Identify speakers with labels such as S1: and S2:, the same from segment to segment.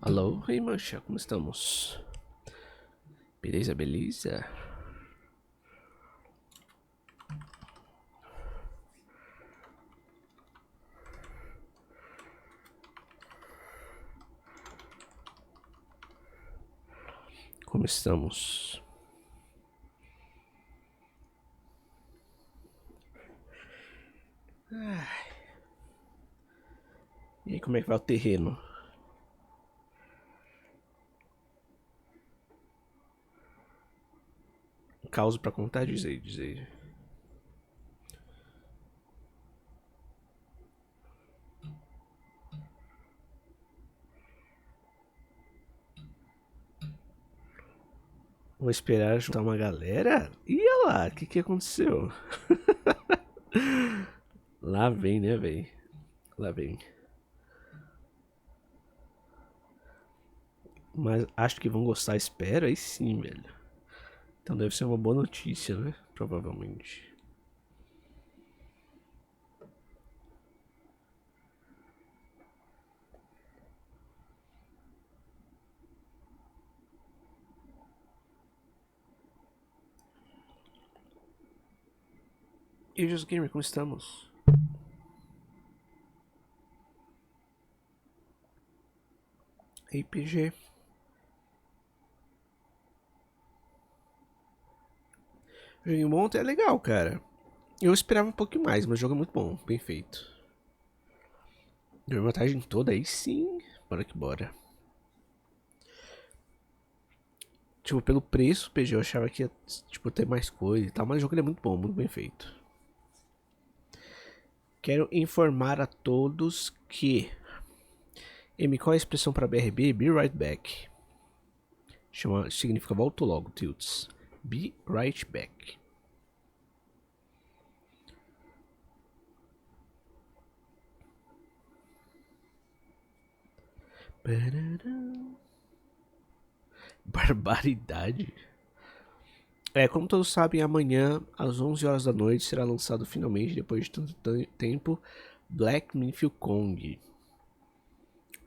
S1: Alô, oi mancha, como estamos? Beleza, beleza? Como estamos? E aí, como é que vai o terreno? Causa pra contar? Diz aí, diz aí. Vou esperar juntar uma galera? E olha lá, o que aconteceu? Lá vem, né, véi? Lá vem. Mas acho que vão gostar, espero, aí sim, velho. Então deve ser uma boa notícia, né? Provavelmente. E aí, Jesus Gamer, como estamos? RPG. Joguinho bom é legal, cara. Eu esperava um pouquinho mais, mas o jogo é muito bom, bem feito. Deu uma vantagem toda aí sim. Bora que bora. Tipo, pelo preço, PG, eu achava que ia, tipo, ter mais coisa e tal, mas o jogo ele é muito bom, muito bem feito. Quero informar a todos que... qual é a expressão para BRB? Be right back. Significa volto logo, tilts. Be right back. Barbaridade. Como todos sabem, amanhã, às 11 horas da noite, será lançado finalmente, depois de tanto tempo, Black Myth Wukong.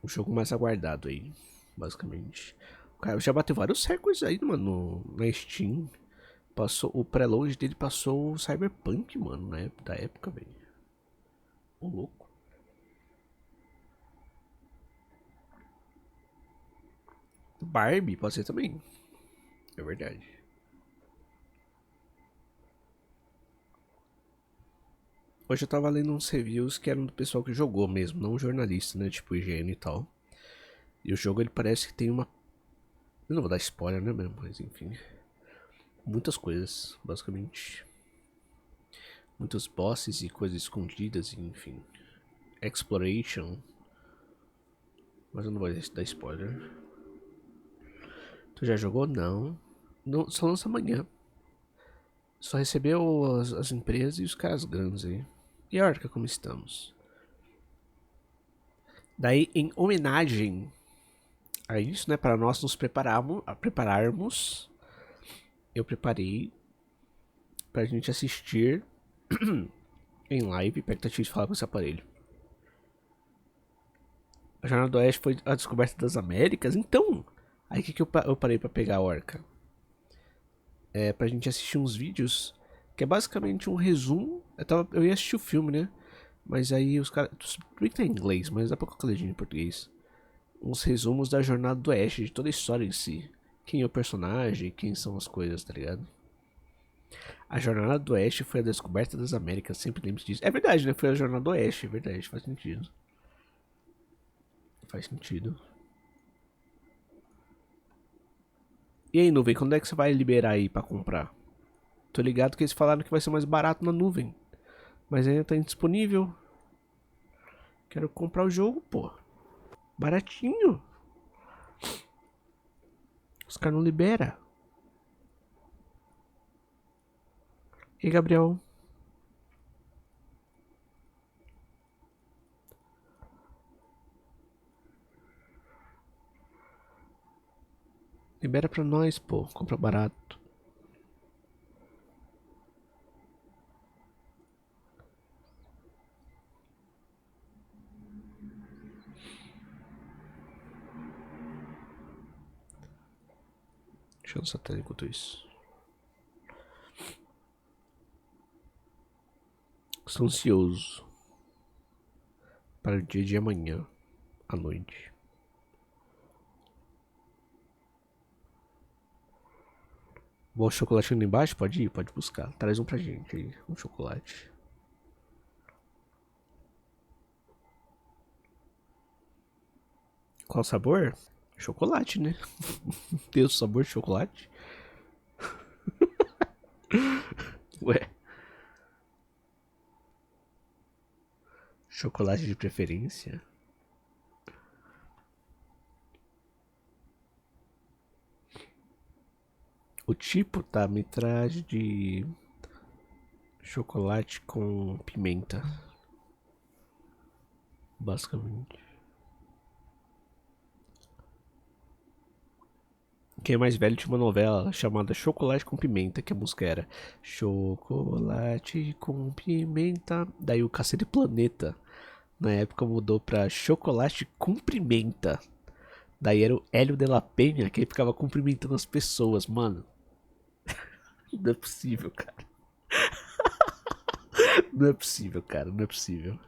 S1: O jogo mais aguardado aí, basicamente. O cara já bateu vários recordes aí, mano, na Steam. Passou, o preload dele passou o Cyberpunk, mano, né? Da época, velho. Ô, louco. Barbie, pode ser também. É verdade. Hoje eu tava lendo uns reviews que eram do pessoal que jogou mesmo, não um jornalista, né? Tipo higiene e tal. E o jogo ele parece que tem uma. Eu não vou dar spoiler, né mesmo? Mas enfim. Muitas coisas, basicamente. Muitos bosses e coisas escondidas, enfim. Exploration. Mas eu não vou dar spoiler. Tu já jogou? Não. Não, só lança amanhã. Só recebeu as empresas e os caras grandes aí. E a Orca, como estamos? Daí, em homenagem a isso, né, para nós nos prepararmos, eu preparei pra gente assistir em live, expectativa de falar com esse aparelho. A Jornada do Oeste foi a descoberta das Américas, então, aí que eu parei pra pegar a Orca? Pra gente assistir uns vídeos, que é basicamente um resumo. Eu ia assistir o filme, né? Mas aí os caras. Tudo bem que tá em inglês, mas dá pra colocar legenda em português. Uns resumos da Jornada do Oeste, de toda a história em si. Quem é o personagem, quem são as coisas, tá ligado? A Jornada do Oeste foi a descoberta das Américas, sempre lembro disso. É verdade, né? Foi a Jornada do Oeste, é verdade, faz sentido. Faz sentido. E aí, nuvem, quando é que você vai liberar aí pra comprar? Tô ligado que eles falaram que vai ser mais barato na nuvem. Mas ainda tá indisponível. Quero comprar o jogo, pô. Baratinho. Os caras não liberam. E aí, Gabriel? Libera pra nós, pô. Compra barato. Deixa eu só tela enquanto isso. Estou ansioso para o dia de amanhã, à noite. Bom, chocolate ali embaixo? Pode ir, pode buscar. Traz um pra gente aí, um chocolate. Qual sabor? Chocolate, né? Tem o sabor de chocolate? Ué. Chocolate de preferência? O tipo tá, me traz de chocolate com pimenta. Basicamente. Quem é mais velho tinha uma novela chamada Chocolate com Pimenta, que a música era Chocolate com Pimenta. Daí o Cacete Planeta, na época, mudou pra Chocolate com Pimenta. Daí era o Hélio de la Penha, que ele ficava cumprimentando as pessoas, mano. Não é possível, cara. Não é possível, cara. Não é possível.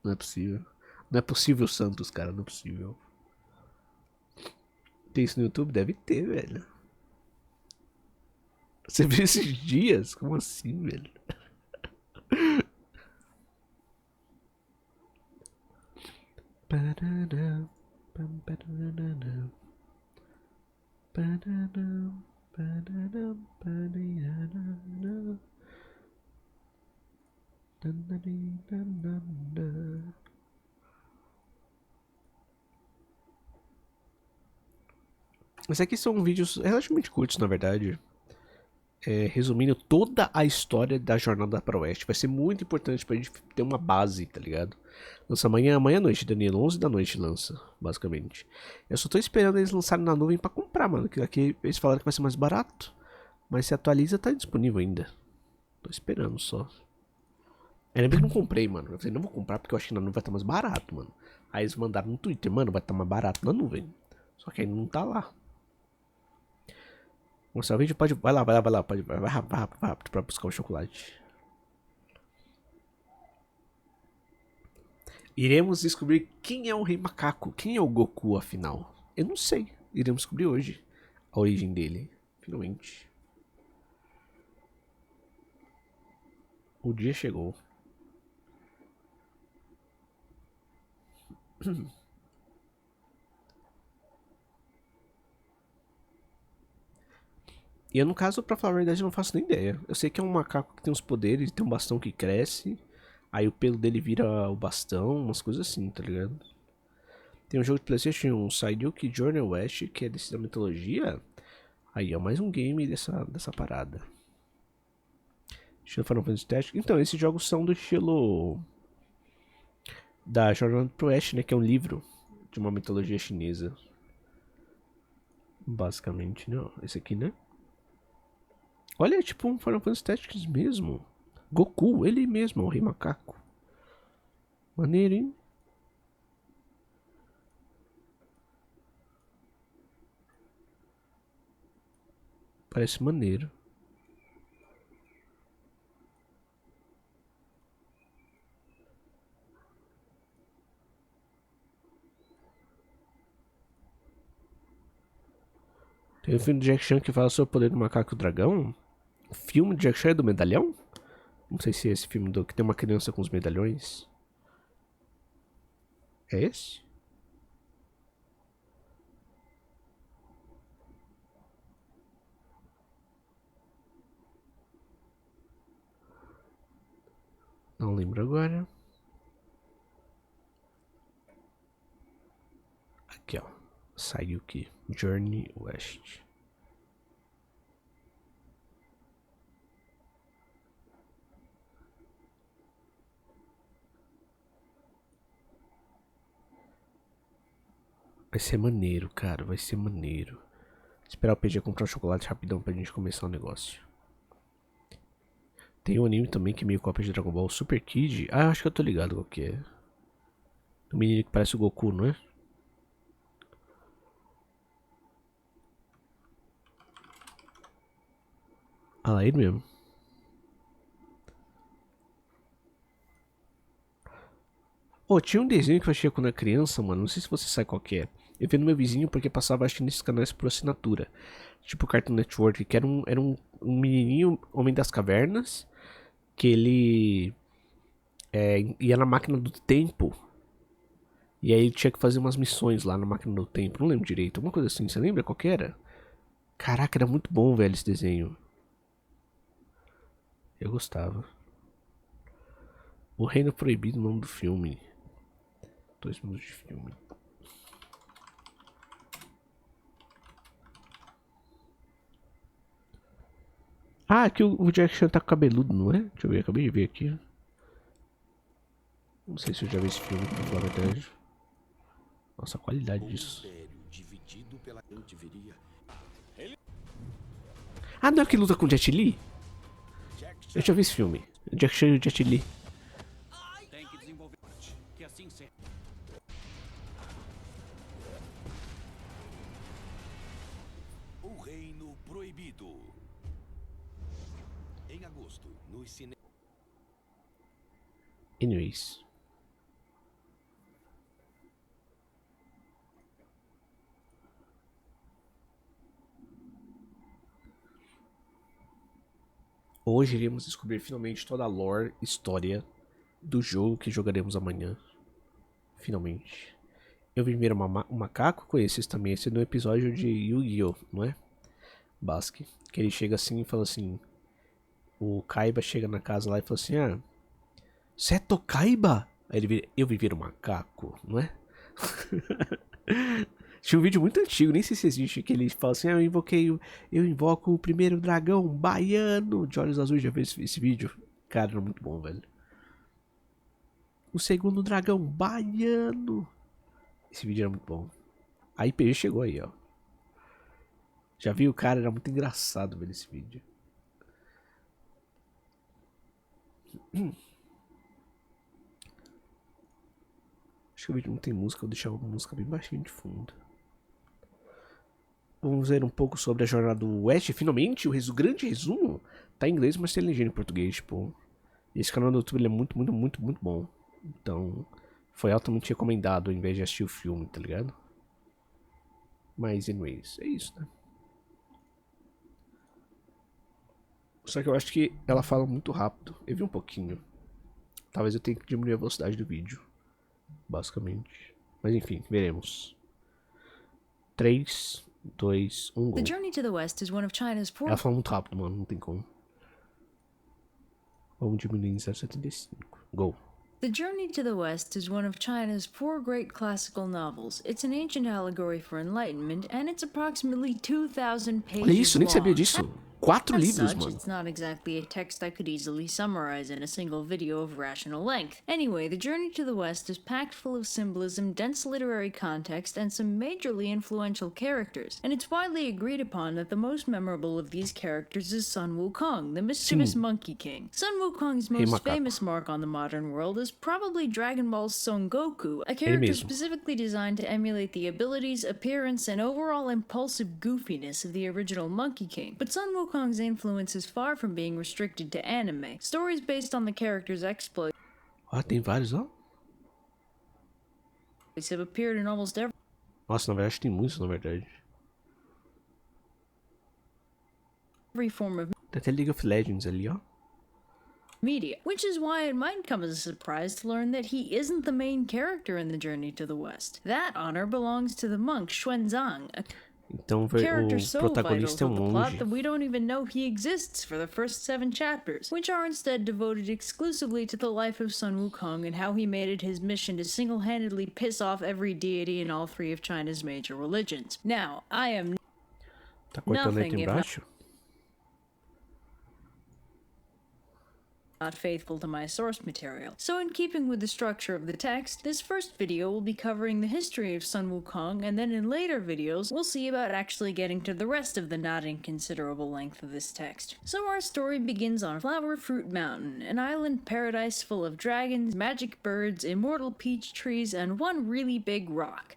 S1: Não é possível. Não é possível, Santos, cara. Não é possível. Tem isso no YouTube? Deve ter, velho. Você viu esses dias? Como assim, velho? Esses aqui são vídeos relativamente curtos, na verdade. Resumindo toda a história da jornada para o Oeste. Vai ser muito importante pra gente ter uma base, tá ligado? Lança amanhã à noite, Danilo. 11 da noite lança, basicamente. Eu só tô esperando eles lançarem na nuvem pra comprar, mano. Que aqui eles falaram que vai ser mais barato. Mas se atualiza, tá disponível ainda. Tô esperando só. Eu lembro que não comprei, mano. Eu falei, não vou comprar porque eu acho que na nuvem vai estar mais barato, mano. Aí eles mandaram no Twitter, mano, vai estar mais barato na nuvem. Só que ainda não tá lá. Mostrar o vídeo, pode. Vai lá, vai lá, vai lá. Pode, vai rápido, vai rápido, vai rápido pra buscar o chocolate. Iremos descobrir quem é o Rei Macaco. Quem é o Goku, afinal? Eu não sei. Iremos descobrir hoje a origem dele. Finalmente. O dia chegou. E eu, no caso, pra falar a verdade, não faço nem ideia. Eu sei que é um macaco que tem os poderes, tem um bastão que cresce. Aí o pelo dele vira o bastão, umas coisas assim, tá ligado? Tem um jogo de PlayStation 1, Sayuki Journey West, que é desse da mitologia. Aí é mais um game dessa parada. Estilo Final Fantasy Tactics. Então, esses jogos são do estilo da Jornada pro Oeste, né? Que é um livro de uma mitologia chinesa. Basicamente, não. Esse aqui, né? Olha, é tipo um Final Fantasy Tactics mesmo. Goku, ele mesmo, o Rei Macaco. Maneiro, hein? Parece maneiro. Tem o filme do Jack Chan que fala sobre o poder do macaco e o dragão. O filme do Jack Chan é do medalhão? Não sei se é esse filme do que tem uma criança com os medalhões. É esse? Não lembro agora. Aqui, ó. Sayuki Journey West. Vai ser maneiro, cara. Vai ser maneiro. Esperar o PG comprar um chocolate rapidão pra gente começar o negócio. Tem um anime também que é meio cópia de Dragon Ball Super Kid. Ah, acho que eu tô ligado qual que é. O menino que parece o Goku, não é? lá, ele mesmo. Oh, tinha um desenho que eu achei quando era criança, mano. Não sei se você sabe qual que é. Eu vi no meu vizinho porque passava, acho que nesses canais por assinatura. Tipo Cartoon Network, que era um menininho, Homem das Cavernas, que ele ia na máquina do tempo. E aí ele tinha que fazer umas missões lá na máquina do tempo. Não lembro direito, alguma coisa assim. Você lembra qual que era? Caraca, era muito bom, velho, esse desenho. Eu gostava. O Reino Proibido, o nome do filme. 2 minutos de filme. Ah, aqui o Jack Chan tá cabeludo, não é? Deixa eu ver, acabei de ver aqui. Não sei se eu já vi esse filme, pra falar a verdade. Nossa, a qualidade disso. Ah, não é que luta com o Jet Li? Eu já vi esse filme. O Jack Chan e o Jet Li.
S2: O Reino Proibido. Em agosto, nos cinemas.
S1: Anyways. Hoje iremos descobrir finalmente toda a lore, história do jogo que jogaremos amanhã. Finalmente. Eu vi primeiro um macaco, conheci esse também, esse é no episódio de Yu-Gi-Oh!, não é? Basque. Que ele chega assim e fala assim... O Kaiba chega na casa lá e fala assim, ah... Seto Kaiba? Aí ele vira, eu vi ver um macaco, não é? Tinha um vídeo muito antigo, nem sei se existe, que ele fala assim, eu invoco o primeiro dragão baiano de olhos azuis. Já viu esse vídeo? Cara, era muito bom, velho. O segundo dragão baiano. Esse vídeo era muito bom. A IPG chegou aí, ó. Já viu? Cara, era muito engraçado ver esse vídeo. Acho que o vídeo não tem música, eu vou deixar uma música bem baixinha de fundo. Vamos ver um pouco sobre a jornada do West. Finalmente, o grande resumo tá em inglês, mas tem legenda em português, tipo. Esse canal do YouTube ele é muito, muito, muito, muito bom. Então, foi altamente recomendado ao invés de assistir o filme, tá ligado? Mas, anyways, é isso, né? Só que eu acho que ela fala muito rápido. Eu vi um pouquinho. Talvez eu tenha que diminuir a velocidade do vídeo. Basicamente. Mas enfim, veremos. 3, 2, 1, go. Ela fala muito rápido, mano. Não tem como. Vamos diminuir em 0,75. Go.
S3: The Journey to the West is one of China's 4 great classical novels. It's an ancient allegory for enlightenment, and it's approximately 2,000 pages
S1: Olha isso, nem sabia
S3: long.
S1: disso. 4 livros,
S3: Such,
S1: mano.
S3: it's not exactly a text I could easily summarize in a single video of rational length. Anyway, The Journey to the West is packed full of symbolism, dense literary context, and some majorly influential characters. And it's widely agreed upon that the most memorable of these characters is Sun Wukong, the mischievous Monkey King. Sun Wukong's most famous mark on the modern world is probably Dragon Ball's Son Goku, a character specifically designed to emulate the abilities, appearance, and overall impulsive goofiness of the original Monkey King. But Sun Wukong's influence is far from being restricted to anime. Stories based on the character's exploits
S1: tem vários, ó.
S3: have appeared in almost every
S1: Nossa, na verdade tem muitos, na verdade.
S3: form of
S1: Tem até League of Legends ali, ó.
S3: media, which is why it might come as a surprise to learn that he isn't the main character in the Journey to the West. That honor belongs to the monk Xuanzang, a
S1: Então o
S3: character so vital
S1: protagonista é
S3: to the
S1: um
S3: plot
S1: monge.
S3: that we don't even know he exists for the first 7 chapters, which are instead devoted exclusively to the life of Sun Wukong and how he made it his mission to single-handedly piss off every deity in all 3 of China's major religions. Now, I am
S1: Tá cortando aí
S3: nothing if
S1: embaixo?
S3: not faithful to my source material. So in keeping with the structure of the text, this first video will be covering the history of Sun Wukong, and then in later videos, we'll see about actually getting to the rest of the not inconsiderable length of this text. So our story begins on Flower Fruit Mountain, an island paradise full of dragons, magic birds, immortal peach trees, and one really big rock.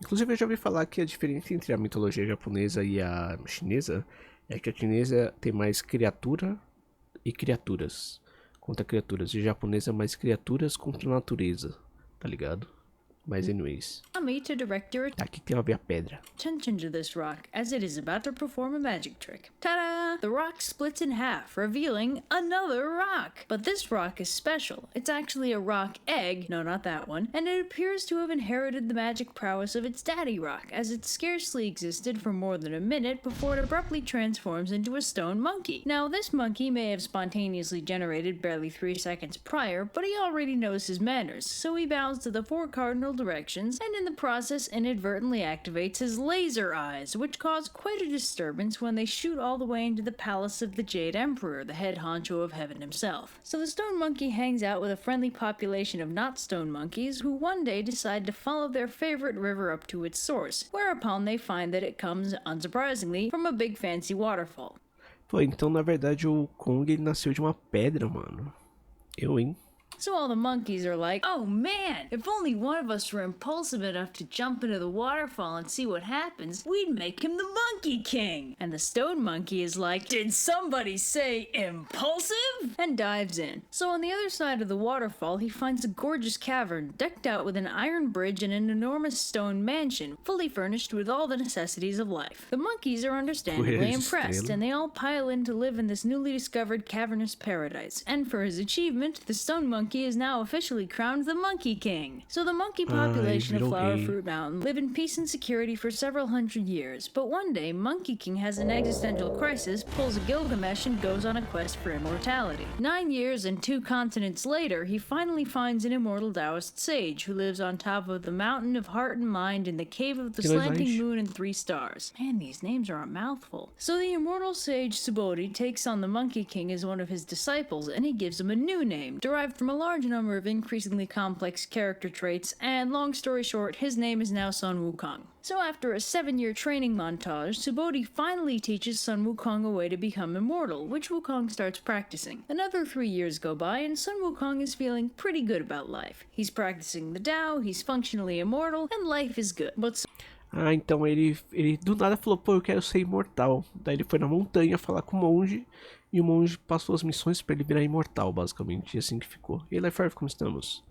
S1: Inclusive eu já ouvi falar que a diferença entre a mitologia japonesa e a chinesa É que a chinesa tem mais criatura e criaturas contra criaturas. E a japonesa é mais criaturas contra natureza, tá ligado? Mas anyways.
S3: Me to direct your
S1: Aqui tem uma via pedra.
S3: attention to this rock as it is about to perform a magic trick. Ta-da! The rock splits in half, revealing another rock. But this rock is special. It's actually a rock egg, no, not that one, and it appears to have inherited the magic prowess of its daddy rock, as it scarcely existed for more than a minute before it abruptly transforms into a stone monkey. Now, this monkey may have spontaneously generated barely 3 seconds prior, but he already knows his manners, so he bows to the 4 cardinal directions, and in the process inadvertently activates his laser eyes, which cause quite a disturbance when they shoot all the way into the palace of the Jade Emperor, the head honcho of heaven himself. So the stone monkey hangs out with a friendly population of not stone monkeys who one day decide to follow their favorite river up to its source, whereupon they find that it comes, unsurprisingly, from a big fancy waterfall.
S1: Pô, então na verdade o Kong ele nasceu de uma pedra, mano. Hein?
S3: So all the monkeys are like, oh man, if only one of us were impulsive enough to jump into the waterfall and see what happens, we'd make him the Monkey King. And the stone monkey is like, did somebody say impulsive? And dives in. So on the other side of the waterfall, he finds a gorgeous cavern decked out with an iron bridge and an enormous stone mansion, fully furnished with all the necessities of life. The monkeys are understandably impressed, and they all pile in to live in this newly discovered cavernous paradise. And for his achievement, the stone monkey is now officially crowned the Monkey King. So the monkey population of Flower Fruit Mountain live in peace and security for several hundred years, but one day Monkey King has an existential crisis, pulls a Gilgamesh and goes on a quest for immortality. 9 years and 2 continents later, he finally finds an immortal Taoist sage who lives on top of the mountain of heart and mind in the cave of the slanting moon and 3 stars. Man, these names are a mouthful. So the immortal sage Subodhi takes on the Monkey King as one of his disciples, and he gives him a new name, derived from a large number of increasingly complex character traits, and long story short, his name is now Sun Wukong. So after a 7-year training montage, Subodhi finally teaches Sun Wukong a way to become immortal, which Wukong starts practicing. Another 3 years go by, and Sun Wukong is feeling pretty good about life. He's practicing the Tao, he's functionally immortal, and life is good. But
S1: Ah, então ele do nada falou, pô, eu quero ser imortal. Daí ele foi na montanha falar com o monge, e o monge passou as missões pra ele virar imortal, basicamente. E assim que ficou. E aí, Life, como estamos?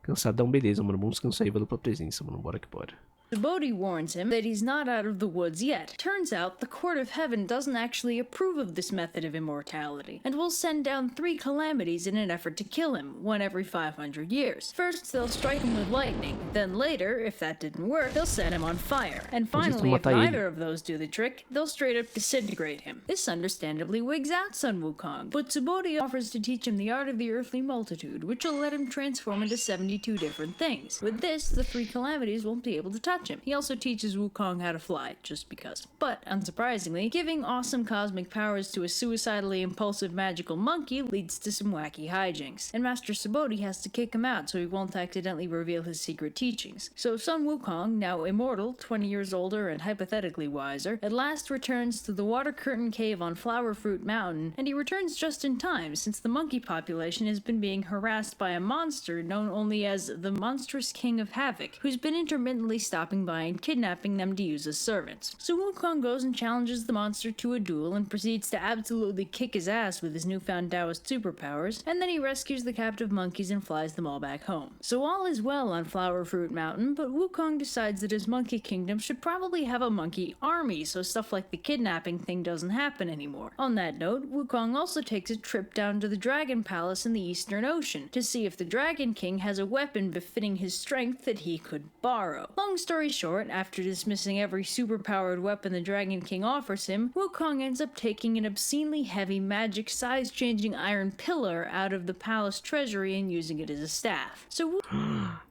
S1: Cansadão, beleza, mano. Vamos descansar aí, valeu pela presença, mano. Bora que bora.
S3: Subodhi warns him that he's not out of the woods yet. Turns out the court of heaven doesn't actually approve of this method of immortality, and will send down 3 calamities in an effort to kill him, one every 500 years. First, they'll strike him with lightning. Then later, if that didn't work, they'll set him on fire. And finally, if neither of those do the trick, they'll straight up disintegrate him. This understandably wigs out Sun Wukong, but Subodhi offers to teach him the art of the earthly multitude, which will let him transform into 72 different things. With this, the 3 calamities won't be able to touch him. He also teaches Wukong how to fly, just because. But, unsurprisingly, giving awesome cosmic powers to a suicidally impulsive magical monkey leads to some wacky hijinks, and Master Subodhi has to kick him out so he won't accidentally reveal his secret teachings. So Sun Wukong, now immortal, 20 years older and hypothetically wiser, at last returns to the Water Curtain Cave on Flower Fruit Mountain, and he returns just in time since the monkey population has been being harassed by a monster known only as the Monstrous King of Havoc, who's been intermittently stopping by and kidnapping them to use as servants. So Wukong goes and challenges the monster to a duel and proceeds to absolutely kick his ass with his newfound Taoist superpowers, and then he rescues the captive monkeys and flies them all back home. So all is well on Flower Fruit Mountain, but Wukong decides that his monkey kingdom should probably have a monkey army, so stuff like the kidnapping thing doesn't happen anymore. On that note, Wukong also takes a trip down to the Dragon Palace in the Eastern Ocean to see if the Dragon King has a weapon befitting his strength that he could borrow. Long story short, after dismissing every superpowered weapon the Dragon King offers him, Wukong ends up taking an obscenely heavy magic size-changing iron pillar out of the palace treasury and using it as a staff. So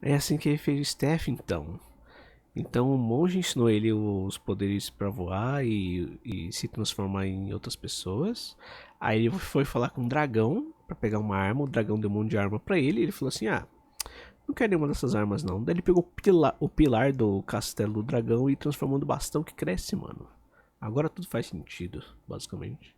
S1: É assim que ele fez o staff, então. Então o monge ensinou ele os poderes pra voar e se transformar em outras pessoas. Aí ele foi falar com o dragão pra pegar uma arma, o dragão deu um monte de arma pra ele, e ele falou assim, ah, não quero nenhuma dessas armas não. Daí ele pegou o pilar do castelo do dragão e transformou no bastão que cresce, mano. Agora tudo faz sentido, basicamente.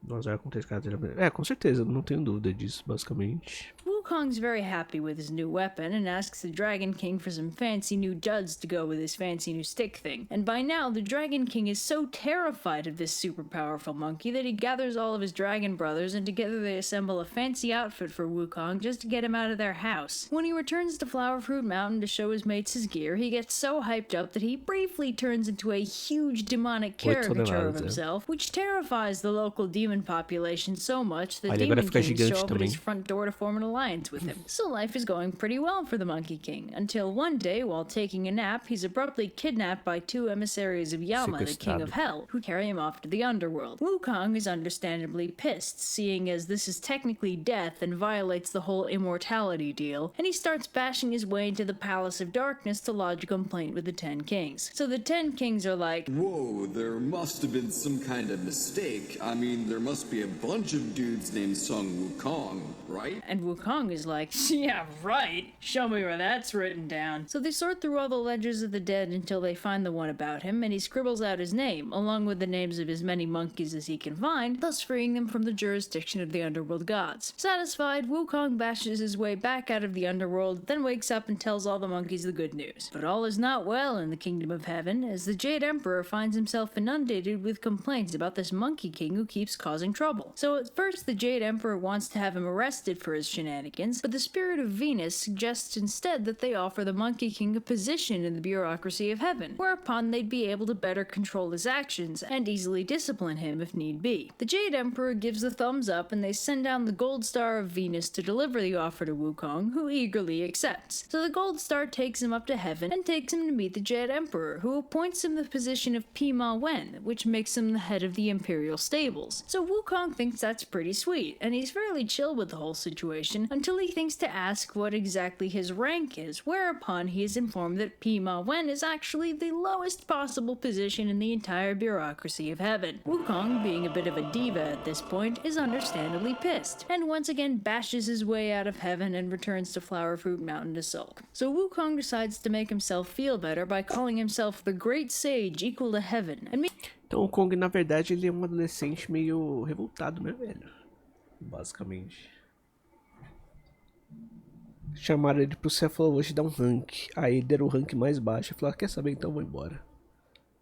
S1: Nossa, com 3 caras. É, com certeza, não tenho dúvida disso, basicamente.
S3: Wukong's very happy with his new weapon and asks the Dragon King for some fancy new duds to go with his fancy new stick thing. And by now, the Dragon King is so terrified of this super powerful monkey that he gathers all of his dragon brothers and together they assemble a fancy outfit for Wukong just to get him out of their house. When he returns to Flower Fruit Mountain to show his mates his gear, he gets so hyped up that he briefly turns into a huge demonic caricature of himself, which terrifies the local demon population so much that demon kings show up at his front door to form an alliance with him. So life is going pretty well for the Monkey King, until one day, while taking a nap, he's abruptly kidnapped by two emissaries of Yama, the King of Hell, who carry him off to the underworld. Wukong is understandably pissed, seeing as this is technically death and violates the whole immortality deal, and he starts bashing his way into the Palace of Darkness to lodge a complaint with the 10 Kings. So the 10 Kings are like,
S4: "Whoa, there must have been some kind of mistake. I mean, there must be a bunch of dudes named Sung Wukong, right?"
S3: And Wukong is like, "Yeah, right. Show me where that's written down." So they sort through all the ledgers of the dead until they find the one about him, and he scribbles out his name, along with the names of as many monkeys as he can find, thus freeing them from the jurisdiction of the underworld gods. Satisfied, Wukong bashes his way back out of the underworld, then wakes up and tells all the monkeys the good news. But all is not well in the Kingdom of Heaven, as the Jade Emperor finds himself inundated with complaints about this Monkey King who keeps causing trouble. So at first the Jade Emperor wants to have him arrested for his shenanigans, but the spirit of Venus suggests instead that they offer the Monkey King a position in the bureaucracy of heaven, whereupon they'd be able to better control his actions and easily discipline him if need be. The Jade Emperor gives the thumbs up and they send down the Gold Star of Venus to deliver the offer to Wukong, who eagerly accepts. So the Gold Star takes him up to heaven and takes him to meet the Jade Emperor, who appoints him the position of Pima Wen, which makes him the head of the Imperial Stables. So Wukong thinks that's pretty sweet, and he's fairly chill with the whole situation until he thinks to ask what exactly his rank is, whereupon he is informed that Pima Wen is actually the lowest possible position in the entire bureaucracy of heaven. Wukong, being a bit of a diva at this point, is understandably pissed, and once again bashes his way out of heaven and returns to Flower Fruit Mountain to sulk. So Wukong decides to make himself feel better by calling himself the Great Sage equal to heaven, and
S1: então o Kong, na verdade, ele é um adolescente meio revoltado, né, velho? Basicamente. Chamaram ele pro céu e falou, vou te dar um rank. Aí deram o rank mais baixo e falou, quer saber, então vou embora.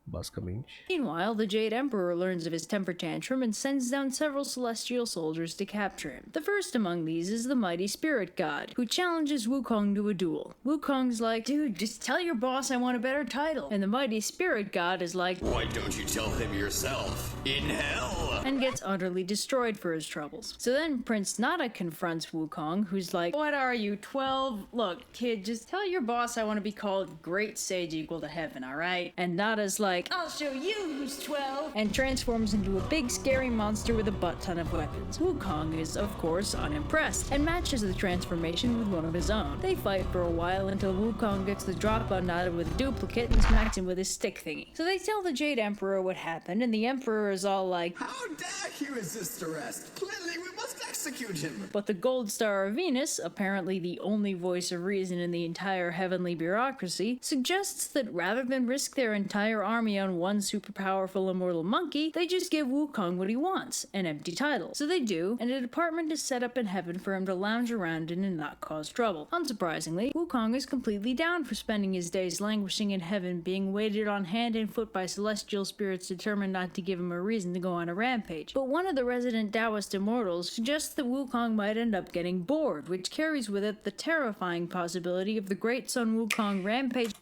S1: Basicamente.
S3: Meanwhile, the Jade Emperor learns of his temper tantrum and sends down several celestial soldiers to capture him. The first among these is the mighty spirit god, who challenges Wukong to a duel. Wukong's like, dude, just tell your boss I want a better title. And the mighty spirit god is like,
S2: why don't you tell him yourself? In hell!
S3: And gets utterly destroyed for his troubles. So then Prince Nada confronts Wukong, who's like, what are you, 12? Look, kid, just tell your boss I want to be called Great Sage equal to heaven, alright? And Nada's like, I'll show you who's 12, and transforms into a big scary monster with a butt ton of weapons. Wukong is, of course, unimpressed, and matches the transformation with one of his own. They fight for a while until Wukong gets the drop on Nada with a duplicate and smacks him with his stick thingy. So they tell the Jade Emperor what happened, and the Emperor is all like,
S4: how dare he resist arrest? Clearly we must execute him.
S3: But the Gold Star of Venus, apparently the only voice of reason in the entire heavenly bureaucracy, suggests that rather than risk their entire army on one super powerful immortal monkey, they just give Wukong what he wants, an empty title. So they do, and a department is set up in heaven for him to lounge around in and not cause trouble. Unsurprisingly, Wukong is completely down for spending his days languishing in heaven, being weighted on hand and foot by celestial spirits determined not to give him a reason to go on a rampage. But one of the resident Taoist immortals suggests that Wukong might end up getting bored, which carries with it the terrifying possibility of the Great Sun Wukong rampage.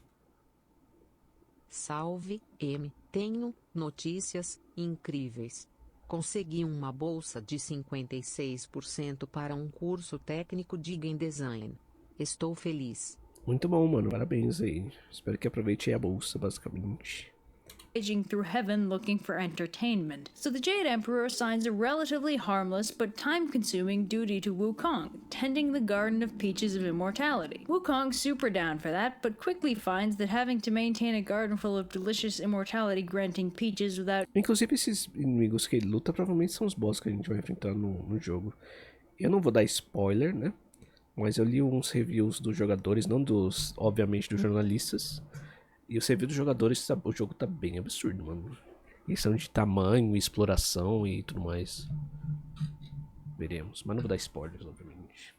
S5: Salve, M. Tenho notícias incríveis. Consegui uma bolsa de 56% para um curso técnico de game design. Estou feliz.
S1: Muito bom, mano. Parabéns aí. Espero que aproveite a bolsa, basicamente.
S3: Through heaven looking for entertainment. So the Jade Emperor assigns a relatively harmless but time-consuming duty to Wukong, tending the Garden of Peaches of Immortality. Wukong's super down for that, but quickly finds that having to maintain a garden full of delicious immortality-granting peaches without...
S1: Inclusive esses inimigos que ele luta provavelmente são os boss que a gente vai enfrentar no jogo. Eu não vou dar spoiler, né? Mas eu li uns reviews dos jogadores, não dos, obviamente, dos jornalistas. E os reviews dos jogadores, o jogo tá bem absurdo, mano. Questão de tamanho, exploração e tudo mais. Veremos. Mas não vou dar spoilers, obviamente.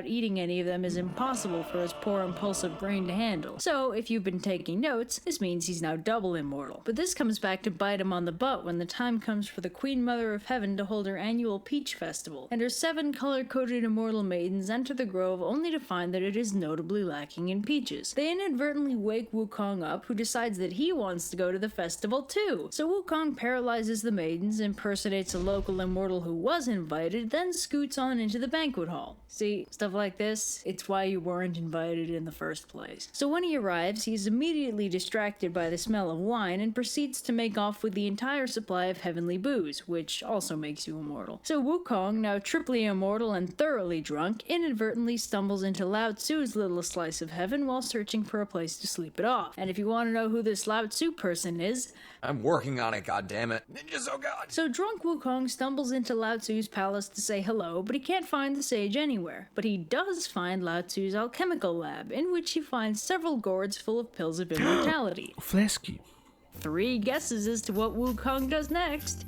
S3: eating any of them is impossible for his poor impulsive brain to handle. So, if you've been taking notes, this means he's now double immortal. But this comes back to bite him on the butt when the time comes for the Queen Mother of Heaven to hold her annual Peach Festival, and her 7 color-coded immortal maidens enter the grove only to find that it is notably lacking in peaches. They inadvertently wake Wukong up, who decides that he wants to go to the festival too. So Wukong paralyzes the maidens, impersonates a local immortal who was invited, then scoots on into the banquet hall. See, stuff like this, it's why you weren't invited in the first place. So when he arrives, he is immediately distracted by the smell of wine and proceeds to make off with the entire supply of heavenly booze, which also makes you immortal. So Wukong, now triply immortal and thoroughly drunk, inadvertently stumbles into Lao Tzu's little slice of heaven while searching for a place to sleep it off. And if you want to know who this Lao Tzu person is,
S2: I'm working on it, goddammit. Ninjas, oh god!
S3: So drunk Wukong stumbles into Lao Tzu's palace to say hello, but he can't find the sage anywhere. But he does find Lao Tzu's alchemical lab, in which he finds several gourds full of pills of immortality.
S1: Flasky.
S3: 3 guesses as to what Wukong does next.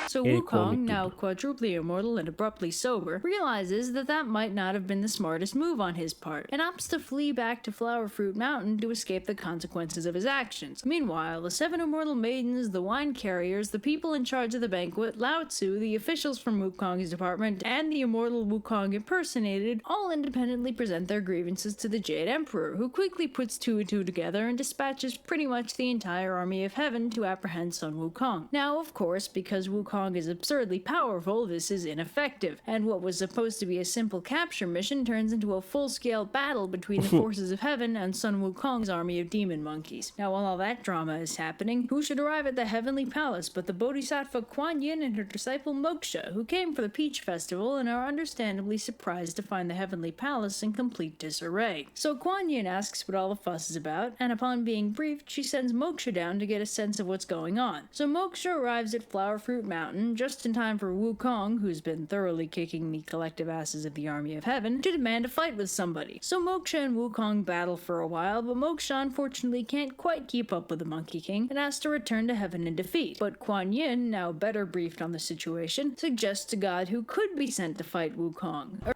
S3: So Wukong, now quadruply immortal and abruptly sober, realizes that that might not have been the smartest move on his part, and opts to flee back to Flower Fruit Mountain to escape the consequences of his actions. Meanwhile, the 7 immortal maidens, the wine carriers, the people in charge of the banquet, Lao Tzu, the officials from Wukong's department, and the immortal Wukong impersonated, all independently present their grievances to the Jade Emperor, who quickly puts 2 and 2 together and dispatches pretty much the entire army of heaven to apprehend Sun Wukong. Now, of course, because Wukong is absurdly powerful, this is ineffective, and what was supposed to be a simple capture mission turns into a full-scale battle between the forces of heaven and Sun Wukong's army of demon monkeys. Now, while all that drama is happening, who should arrive at the heavenly palace but the Bodhisattva Kuan Yin and her disciple Moksha, who came for the Peach Festival and are understandably surprised to find the heavenly palace in complete disarray. So Kuan Yin asks what all the fuss is about, and upon being briefed, she sends Moksha down to get a sense of what's going on. So Moksha arrives at Flower Fruit Mountain just in time for Wukong, who's been thoroughly kicking the collective asses of the army of heaven, to demand a fight with somebody. So Moksha and Wukong battle for a while, but Moksha unfortunately can't quite keep up with the Monkey King and has to return to heaven in defeat. But Kuan Yin, now better briefed on the situation, suggests a god who could be sent to fight Wukong.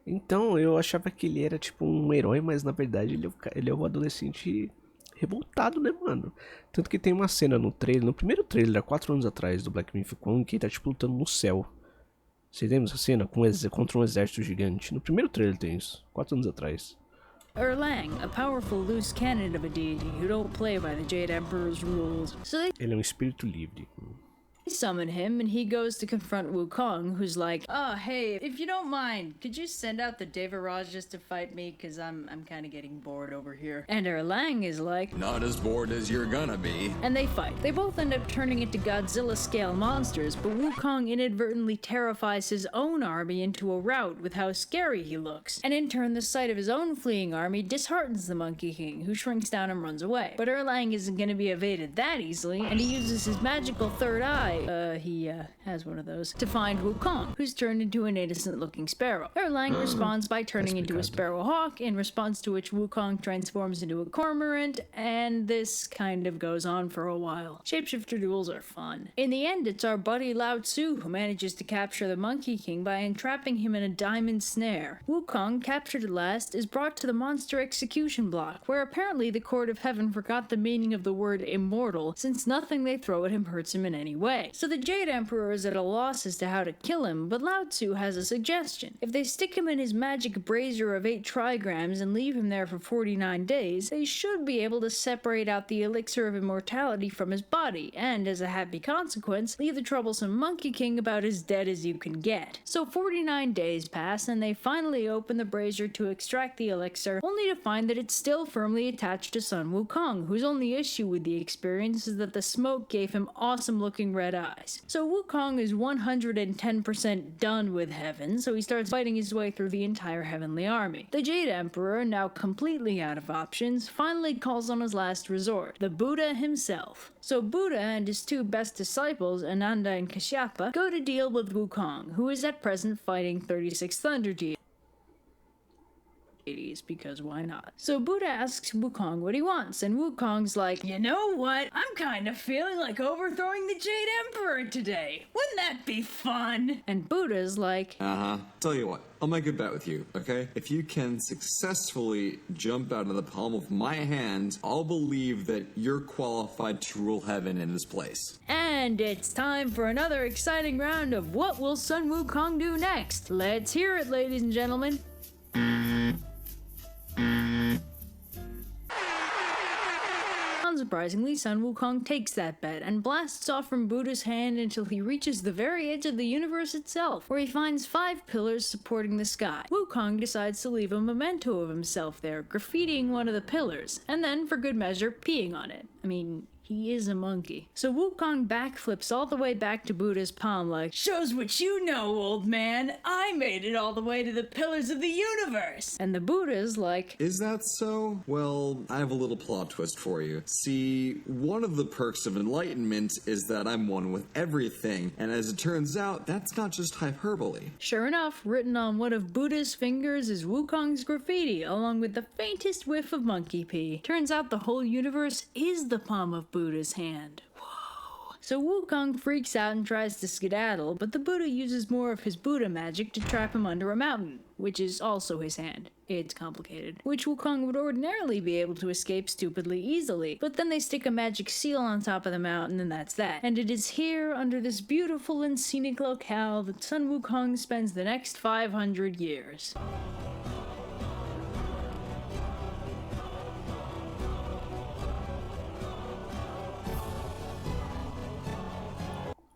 S1: Então, eu achava que ele era tipo um herói, mas na verdade ele é um adolescente revoltado, né, mano? Tanto que tem uma cena no trailer, no primeiro trailer, há 4 anos atrás, do Black Myth Wukong, que ele tá tipo lutando no céu. Vocês lembram essa cena? Contra um exército gigante. No primeiro trailer tem isso, 4 anos atrás.
S3: Erlang, a powerful loose cannon of a deity who don't play by the Jade Emperor's rules. So
S1: Ele é um espírito livre.
S3: they summon him, and he goes to confront Wukong, who's like, "Oh, hey, if you don't mind, could you send out the Devarajas to fight me? Cause I'm kind of getting bored over here." And Erlang is like,
S2: Not as bored as you're gonna be.
S3: and they fight. They both end up turning into Godzilla-scale monsters, but Wukong inadvertently terrifies his own army into a rout with how scary he looks. And in turn, the sight of his own fleeing army disheartens the Monkey King, who shrinks down and runs away. But Erlang isn't going to be evaded that easily, and he uses his magical third eye, he has one of those, to find Wukong, who's turned into an innocent-looking sparrow. Erlang responds by turning into a sparrow hawk, in response to which Wukong transforms into a cormorant, and this kind of goes on for a while. Shapeshifter duels are fun. In the end, it's our buddy Lao Tzu who manages to capture the Monkey King by entrapping him in a diamond snare. Wukong, captured at last, is brought to the monster execution block, where apparently the court of heaven forgot the meaning of the word immortal, since nothing they throw at him hurts him in any way. So the Jade Emperor is at a loss as to how to kill him, but Lao Tzu has a suggestion. If they stick him in his magic brazier of 8 trigrams and leave him there for 49 days, they should be able to separate out the elixir of immortality from his body, and as a happy consequence, leave the troublesome Monkey King about as dead as you can get. So 49 days pass, and they finally open the brazier to extract the elixir, only to find that it's still firmly attached to Sun Wukong, whose only issue with the experience is that the smoke gave him awesome-looking red eyes. So Wukong is 110% done with heaven, so he starts fighting his way through the entire heavenly army. The Jade Emperor, now completely out of options, finally calls on his last resort, the Buddha himself. So Buddha and his 2 best disciples, Ananda and Kashyapa, go to deal with Wukong, who is at present fighting 36 Thunder deities. please, because why not? So Buddha asks Wukong what he wants, and Wukong's like, you know what? I'm kind of feeling like overthrowing the Jade Emperor today. Wouldn't that be fun? And Buddha's like,
S4: Tell you what, I'll make a bet with you, okay? If you can successfully jump out of the palm of my hand, I'll believe that you're qualified to rule heaven in this place.
S3: and it's time for another exciting round of What Will Sun Wukong Do Next? Let's hear it, ladies and gentlemen. Unsurprisingly, Sun Wukong takes that bet and blasts off from Buddha's hand until he reaches the very edge of the universe itself, where he finds 5 pillars supporting the sky. Wukong decides to leave a memento of himself there, graffitiing one of the pillars, and then, for good measure, peeing on it. I mean, he is a monkey. So Wukong backflips all the way back to Buddha's palm like, shows what you know, old man. I made it all the way to the pillars of the universe. And the Buddha's like,
S4: Is that so? Well, I have a little plot twist for you. See, one of the perks of enlightenment is that I'm one with everything, and as it turns out, that's not just hyperbole.
S3: sure enough, written on one of Buddha's fingers is Wukong's graffiti, along with the faintest whiff of monkey pee. Turns out the whole universe is the palm of Buddha's hand. Whoa. So Wukong freaks out and tries to skedaddle, but the Buddha uses more of his Buddha magic to trap him under a mountain, which is also his hand. It's complicated. Which Wukong would ordinarily be able to escape stupidly easily, but then they stick a magic seal on top of the mountain and that's that. And it is here, under this beautiful and scenic locale, that Sun Wukong spends the next 500 years.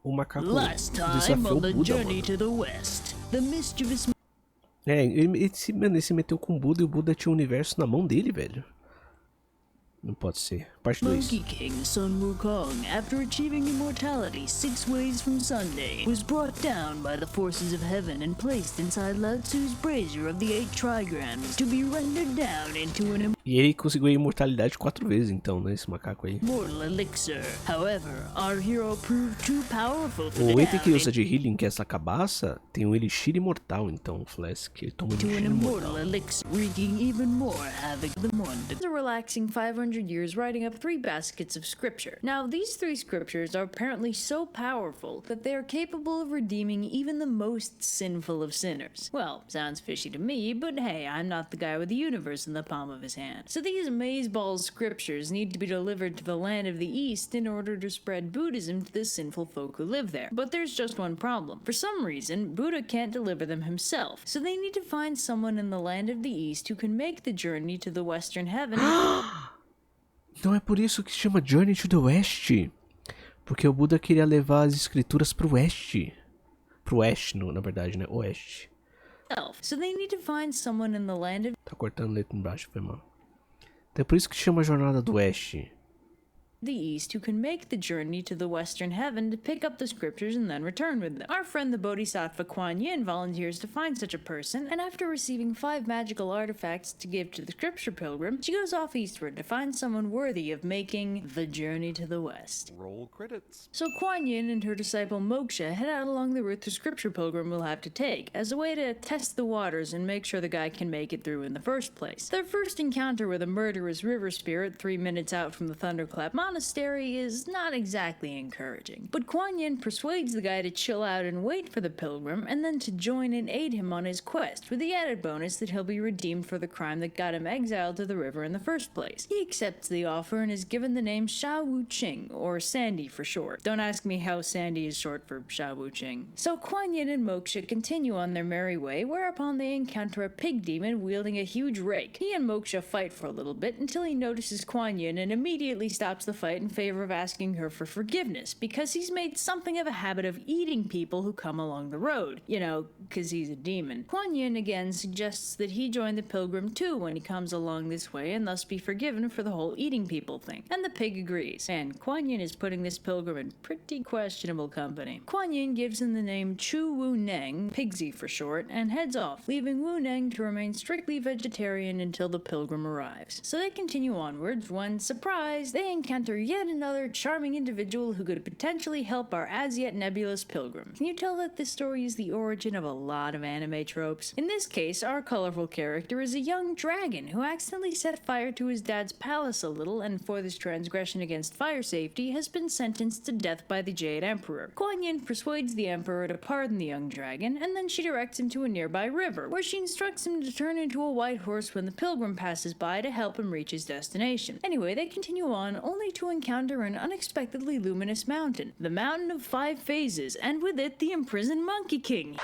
S1: O macaco
S3: Last time
S1: desafiou
S3: on
S1: o
S3: the
S1: Buda,
S3: journey
S1: mano.
S3: to the west, the mischievous
S1: É, ele se meteu com o Buda e o Buda tinha o universo na mão dele, velho. Não pode ser. Parte 2.
S3: Monkey King Sun Wukong, after achieving immortality 6 ways from Sunday, was brought down by the forces of heaven and placed inside Lao Tzu's brazier of the 8 trigrams to be rendered down into an
S1: E ele conseguiu a imortalidade 4 vezes, então, né? Esse macaco aí.
S3: immortal elixir. However, our hero proved too powerful for
S1: O
S3: the
S1: item que ele usa
S3: down
S1: de healing, que é essa cabaça, tem um elixir imortal, então, o Flask, ele toma um
S3: into an
S1: elixir
S3: immortal
S1: imortal.
S3: elixir, wreaking even more havoc than one. A relaxing 500 years writing up 3 baskets of scripture. Now, these 3 scriptures are apparently so powerful that they are capable of redeeming even the most sinful of sinners. Well, sounds fishy to me, but hey, I'm not the guy with the universe in the palm of his hand. So these amazeballs scriptures need to be delivered to the land of the East in order to spread Buddhism to the sinful folk who live there. But there's just one problem. For some reason, Buddha can't deliver them himself, so they need to find someone in the land of the East who can make the journey to the Western Heaven.
S1: Então é por isso que se chama Journey to the West. Porque o Buda queria levar as escrituras pro oeste. Pro oeste, na verdade, né? Oeste.
S3: So they need to find someone in the land of
S1: Tá cortando letra embaixo, foi mal. Então é por isso que chama Jornada do Oeste.
S3: the East who can make the journey to the Western Heaven to pick up the scriptures and then return with them. Our friend the Bodhisattva Kuan Yin volunteers to find such a person, and after receiving 5 magical artifacts to give to the scripture pilgrim, she goes off eastward to find someone worthy of making the journey to the West.
S2: Roll credits.
S3: So Kuan Yin and her disciple Moksha head out along the route the scripture pilgrim will have to take, as a way to test the waters and make sure the guy can make it through in the first place. Their first encounter with a murderous river spirit 3 minutes out from the Thunderclap Monastery is not exactly encouraging. But Kuan Yin persuades the guy to chill out and wait for the pilgrim, and then to join and aid him on his quest, with the added bonus that he'll be redeemed for the crime that got him exiled to the river in the first place. He accepts the offer and is given the name Sha Wu Qing, or Sandy for short. Don't ask me how Sandy is short for Sha Wu Qing. So Kuan Yin and Moksha continue on their merry way, whereupon they encounter a pig demon wielding a huge rake. He and Moksha fight for a little bit until he notices Kuan Yin and immediately stops the fight in favor of asking her for forgiveness, because he's made something of a habit of eating people who come along the road. You know, because he's a demon. Kuan Yin again suggests that he join the pilgrim too when he comes along this way and thus be forgiven for the whole eating people thing. And the pig agrees, and Kuan Yin is putting this pilgrim in pretty questionable company. Kuan Yin gives him the name Chu Wu Neng, Pigsy for short, and heads off, leaving Wu Neng to remain strictly vegetarian until the pilgrim arrives. So they continue onwards when, surprise, they encounter encounter yet another charming individual who could potentially help our as-yet nebulous pilgrim. Can you tell that this story is the origin of a lot of anime tropes? In this case, our colorful character is a young dragon who accidentally set fire to his dad's palace a little, and for this transgression against fire safety has been sentenced to death by the Jade Emperor. Kuan Yin persuades the Emperor to pardon the young dragon, and then she directs him to a nearby river, where she instructs him to turn into a white horse when the pilgrim passes by to help him reach his destination. Anyway, they continue on, only to encounter an unexpectedly luminous mountain, the Mountain of 5 Phases, and with it the imprisoned Monkey King.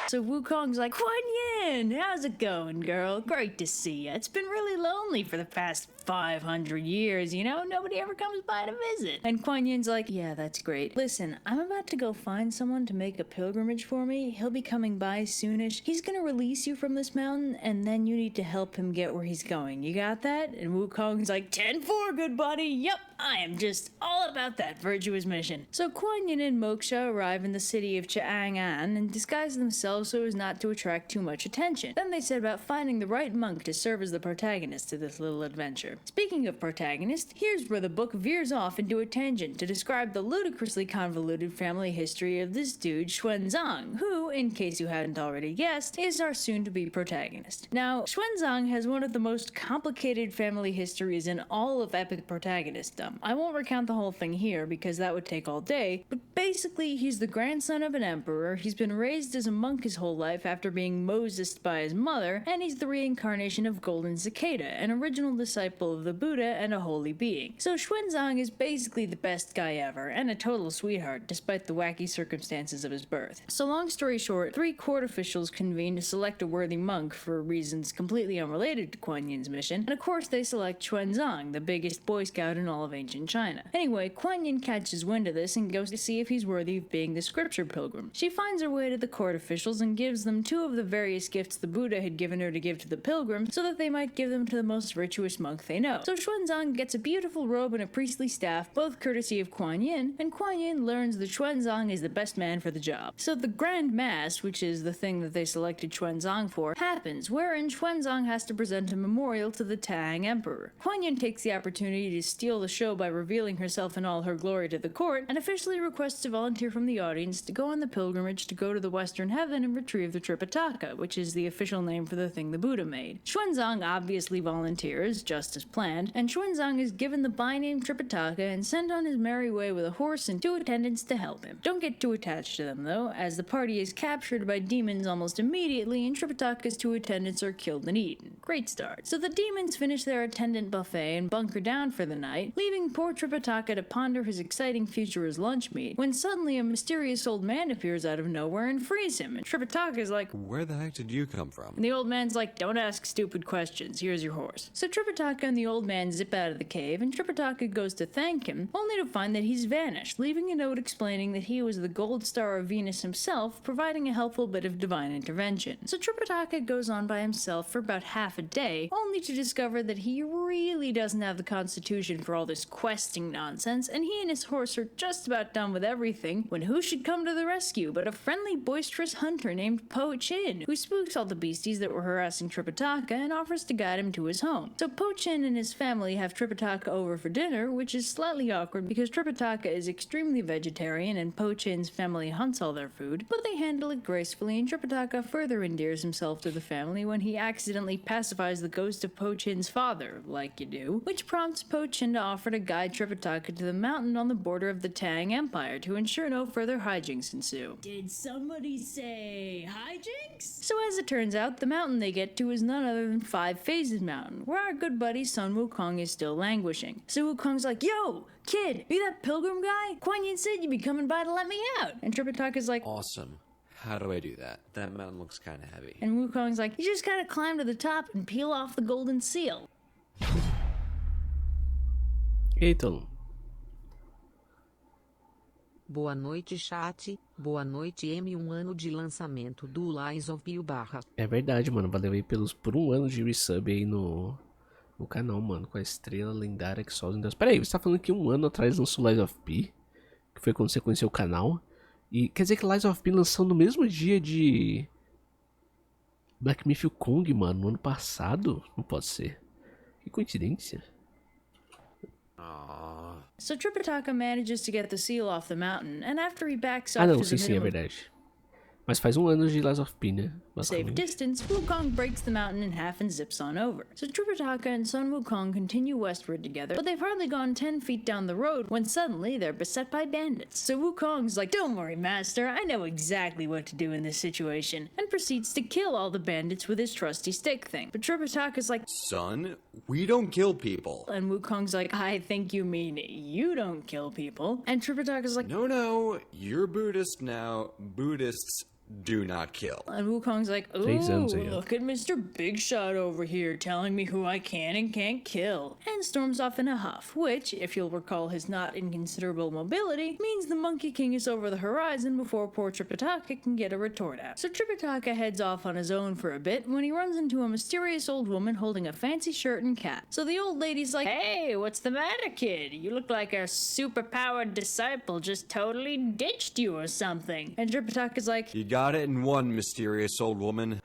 S3: So Wukong's like, Kuan Yin, how's it going, girl? Great to see ya. It's been really lonely for the past 500 years, you know? Nobody ever comes by to visit. And Kuan Yin's like, yeah, that's great. Listen, I'm about to go find someone to make a pilgrimage for me. He'll be coming by soonish. He's gonna release you from this mountain, and then you need to help him get where he's going. You got that? And Wukong's like, 10-4, good buddy. Yep, I am just all about that virtuous mission. So Kuan Yin and Moksha arrive in the city of Chang'an and disguise themselves so as not to attract too much attention. Then they set about finding the right monk to serve as the protagonist of this little adventure. Speaking of protagonist, here's where the book veers off into a tangent to describe the ludicrously convoluted family history of this dude Xuanzang, who, in case you hadn't already guessed, is our soon-to-be protagonist. Now, Xuanzang has one of the most complicated family histories in all of epic protagonistdom. I won't recount the whole thing here because that would take all day, but basically he's the grandson of an emperor, he's been raised as a monk his whole life after being Mosesed by his mother, and he's the reincarnation of Golden Cicada, an original disciple of the Buddha and a holy being. So Xuanzang is basically the best guy ever, and a total sweetheart despite the wacky circumstances of his birth. So long story short, 3 court officials convene to select a worthy monk for reasons completely unrelated to Kuan Yin's mission, and of course they select Xuanzang, the biggest Boy Scout in all of ancient China. Anyway, Kuan Yin catches wind of this and goes to see if he's worthy of being the scripture pilgrim. She finds her way to the court officials and gives them 2 of the various gifts the Buddha had given her to give to the pilgrim so that they might give them to the most virtuous monk they know. So Xuanzang gets a beautiful robe and a priestly staff, both courtesy of Kuan Yin, and Kuan Yin learns that Xuanzang is the best man for the job. So the Grand Mass, which is the thing that they selected Xuanzang for, happens, wherein Xuanzang has to present a memorial to the Tang Emperor. Kuan Yin takes the opportunity to steal the show by revealing herself in all her glory to the court, and officially requests a volunteer from the audience to go on the pilgrimage to go to the Western Heaven and retrieve the Tripitaka, which is the official name for the thing the Buddha made. Xuanzang obviously volunteers, just as planned, and Xuanzang is given the by-name Tripitaka and sent on his merry way with a horse and 2 attendants to help him. Don't get too attached to them though, as the party is captured by demons almost immediately and Tripitaka's 2 attendants are killed and eaten. Great start. So the demons finish their attendant buffet and bunker down for the night, leaving poor Tripitaka to ponder his exciting future as lunch meat, when suddenly a mysterious old man appears out of nowhere and frees him, and Tripitaka's like,
S4: Where the heck did you come from?
S3: and the old man's like, don't ask stupid questions, here's your horse. So Tripitaka and the old man zip out of the cave, and Tripitaka goes to thank him, only to find that he's vanished, leaving a note explaining that he was the gold star of Venus himself, providing a helpful bit of divine intervention. So Tripitaka goes on by himself for about half a day, only to discover that he really doesn't have the constitution for all this questing nonsense, and he and his horse are just about done with everything, when who should come to the rescue but a friendly, boisterous hunter named Po Chin, who spooks all the beasties that were harassing Tripitaka and offers to guide him to his home. So Po Chin and his family have Tripitaka over for dinner, which is slightly awkward because Tripitaka is extremely vegetarian and Po Chin's family hunts all their food, but they handle it gracefully, and Tripitaka further endears himself to the family when he accidentally pacifies the ghost of Po Chin's father, like you do, which prompts Po Chin to offer to guide Tripitaka to the mountain on the border of the Tang Empire to ensure no further hijinks ensue. Did somebody say hijinks? So as it turns out, the mountain they get to is none other than 5 Phases Mountain, where our good buddy son Wukong is still languishing. So Wukong's like, yo, kid, you that pilgrim guy? Kuan Yin said you'd be coming by to let me out. And Tripitaka's like,
S6: Awesome. How do I do that? That mountain looks kind of heavy.
S3: and Wukong's like, you just gotta climb to the top and peel off the golden seal.
S1: Então,
S5: Boa noite, chat. Boa noite, M. Um ano de lançamento do Lies of P barra.
S1: é verdade, mano. Valeu aí por 1 ano de resub aí no canal, mano. Com a estrela lendária que só os Deus. Pera aí, você tá falando que 1 ano atrás lançou Lies of P? Que foi quando você conheceu o canal? E quer dizer que Lies of P lançou no mesmo dia de Black Myth Wukong, mano, no ano passado? Não pode ser. Que coincidência.
S6: Aww.
S3: So Tripitaka manages to get the seal off the mountain, and after he backs
S1: Ah,
S3: off
S1: não,
S3: to
S1: sim,
S3: the
S1: sim, é
S3: middle of
S1: verdade. Mas faz um ano de Lies of P, né?
S3: safe
S1: Basicamente.
S3: distance, Wukong breaks the mountain in half and zips on over. So Tripitaka and Sun Wukong continue westward together, but they've hardly gone 10 feet down the road when suddenly they're beset by bandits. So Wukong's like, "Don't worry, master, I know exactly what to do in this situation," and proceeds to kill all the bandits with his trusty stick thing. But Tripitaka's like,
S6: Son, we don't kill people.
S3: and Wukong's like, "I think you mean you don't kill people." And Tripitaka's like,
S6: No, you're Buddhist now. Buddhists do not kill.
S3: and Wukong's like, "Ooh,
S1: 3 anos aí, ó.
S3: look at Mr. Big Shot over here telling me who I can and can't kill," and storms off in a huff, which, if you'll recall his not inconsiderable mobility, means the Monkey King is over the horizon before poor Tripitaka can get a retort out. So Tripitaka heads off on his own for a bit when he runs into a mysterious old woman holding a fancy shirt and cap. So the old lady's like, "Hey, what's the matter, kid? You look like our super-powered disciple just totally ditched you or something." And Tripitaka's like,
S6: You got it in one, mysterious old woman.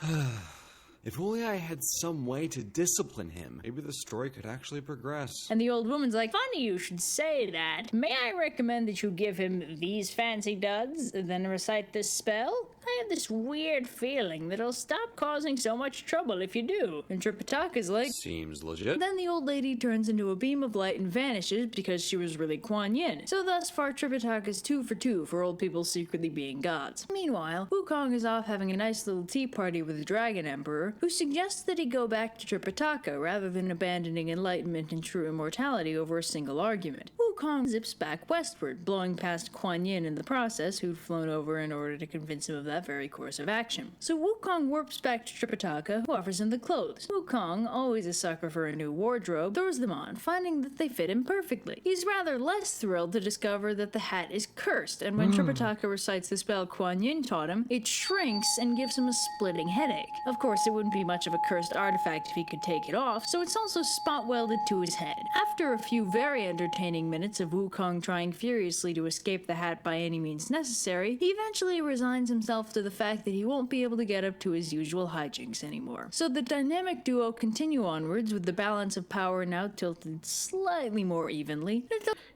S6: If only I had some way to discipline him. Maybe the story could actually progress.
S3: and the old woman's like, "Funny you should say that. May I recommend that you give him these fancy duds, then recite this spell? I have this weird feeling that it'll stop causing so much trouble if you do." And Tripitaka's like,
S6: Seems legit.
S3: then the old lady turns into a beam of light and vanishes because she was really Kuan Yin. So thus far, Tripitaka's 2 for 2 for old people secretly being gods. Meanwhile, Wukong is off having a nice little tea party with the Dragon Emperor, who suggests that he go back to Tripitaka rather than abandoning enlightenment and true immortality over a single argument. Wukong zips back westward, blowing past Kuan Yin in the process, who'd flown over in order to convince him of that very course of action. So Wukong warps back to Tripitaka, who offers him the clothes. Wukong, always a sucker for a new wardrobe, throws them on, finding that they fit him perfectly. He's rather less thrilled to discover that the hat is cursed, and when Tripitaka recites the spell Kuan Yin taught him, it shrinks and gives him a splitting headache. Of course, it wouldn't be much of a cursed artifact if he could take it off, so it's also spot welded to his head. After a few very entertaining minutes of Wukong trying furiously to escape the hat by any means necessary, he eventually resigns himself to the fact that he won't be able to get up to his usual hijinks anymore. So the dynamic duo continue onwards with the balance of power now tilted slightly more evenly.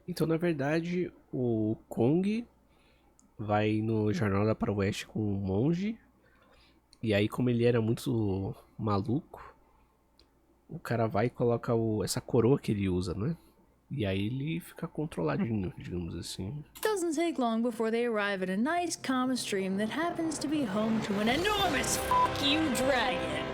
S1: Então, na verdade, o Kong vai no Jornada para o Oeste com um monge. E aí, como ele era muito maluco, o cara vai e coloca essa coroa que ele usa, né? E aí ele fica controladinho, digamos assim.
S3: It doesn't take long before they arrive at a nice calm stream that happens to be home to an enormous fuck you dragon.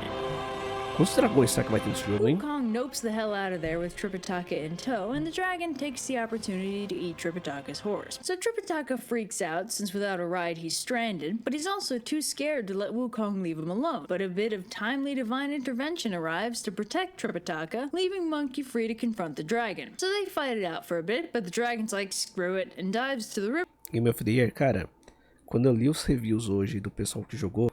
S1: Quantos dragões será que vai ter nesse jogo, hein?
S3: Wukong nopes the hell out of there with Tripitaka in tow, and the dragon takes the opportunity to eat Tripitaka's horse. So Tripitaka freaks out, since without a ride he's stranded, but he's also too scared to let Wukong leave him alone. But a bit of timely divine intervention arrives to protect Tripitaka, leaving Monkey free to confront the dragon. So they fight it out for a bit, but the dragon's like, screw it, and dives to the river.
S1: Game of the Year, cara, quando eu li os reviews hoje do pessoal que jogou,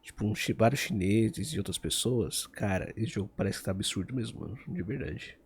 S1: tipo, vários chineses e outras pessoas, cara, esse jogo parece que tá absurdo mesmo, mano, de verdade.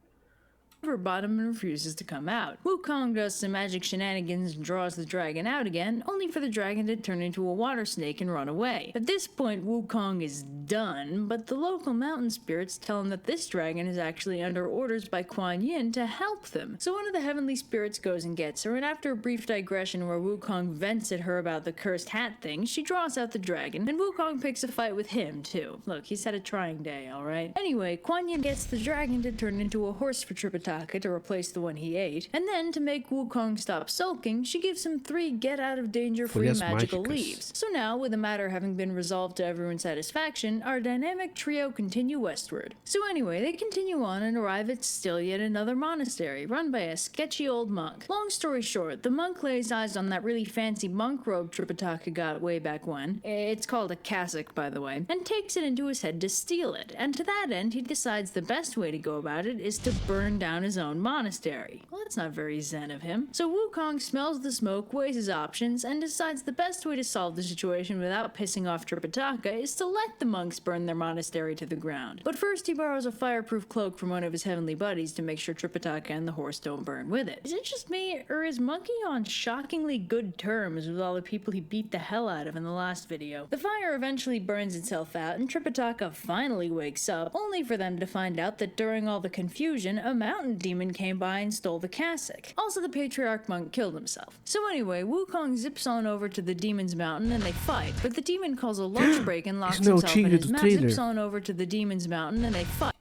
S3: Bottom and refuses to come out. Wukong does some magic shenanigans and draws the dragon out again, only for the dragon to turn into a water snake and run away. At this point, Wukong is done, but the local mountain spirits tell him that this dragon is actually under orders by Kuan Yin to help them. So one of the heavenly spirits goes and gets her, and after a brief digression where Wukong vents at her about the cursed hat thing, she draws out the dragon, and Wukong picks a fight with him, too. Look, he's had a trying day, alright? Anyway, Kuan Yin gets the dragon to turn into a horse for Tripitaka to replace the one he ate, and then to make Wukong stop sulking, she gives him 3 get-out-of-danger-free
S1: Folhas
S3: magical
S1: mágicas.
S3: leaves. So now, with the matter having been resolved to everyone's satisfaction, our dynamic trio continue westward. So anyway, they continue on and arrive at still yet another monastery, run by a sketchy old monk. Long story short, the monk lays eyes on that really fancy monk robe Tripitaka got way back when, it's called a cassock by the way, and takes it into his head to steal it, and to that end he decides the best way to go about it is to burn down his own monastery. Well, that's not very zen of him. So Wukong smells the smoke, weighs his options, and decides the best way to solve the situation without pissing off Tripitaka is to let the monks burn their monastery to the ground. But first he borrows a fireproof cloak from one of his heavenly buddies to make sure Tripitaka and the horse don't burn with it. Is it just me, or is Monkey on shockingly good terms with all the people he beat the hell out of in the last video? The fire eventually burns itself out, and Tripitaka finally wakes up, only for them to find out that during all the confusion, a mountain mountain demon came by and stole the cassock. Also, the patriarch monk killed himself. So anyway, Wukong zips on over to the demon's mountain and they fight, but the demon calls a lunch break and locks
S1: Isso não é o
S3: himself in
S1: tigre
S3: his
S1: do
S3: mountain.
S1: trailer?
S3: Zips on over to the demon's mountain and they fight.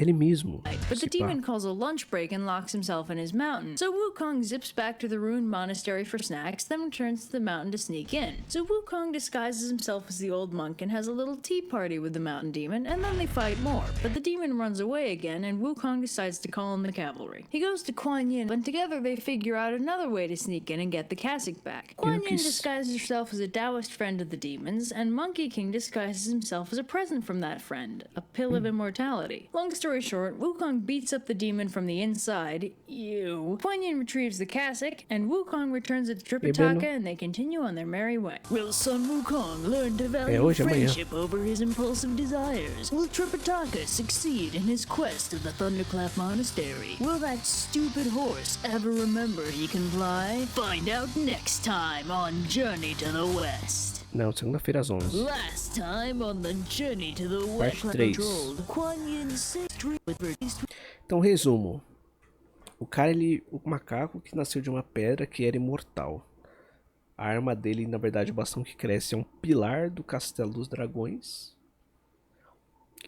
S1: Ele mesmo.
S3: But the
S1: se pá.
S3: demon calls a lunch break and locks himself in his mountain. So Wukong zips back to the ruined monastery for snacks, then returns to the mountain to sneak in. So Wukong disguises himself as the old monk and has a little tea party with the mountain demon, and then they fight more. But the demon runs away again, and Wukong decides to call in the cavalry. He goes to Kuan Yin, and together they figure out another way to sneak in and get the cassock back. Kuan Yin disguises herself as a Taoist friend of the demons, and Monkey King disguises himself as a present from that friend, a pill of immortality. Long story short, Wukong beats up the demon from the inside. Ew. Kuan Yin retrieves the cassock, and Wukong returns it to Tripitaka, and they continue on their merry way. Will son Wukong learn to value
S1: hoje, amanhã.
S3: friendship over his impulsive desires? Will Tripitaka succeed in his quest to the Thunderclap Monastery? Will that stupid horse ever remember he can fly? Find out next time on Journey to the West.
S1: Não, segunda-feira às 11.
S3: Last time on the Journey to the West.
S1: Parte 3.
S3: Controlled Kuan Yin
S1: Então, resumo. O macaco que nasceu de uma pedra que era imortal. A arma dele, na verdade, o bastão que cresce é um pilar do Castelo dos Dragões.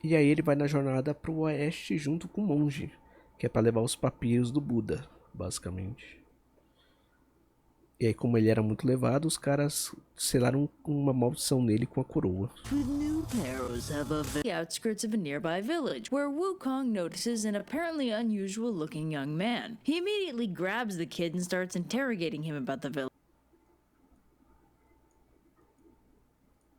S1: E aí ele vai na jornada pro oeste junto com o monge, que é para levar os papiros do Buda, basicamente. E aí, como ele era muito levado, os caras selaram uma maldição nele com a coroa.
S3: The outskirts of a nearby village, where Wukong notices an apparently unusual looking young man. He immediately grabs the kid and starts interrogating him about the village.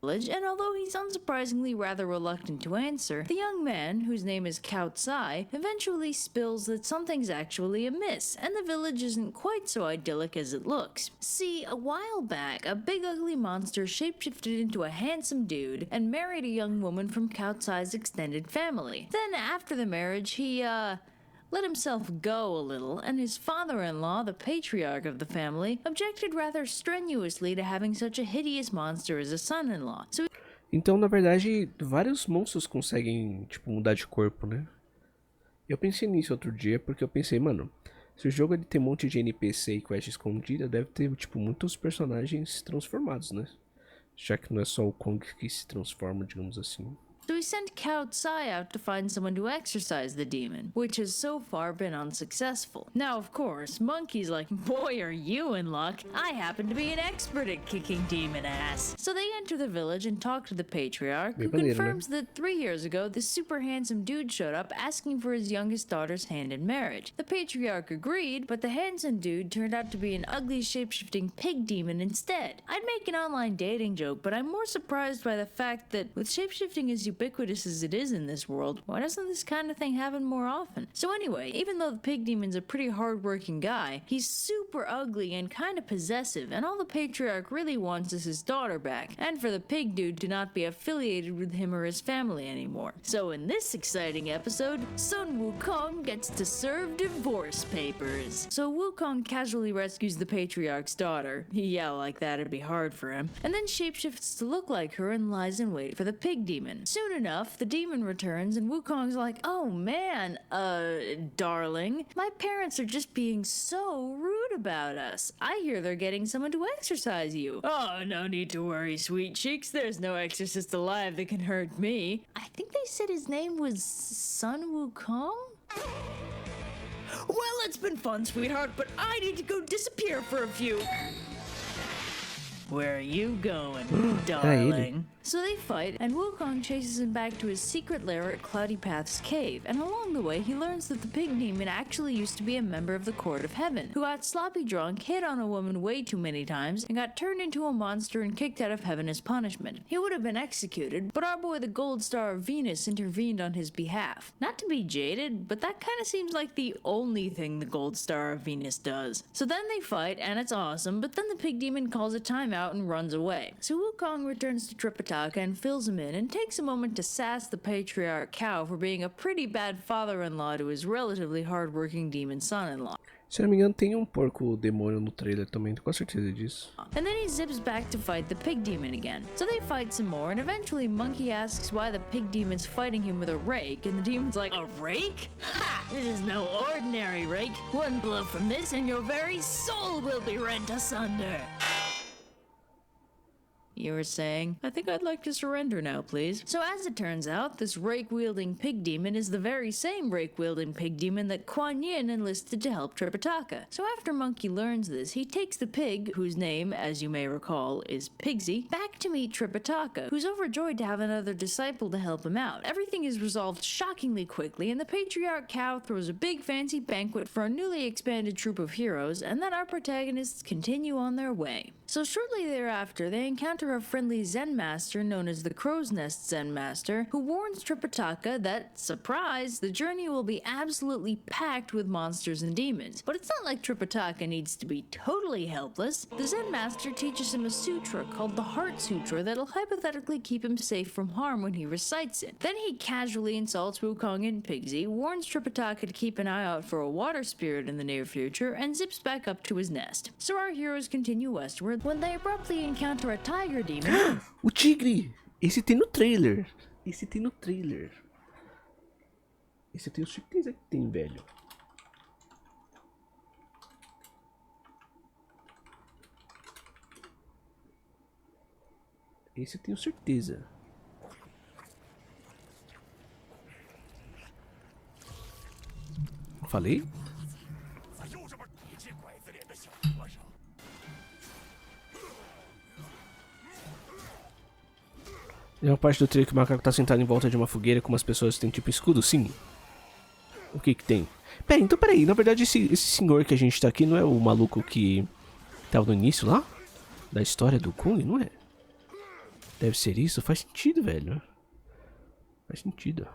S3: And although he's unsurprisingly rather reluctant to answer, the young man, whose name is Cao Tsai, eventually spills that something's actually amiss, and the village isn't quite so idyllic as it looks. See, a while back, a big ugly monster shapeshifted into a handsome dude and married a young woman from Cao Tsai's extended family. Then, after the marriage, he, let himself go a little, and his father-in-law, the patriarch of the family, objected rather strenuously to having such a hideous monster as a son-in-law. So
S1: Então, na verdade, vários monstros conseguem, tipo, mudar de corpo, né? Eu pensei nisso outro dia, porque eu pensei, mano, se o jogo ele tem um monte de NPC e quest escondida, deve ter, tipo, muitos personagens transformados, né? Já que não é só o Kong que se transforma, digamos assim.
S3: So he sent Cao Tsai out to find someone to exorcise the demon, which has so far been unsuccessful. Now, of course, Monkey's like, boy, are you in luck. I happen to be an expert at kicking demon ass. So they enter the village and talk to the patriarch, who confirms that 3 years ago, this super handsome dude showed up asking for his youngest daughter's hand in marriage. The patriarch agreed, but the handsome dude turned out to be an ugly shape-shifting pig demon instead. I'd make an online dating joke, but I'm more surprised by the fact that with shape-shifting as ubiquitous as it is in this world, why doesn't this kind of thing happen more often? So anyway, even though the pig demon's a pretty hard-working guy, he's super ugly and kind of possessive, and all the patriarch really wants is his daughter back, and for the pig dude to not be affiliated with him or his family anymore. So in this exciting episode, Sun Wukong gets to serve divorce papers. So Wukong casually rescues the patriarch's daughter. Yeah, like that, it'd be hard for him. And then shapeshifts to look like her and lies in wait for the pig demon. Soon enough, the demon returns and Wukong's like, oh man, darling, my parents are just being so rude about us. I hear they're getting someone to exorcise you. Oh, no need to worry, sweet cheeks. There's no exorcist alive that can hurt me. I think they said his name was Sun Wukong? Well, it's been fun, sweetheart, but I need to go disappear for a few. Where are you going, darling? So they fight, and Wukong chases him back to his secret lair at Cloudy Path's cave, and along the way he learns that the pig demon actually used to be a member of the Court of Heaven, who got sloppy drunk, hit on a woman way too many times, and got turned into a monster and kicked out of heaven as punishment. He would have been executed, but our boy the Gold Star of Venus intervened on his behalf. Not to be jaded, but that kinda seems like the only thing the Gold Star of Venus does. So then they fight, and it's awesome, but then the pig demon calls a timeout and runs away. So Wukong returns to Tripitaka and fills him in and takes a moment to sass the patriarch Cao for being a pretty bad father-in-law to his relatively hard-working demon son-in-law.
S1: Se não me engano, tem um porco demônio no trailer também, tô com certeza disso.
S3: And then he zips back to fight the pig demon again. So they fight some more, and eventually Monkey asks why the pig demon's fighting him with a rake, and the demon's like, a rake? Ha! This is no ordinary rake. One blow from this and your very soul will be rent asunder. You were saying? I think I'd like to surrender now, please. So as it turns out, this rake-wielding pig demon is the very same rake-wielding pig demon that Kuan Yin enlisted to help Tripitaka. So after Monkey learns this, he takes the pig, whose name, as you may recall, is Pigsy, back to meet Tripitaka, who's overjoyed to have another disciple to help him out. Everything is resolved shockingly quickly, and the patriarch cow throws a big fancy banquet for a newly expanded troop of heroes, and then our protagonists continue on their way. So shortly thereafter, they encounter a friendly Zen master known as the Crow's Nest Zen Master, who warns Tripitaka that, surprise, the journey will be absolutely packed with monsters and demons. But it's not like Tripitaka needs to be totally helpless. The Zen Master teaches him a sutra called the Heart Sutra that'll hypothetically keep him safe from harm when he recites it. Then he casually insults Wukong and Pigsy, warns Tripitaka to keep an eye out for a water spirit in the near future, and zips back up to his nest. So our heroes continue westward when they abruptly encounter a tiger demon.
S1: O tigre! Esse tem no trailer. Esse tem no trailer. Esse eu tenho certeza que tem, velho. Esse eu tenho certeza. Falei? É uma parte do trailer que o macaco tá sentado em volta de uma fogueira com umas pessoas que tem tipo escudo, sim. O que que tem? Peraí, na verdade esse senhor que a gente tá aqui não é o maluco que tava no início lá? Da história do Kung, não é? Deve ser isso, faz sentido, velho. Faz sentido.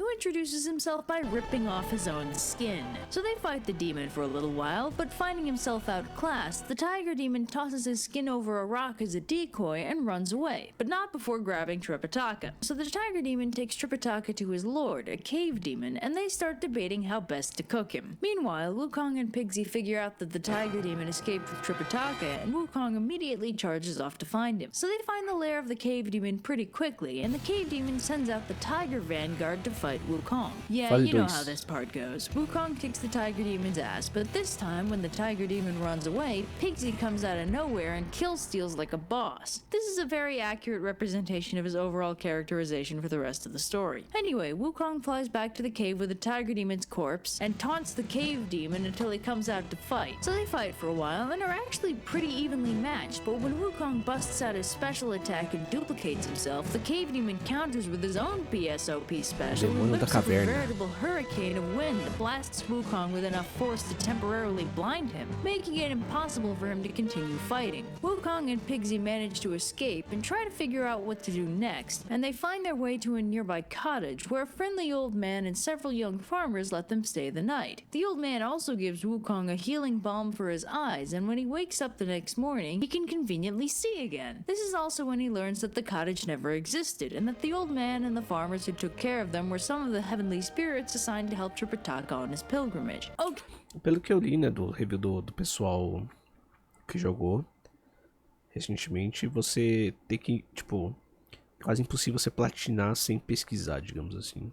S3: Who introduces himself by ripping off his own skin. So they fight the demon for a little while, but finding himself outclassed, the tiger demon tosses his skin over a rock as a decoy and runs away, but not before grabbing Tripitaka. So the tiger demon takes Tripitaka to his lord, a cave demon, and they start debating how best to cook him. Meanwhile, Wukong and Pigsy figure out that the tiger demon escaped with Tripitaka, and Wukong immediately charges off to find him. So they find the lair of the cave demon pretty quickly, and the cave demon sends out the tiger vanguard to fight Wukong. Yeah, you know how this part goes. Wukong kicks the tiger demon's ass, but this time, when the tiger demon runs away, Pigsy comes out of nowhere and kill-steals like a boss. This is a very accurate representation of his overall characterization for the rest of the story. Anyway, Wukong flies back to the cave with the tiger demon's corpse and taunts the cave demon until he comes out to fight. So they fight for a while and are actually pretty evenly matched, but when Wukong busts out his special attack and duplicates himself, the cave demon counters with his own PSOP special and whips up a veritable hurricane of wind that blasts Wukong with enough force to temporarily blind him, making it impossible for him to continue fighting. Wukong and Pigsy manage to escape and try to figure out what to do next, and they find their way to a nearby cottage where a friendly old man and several young farmers let them stay the night. The old man also gives Wukong a healing balm for his eyes, and when he wakes up the next morning, he can conveniently see again. This is also when he learns that the cottage never existed, and that the old man and the farmers who took care of them were some of the heavenly spirits assigned to help Tripitaka on his pilgrimage. Okay.
S1: Pelo que eu li, né, do review do pessoal que jogou recentemente, você tem que, tipo, é quase impossível você platinar sem pesquisar, digamos assim.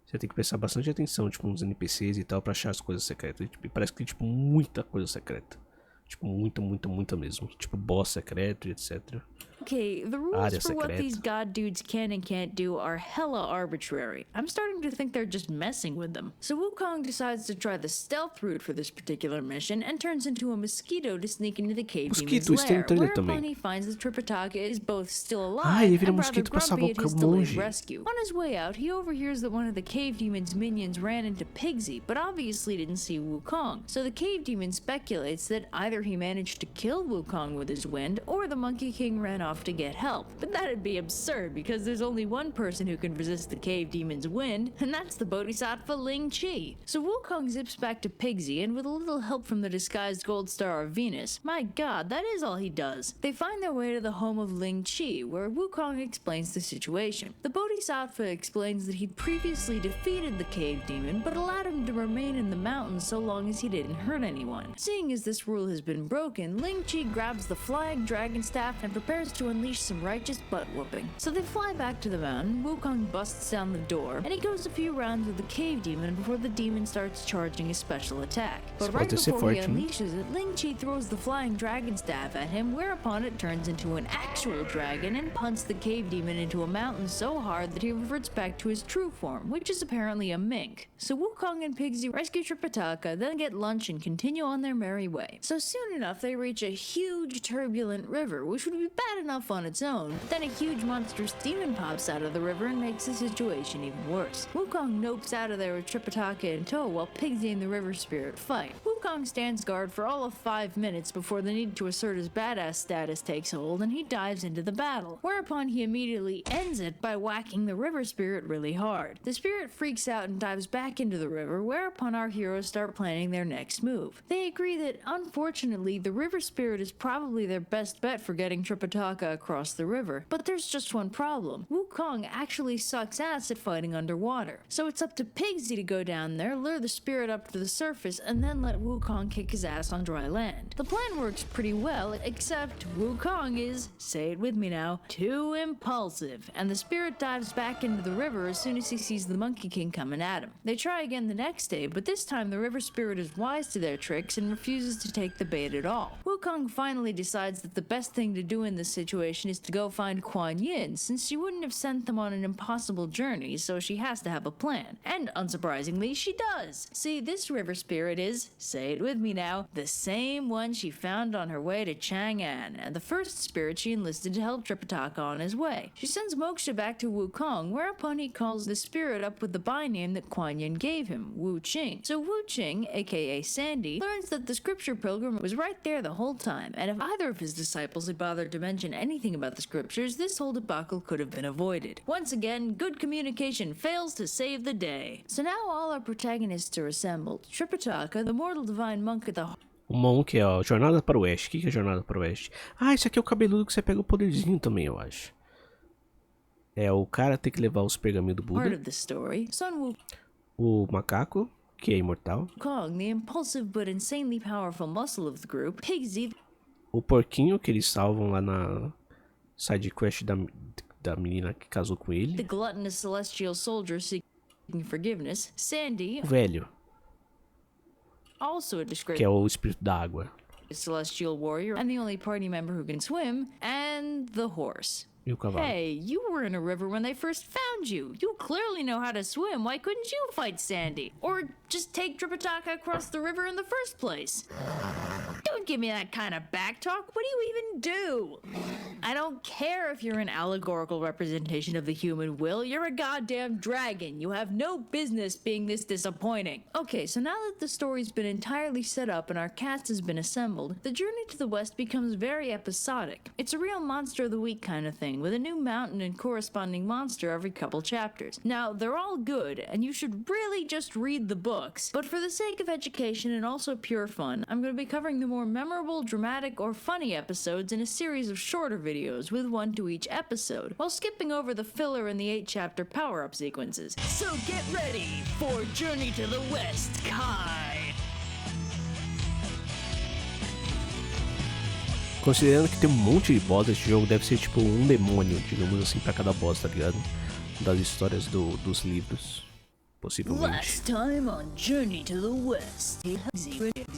S1: Você tem que prestar bastante atenção, tipo, nos NPCs e tal, pra achar as coisas secretas. E parece que tem, tipo, muita coisa secreta. Tipo, muita mesmo. Tipo, boss secreto e etc.
S3: Okay, the rules for what these god dudes can and can't do are hella arbitrary. I'm starting to think they're just messing with them. So Wukong decides to try the stealth route for this particular mission and turns into a mosquito to sneak into the cave demon's lair, whereupon he finds that Tripitaka is both still alive and rather grumpy at his delayed rescue. On his way out, he overhears that one of the cave demon's minions ran into Pigsy, but obviously didn't see Wukong. So the cave demon speculates that either he managed to kill Wukong with his wind, or the Monkey King ran off to get help. But that'd be absurd because there's only one person who can resist the cave demon's wind, and that's the Bodhisattva Ling Chi. So Wukong zips back to Pigsy, and with a little help from the disguised gold star of Venus, my god, that is all he does. They find their way to the home of Ling Chi, where Wukong explains the situation. The Bodhisattva explains that he'd previously defeated the cave demon, but allowed him to remain in the mountains so long as he didn't hurt anyone. Seeing as this rule has been broken, Ling Chi grabs the flying dragon staff and prepares to unleash some righteous butt-whooping. So they fly back to the mountain, Wukong busts down the door, and he goes a few rounds with the cave demon before the demon starts charging his special attack. But right before he unleashes it, Ling Chi throws the flying dragon staff at him, whereupon it turns into an actual dragon and punts the cave demon into a mountain so hard that he reverts back to his true form, which is apparently a mink. So Wukong and Pigsy rescue Tripitaka, then get lunch and continue on their merry way. So soon enough they reach a huge turbulent river, which would be bad enough on its own, but then a huge monstrous demon pops out of the river and makes the situation even worse. Wukong nopes out of there with Tripitaka in tow while Pigsy and the river spirit fight. Wukong stands guard for all of 5 minutes before the need to assert his badass status takes hold and he dives into the battle, whereupon he immediately ends it by whacking the river spirit really hard. The spirit freaks out and dives back into the river, whereupon our heroes start planning their next move. They agree that unfortunately the river spirit is probably their best bet for getting Tripitaka across the river, but there's just one problem. Wukong actually sucks ass at fighting underwater, so it's up to Pigsy to go down there, lure the spirit up to the surface, and then let Wukong kick his ass on dry land. The plan works pretty well, except Wukong is, say it with me now, too impulsive, and the spirit dives back into the river as soon as he sees the Monkey King coming at him. They try again the next day, but this time the river spirit is wise to their tricks and refuses to take the bait at all. Wukong finally decides that the best thing to do in this situation is to go find Kuan Yin, since she wouldn't have sent them on an impossible journey, so she has to have a plan. And unsurprisingly, she does. See, this river spirit is, say it with me now, the same one she found on her way to Chang'an, and the first spirit she enlisted to help Tripitaka on his way. She sends Moksha back to Wukong, whereupon he calls the spirit up with the byname that Kuan Yin gave him, Wu Qing. So Wu Qing, aka Sandy, learns that the scripture pilgrim was right there the whole time, and if either of his disciples had bothered to mention anything about the scriptures, this whole debacle could have been avoided. Once again, good communication fails to save the day. So now all our protagonists are assembled. Tripitaka, the mortal divine monk at the
S1: O Monk é, ó, Jornada para o Oeste. O que é Jornada para o Oeste? Ah, esse aqui é o cabeludo que você pega o poderzinho também, eu acho. É, o cara tem que levar os pergaminhos do
S3: part
S1: Buda.
S3: of the story, Sun
S1: O macaco, que é imortal.
S3: Wukong, the impulsive but insanely powerful muscle of the group, Pigsy,
S1: O porquinho que eles salvam lá na side quest da menina que casou com ele.
S3: the gluttonous celestial soldier seeking forgiveness, Sandy,
S1: O velho,
S3: also a disgraced
S1: que é o espírito da água.
S3: celestial warrior and the only party member who can swim, and the horse.
S1: E o cavalo.
S3: Hey, you were in a river when they first found you. You clearly know how to swim. Why couldn't you fight Sandy? Or just take Tripitaka across the river in the first place? Don't give me that kind of back talk. What do you even do? I don't care if you're an allegorical representation of the human will. You're a goddamn dragon. You have no business being this disappointing. Okay, so now that the story's been entirely set up and our cast has been assembled, the journey to the west becomes very episodic. It's a real monster of the week kind of thing, with a new mountain and corresponding monster every couple chapters. Now, they're all good, and you should really just read the books, but for the sake of education and also pure fun, I'm going to be covering the more memorable, dramatic, or funny episodes in a series of shorter videos, with one to each episode, while skipping over the filler and the 8-chapter power-up sequences.
S2: So get ready for Journey to the West, Kai.
S1: Considerando que tem um monte de boss, esse jogo deve ser tipo um demônio, digamos assim, pra cada boss, tá ligado? Das histórias dos livros, possivelmente.
S3: Last time on Journey to the West, he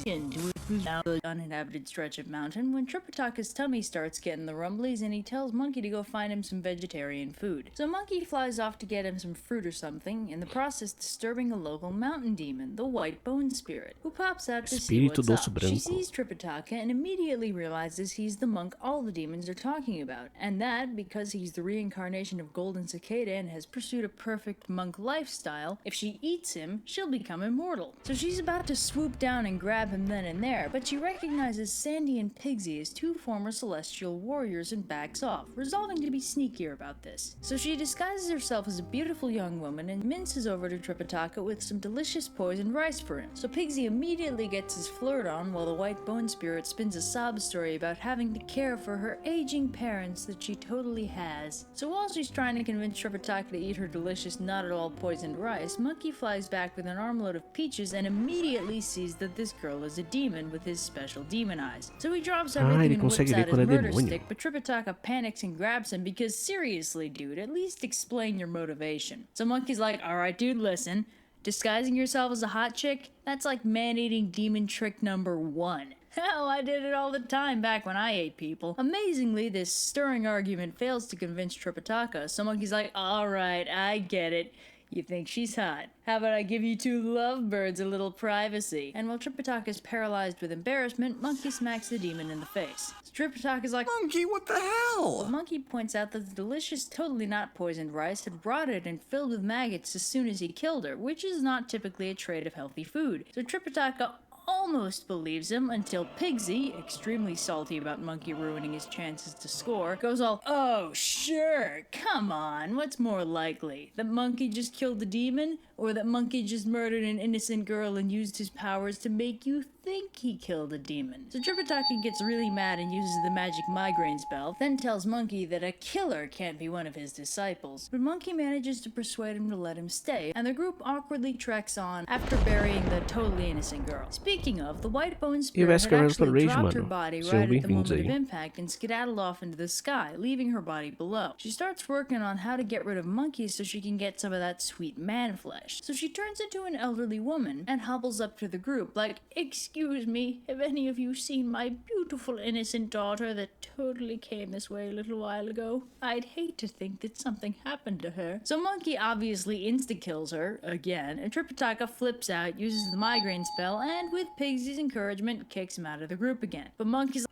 S3: into the uninhabited stretch of mountain when Tripitaka's tummy starts getting the rumblies and he tells Monkey to go find him some vegetarian food. So Monkey flies off to get him some fruit or something, in the process disturbing a local mountain demon, the White Bone Spirit, who pops out to see
S1: Espírito
S3: what's
S1: do
S3: up. She sees Tripitaka and immediately realizes he's the monk all the demons are talking about, and that, because he's the reincarnation of Golden Cicada and has pursued a perfect monk lifestyle, if she eats him, she'll become immortal. So she's about to swoop down and grab him then and there, but she recognizes Sandy and Pigsy as two former celestial warriors and backs off, resolving to be sneakier about this. So she disguises herself as a beautiful young woman and minces over to Tripitaka with some delicious poisoned rice for him. So Pigsy immediately gets his flirt on while the White Bone Spirit spins a sob story about having to care for her aging parents that she totally has. So while she's trying to convince Tripitaka to eat her delicious not at all poisoned rice, Monkey flies back with an armload of peaches and immediately sees that this girl is a demon with his special demon eyes. So he drops everything
S1: ele
S3: and whips
S1: consegue ver
S3: out his
S1: quando é
S3: murder
S1: demônio.
S3: stick, but Tripitaka panics and grabs him because seriously, dude, at least explain your motivation. So Monkey's like, alright dude, listen. Disguising yourself as a hot chick? That's like man-eating demon trick number 1. Hell, I did it all the time back when I ate people. Amazingly, this stirring argument fails to convince Tripitaka, so Monkey's like, alright, I get it. You think she's hot. How about I give you two lovebirds a little privacy? And while Tripitaka is paralyzed with embarrassment, Monkey smacks the demon in the face. So Tripitaka's like,
S4: Monkey, what the hell?
S3: but Monkey points out that the delicious, totally not poisoned rice had rotted and filled with maggots as soon as he killed her, which is not typically a trait of healthy food. So Tripitaka almost believes him until Pigsy, extremely salty about Monkey ruining his chances to score, goes all, oh sure, come on, what's more likely? That Monkey just killed the demon? Or that Monkey just murdered an innocent girl and used his powers to make you think he killed a demon? So Tripitaka gets really mad and uses the magic migraine spell, then tells Monkey that a killer can't be one of his disciples. But Monkey manages to persuade him to let him stay, and the group awkwardly treks on after burying the totally innocent girl. Speaking of, the white bone spirit had actually dropped her body right at the moment of impact and skedaddled off into the sky, leaving her body below. She starts working on how to get rid of Monkey so she can get some of that sweet man flesh. So she turns into an elderly woman and hobbles up to the group like, excuse me, have any of you seen my beautiful innocent daughter that totally came this way a little while ago? I'd hate to think that something happened to her. So Monkey obviously insta-kills her, again, and Tripitaka flips out, uses the migraine spell, and with Pigsy's encouragement, kicks him out of the group again. But Monkey's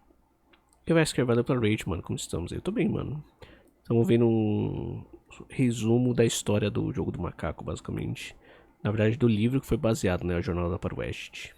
S1: Eu acho que valeu pela rate, mano. Como estamos aí? Eu tô bem, mano. Estamos vendo resumo da história do jogo do macaco, basicamente. Na verdade, do livro que foi baseado, né? A Jornada para o Oeste.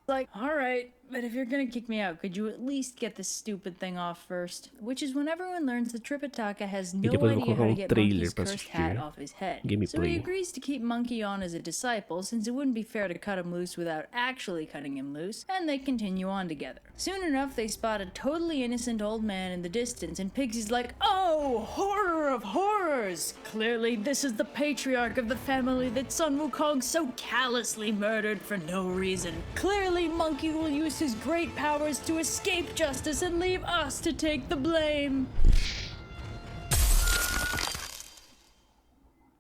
S3: like, alright, but if you're gonna kick me out, could you at least get this stupid thing off first? Which is when everyone learns that Tripitaka has no idea how to get Monkey's cursed hat off his head. So he agrees to keep Monkey on as a disciple, since it wouldn't be fair to cut him loose without actually cutting him loose, and they continue on together. Soon enough, they spot a totally innocent old man in the distance, and Pigsy's like, oh, horror of horrors! Clearly, this is the patriarch of the family that Sun Wukong so callously murdered for no reason. Clearly, Monkey will use his great powers to escape justice and leave us to take the blame.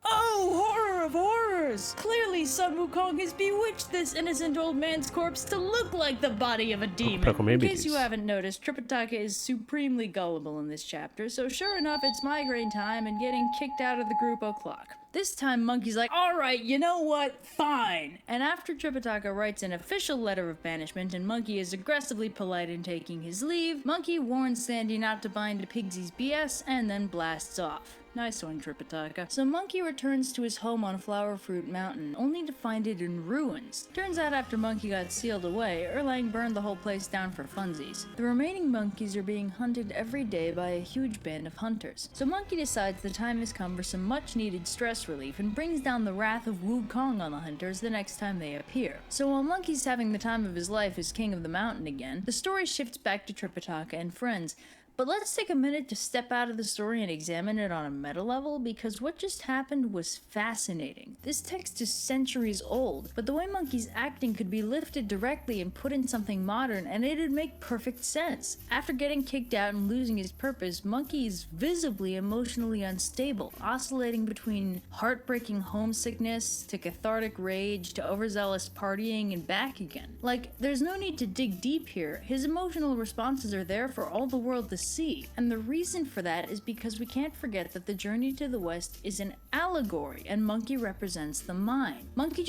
S3: Oh, horror of horrors! Clearly, Sun Wukong has bewitched this innocent old man's corpse to look like the body of a demon. In case you haven't noticed, Tripitaka is supremely gullible in this chapter, so sure enough, it's migraine time and getting kicked out of the group o'clock. This time, Monkey's like, alright, you know what? Fine! And after Tripitaka writes an official letter of banishment and Monkey is aggressively polite in taking his leave, Monkey warns Sandy not to buy into Pigsy's BS and then blasts off. Nice one, Tripitaka. So Monkey returns to his home on Flower Fruit Mountain, only to find it in ruins. Turns out after Monkey got sealed away, Erlang burned the whole place down for funsies. The remaining monkeys are being hunted every day by a huge band of hunters. So Monkey decides the time has come for some much-needed stress relief and brings down the wrath of Wukong on the hunters the next time they appear. So while Monkey's having the time of his life as king of the mountain again, the story shifts back to Tripitaka and friends. But let's take a minute to step out of the story and examine it on a meta level, because what just happened was fascinating. This text is centuries old, but the way Monkey's acting could be lifted directly and put in something modern, and it'd make perfect sense. After getting kicked out and losing his purpose, Monkey is visibly emotionally unstable, oscillating between heartbreaking homesickness to cathartic rage to overzealous partying and back again. Like, there's no need to dig deep here. His emotional responses are there for all the world to see, and the reason for that is because we can't forget that the journey to the West is an allegory, and Monkey represents the mind. Monkey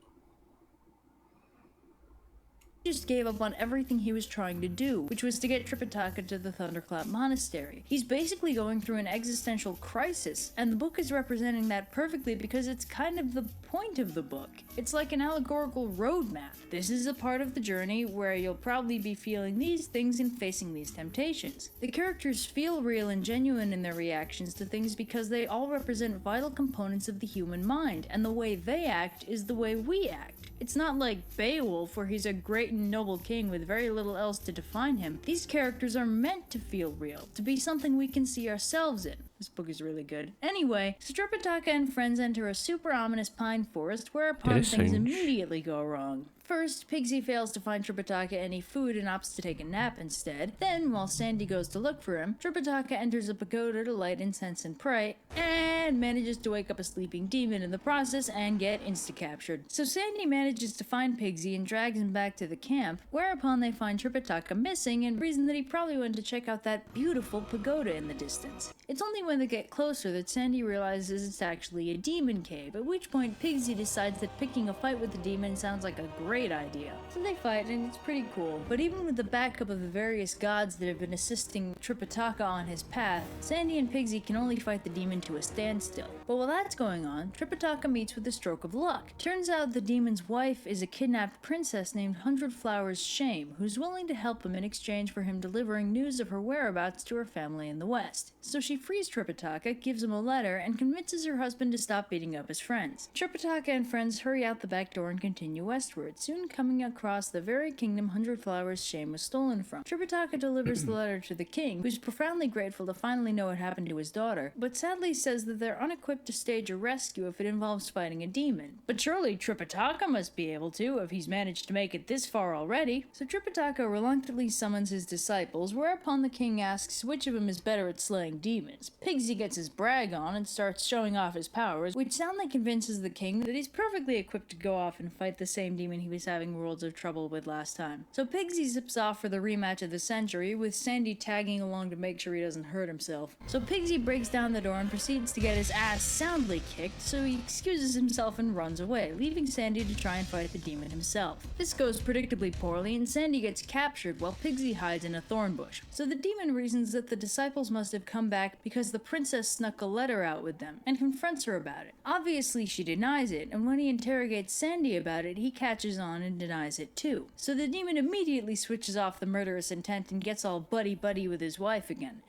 S3: just gave up on everything he was trying to do, which was to get Tripitaka to the Thunderclap Monastery. He's basically going through an existential crisis, and the book is representing that perfectly because it's kind of the point of the book. It's like an allegorical roadmap. This is a part of the journey where you'll probably be feeling these things and facing these temptations. The characters feel real and genuine in their reactions to things because they all represent vital components of the human mind, and the way they act is the way we act. It's not like Beowulf, where he's a great and noble king with very little else to define him. These characters are meant to feel real, to be something we can see ourselves in. This book is really good. Anyway, so Tripitaka and friends enter a super ominous pine forest, whereupon things immediately go wrong. First, Pigsy fails to find Tripitaka any food and opts to take a nap instead. Then, while Sandy goes to look for him, Tripitaka enters a pagoda to light incense and pray, and manages to wake up a sleeping demon in the process and get insta-captured. So Sandy manages to find Pigsy and drags him back to the camp, whereupon they find Tripitaka missing and reason that he probably went to check out that beautiful pagoda in the distance. It's only when they get closer that Sandy realizes it's actually a demon cave, at which point Pigsy decides that picking a fight with the demon sounds like a great idea. So they fight and it's pretty cool, but even with the backup of the various gods that have been assisting Tripitaka on his path, Sandy and Pigsy can only fight the demon to a standstill. But while that's going on, Tripitaka meets with a stroke of luck. Turns out the demon's wife is a kidnapped princess named Hundred Flowers Shame, who's willing to help him in exchange for him delivering news of her whereabouts to her family in the West. So she frees Tripitaka, gives him a letter, and convinces her husband to stop beating up his friends. Tripitaka and friends hurry out the back door and continue westward, soon coming across the very kingdom Hundred Flowers Shame was stolen from. Tripitaka delivers the letter to the king, who's profoundly grateful to finally know what happened to his daughter, but sadly says that they're unequipped to stage a rescue if it involves fighting a demon. But surely Tripitaka must be able to, if he's managed to make it this far already. So Tripitaka reluctantly summons his disciples, whereupon the king asks which of them is better at slaying demons. Pigsy gets his brag on and starts showing off his powers, which soundly convinces the king that he's perfectly equipped to go off and fight the same demon he was having worlds of trouble with last time. So Pigsy zips off for the rematch of the century, with Sandy tagging along to make sure he doesn't hurt himself. So Pigsy breaks down the door and proceeds to get his ass soundly kicked, so he excuses himself and runs away, leaving Sandy to try and fight the demon himself. This goes predictably poorly, and Sandy gets captured while Pigsy hides in a thorn bush. So the demon reasons that the disciples must have come back because the princess snuck a letter out with them, and confronts her about it. Obviously she denies it, and when he interrogates Sandy about it, he catches on and denies it too. So the demon immediately switches off the murderous intent and gets all buddy-buddy with his wife again.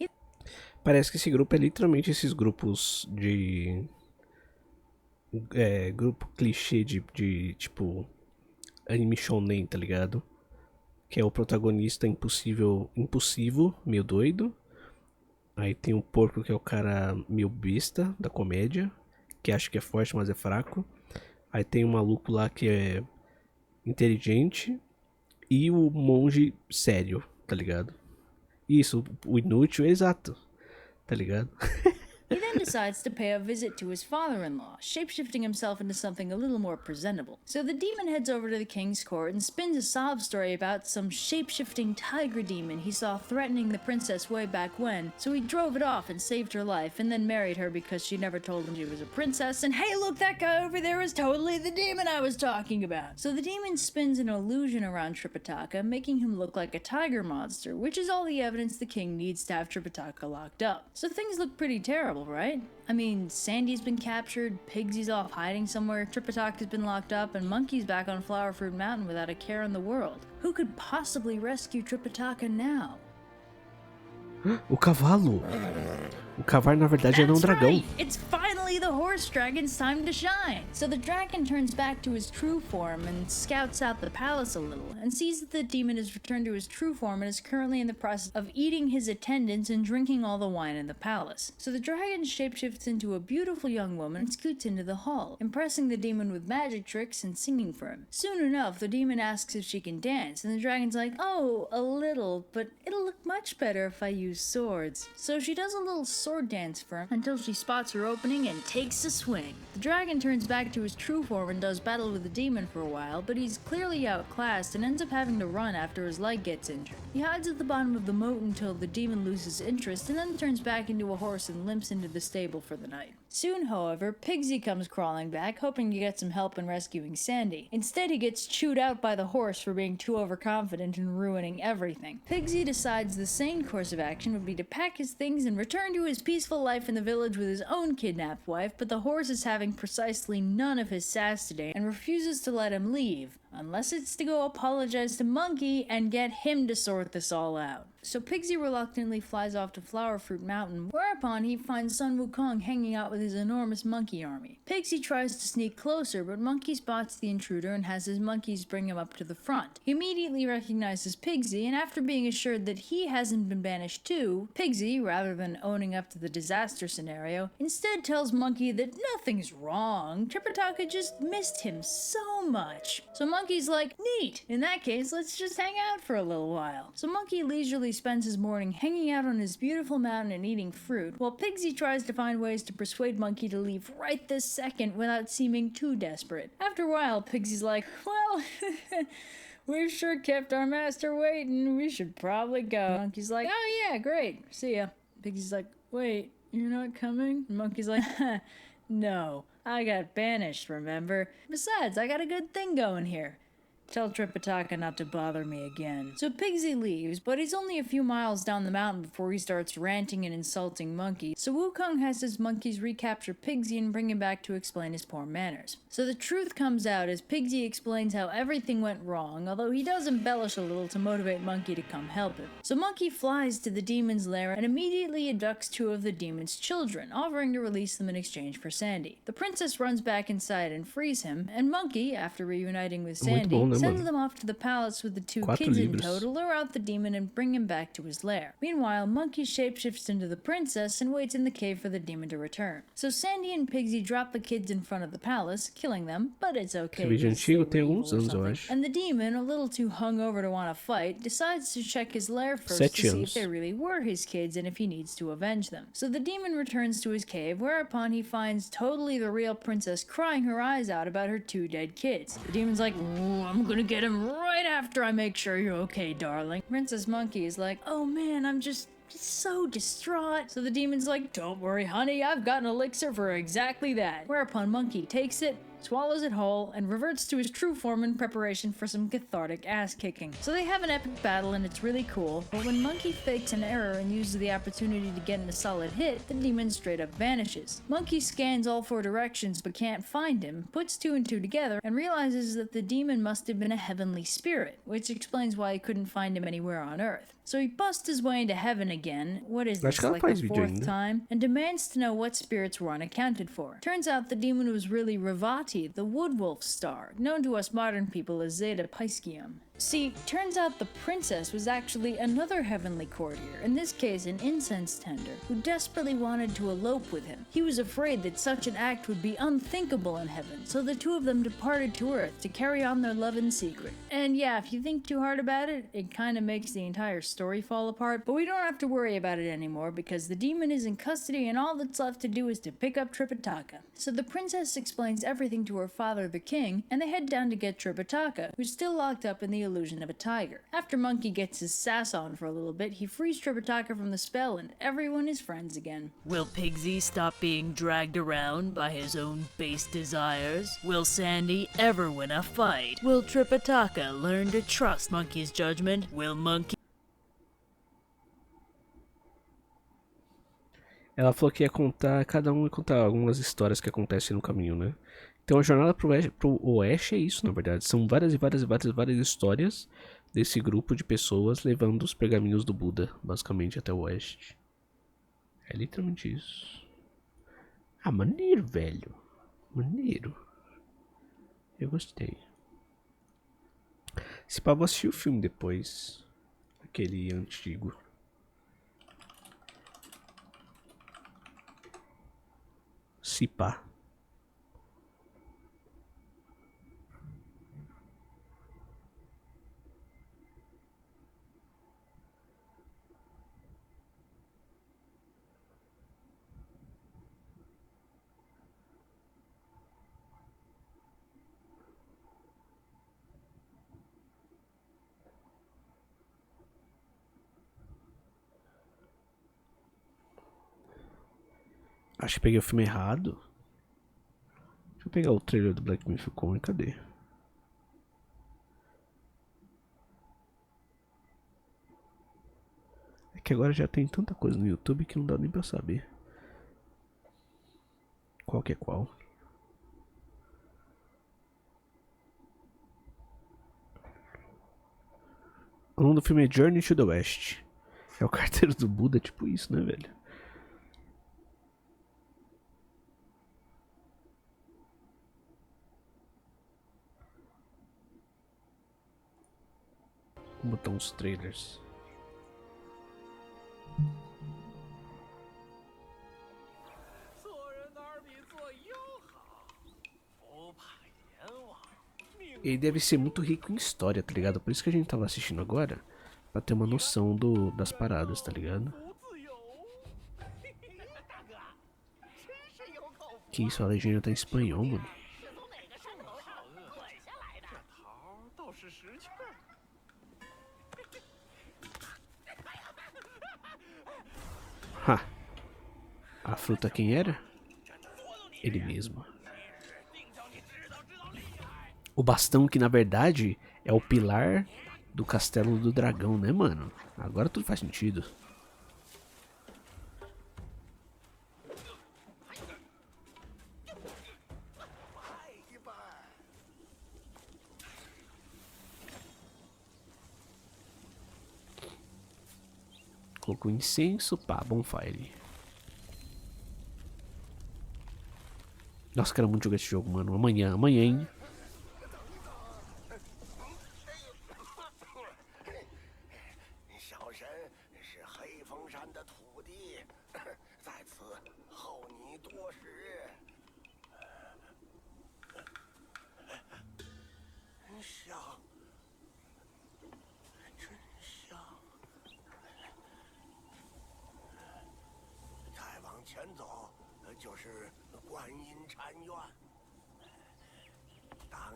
S1: Parece que esse grupo é literalmente esses grupos de... grupo clichê de tipo... anime shonen, tá ligado? Que é o protagonista impossível, meio doido. Aí tem o porco, que é o cara meio besta da comédia, que acha que é forte, mas é fraco. Aí tem o maluco lá que é inteligente. E o monge sério, tá ligado? Isso, o inútil, exato, tá ligado?
S3: He then decides to pay a visit to his father-in-law, shapeshifting himself into something a little more presentable. So the demon heads over to the king's court and spins a sob story about some shapeshifting tiger demon he saw threatening the princess way back when, so he drove it off and saved her life, and then married her because she never told him she was a princess, and hey look, that guy over there is totally the demon I was talking about! So the demon spins an illusion around Tripitaka, making him look like a tiger monster, which is all the evidence the king needs to have Tripitaka locked up. So things look pretty terrible, right? I mean, Sandy's been captured, Pigsy's off hiding somewhere, Tripitaka's been locked up, and Monkey's back on Flower Fruit Mountain without a care in the world. Who could possibly rescue Tripitaka now?
S1: O cavalo! O cavalo, na verdade, era um dragão.
S3: Right. It's finally the horse dragon's time to shine! So the dragon turns back to his true form and scouts out the palace a little, and sees that the demon has returned to his true form and is currently in the process of eating his attendants and drinking all the wine in the palace. So the dragon shapeshifts into a beautiful young woman and scoots into the hall, impressing the demon with magic tricks and singing for him. Soon enough, the demon asks if she can dance, and the dragon's like, oh, a little, but it'll look much better if I use swords. So she does a little sword dance for him until she spots her opening and takes a swing. The dragon turns back to his true form and does battle with the demon for a while, but he's clearly outclassed and ends up having to run after his leg gets injured. He hides at the bottom of the moat until the demon loses interest and then turns back into a horse and limps into the stable for the night. Soon, however, Pigsy comes crawling back, hoping to get some help in rescuing Sandy. Instead, he gets chewed out by the horse for being too overconfident and ruining everything. Pigsy decides the sane course of action would be to pack his things and return to his peaceful life in the village with his own kidnapped wife, but the horse is having precisely none of his sass today and refuses to let him leave. unless it's to go apologize to Monkey and get him to sort this all out. So Pigsy reluctantly flies off to Flower Fruit Mountain, whereupon he finds Sun Wukong hanging out with his enormous monkey army. Pigsy tries to sneak closer, but Monkey spots the intruder and has his monkeys bring him up to the front. He immediately recognizes Pigsy, and after being assured that he hasn't been banished too, Pigsy, rather than owning up to the disaster scenario, instead tells Monkey that nothing's wrong. Tripitaka just missed him so much. So Monkey's like, neat, in that case, let's just hang out for a little while. So Monkey leisurely spends his morning hanging out on his beautiful mountain and eating fruit, while Pigsy tries to find ways to persuade Monkey to leave right this second without seeming too desperate. After a while, Pigsy's like, well, we've sure kept our master waiting, we should probably go. Monkey's like, oh yeah, great, see ya. Pigsy's like, wait, you're not coming? And Monkey's like, no, I got banished, remember? Besides, I got a good thing going here. Tell Tripitaka not to bother me again. So Pigsy leaves, but he's only a few miles down the mountain before he starts ranting and insulting Monkey. So Wukong has his monkeys recapture Pigsy and bring him back to explain his poor manners. So the truth comes out as Pigsy explains how everything went wrong, although he does embellish a little to motivate Monkey to come help him. So Monkey flies to the demon's lair and immediately abducts 2 of the demon's children, offering to release them in exchange for Sandy. The princess runs back inside and frees him, and Monkey, after reuniting with Sandy, sends them off to the palace with the 2 kids in tow to lure out the demon and bring him back to his lair. Meanwhile, Monkey shapeshifts into the princess and waits in the cave for the demon to return. So Sandy and Pigsy drop the kids in front of the palace, killing them, but it's okay. And the demon, a little too hungover to want to fight, decides to check his lair first to see if they really were his kids and if he needs to avenge them. So the demon returns to his cave, whereupon he finds totally the real princess crying her eyes out about her 2 dead kids. The demon's like, I'm gonna get him right after I make sure you're okay, darling. Princess Monkey is like, oh man, I'm just so distraught. So the demon's like, don't worry, honey, I've got an elixir for exactly that. Whereupon Monkey takes it, swallows it whole, and reverts to his true form in preparation for some cathartic ass-kicking. So they have an epic battle and it's really cool, but when Monkey fakes an error and uses the opportunity to get in a solid hit, the demon straight up vanishes. Monkey scans all 4 directions but can't find him, puts 2 and 2 together, and realizes that the demon must have been a heavenly spirit, which explains why he couldn't find him anywhere on Earth. So he busts his way into heaven again, what is this, like the 4th time, and demands to know what spirits were unaccounted for. Turns out the demon was really Ravati, the Woodwolf star, known to us modern people as Zeta Piscium. See, turns out the princess was actually another heavenly courtier, in this case an incense tender, who desperately wanted to elope with him. He was afraid that such an act would be unthinkable in heaven, so the 2 of them departed to Earth to carry on their love in secret. And yeah, if you think too hard about it, it kinda makes the entire story fall apart, but we don't have to worry about it anymore because the demon is in custody and all that's left to do is to pick up Tripitaka. So the princess explains everything to her father, the king, and they head down to get Tripitaka, who's still locked up in the illusion of a tiger. After Monkey gets his sass on for a little bit, he frees Tripitaka from the spell and everyone is friends again.
S2: Will Pigsy stop being dragged around by his own base desires? Will Sandy ever win a fight? Will Tripitaka learn to trust Monkey's judgment? Will Monkey...
S1: Ela falou que ia contar, cada um ia contar algumas histórias que acontecem no caminho, né? Então a jornada pro oeste é isso, na verdade. São várias histórias desse grupo de pessoas levando os pergaminhos do Buda, basicamente, até o oeste. É literalmente isso. Ah, maneiro, velho. Maneiro. Eu gostei. Se pá, vou assistir o filme depois. Aquele antigo. Se pá. Acho que peguei o filme errado. Deixa eu pegar o trailer do Black Myth Wukong. Cadê? É que agora já tem tanta coisa no YouTube que não dá nem pra saber qual que é qual. O nome do filme é Journey to the West. É o carteiro do Buda, tipo isso, né, velho? Vou botar uns trailers. Ele deve ser muito rico em história, tá ligado? Por isso que a gente tava assistindo agora. Pra ter uma noção das paradas, tá ligado? Que isso, a legenda tá em espanhol, mano. Ha! A fruta quem era? Ele mesmo. O bastão que na verdade é o pilar do castelo do dragão, né, mano? Agora tudo faz sentido. Colocou incenso, pá, bonfire. Nossa, quero muito jogar esse jogo, mano. Amanhã, hein?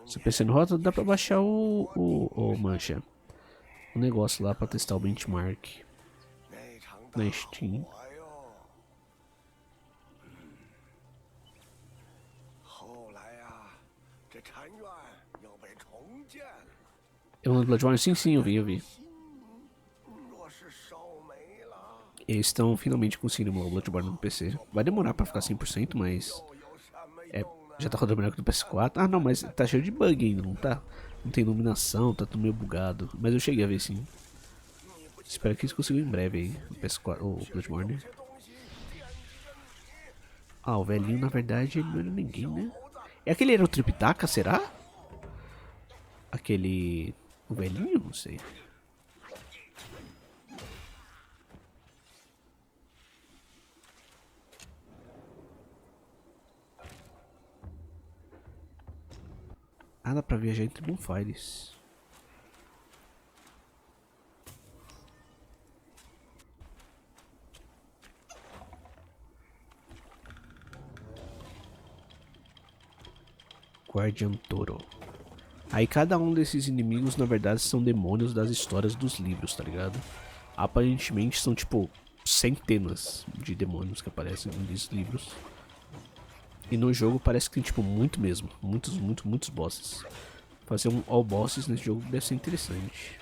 S1: Se o PC não roda, dá pra baixar o mancha. O negócio lá pra testar o benchmark. Na Steam. Eu no Bloodborne? Sim, eu vi. Eles estão finalmente conseguindo emular o Bloodborne no PC. Vai demorar pra ficar 100%, mas... já tá rodando melhor que no PS4. Ah, não, mas tá cheio de bug ainda, não tá? Não tem iluminação, tá tudo meio bugado. Mas eu cheguei a ver sim. Espero que eles consigam em breve aí, o PS4, o Bloodborne. Ah, o velhinho na verdade ele não era ninguém, né? É aquele era o Tripitaka, será? Aquele... o velhinho? Não sei. Ah, dá pra viajar entre bonfires. Guardian Toro. Aí cada um desses inimigos na verdade são demônios das histórias dos livros, tá ligado? Aparentemente são tipo centenas de demônios que aparecem nesses livros. E no jogo parece que tem tipo muito mesmo, muitos bosses. Fazer um all bosses nesse jogo deve ser interessante.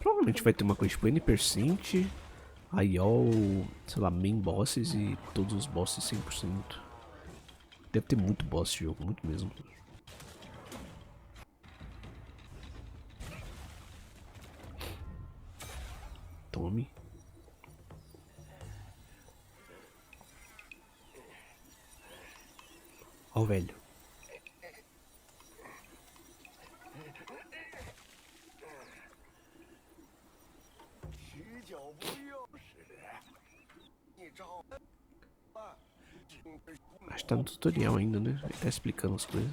S1: Provavelmente vai ter uma coisa tipo N%, aí all, sei lá, main bosses e todos os bosses 100%. Deve ter muito boss esse jogo, muito mesmo. Tome. Ó o velho. Acho que tá no tutorial ainda, né? Ele tá explicando as coisas.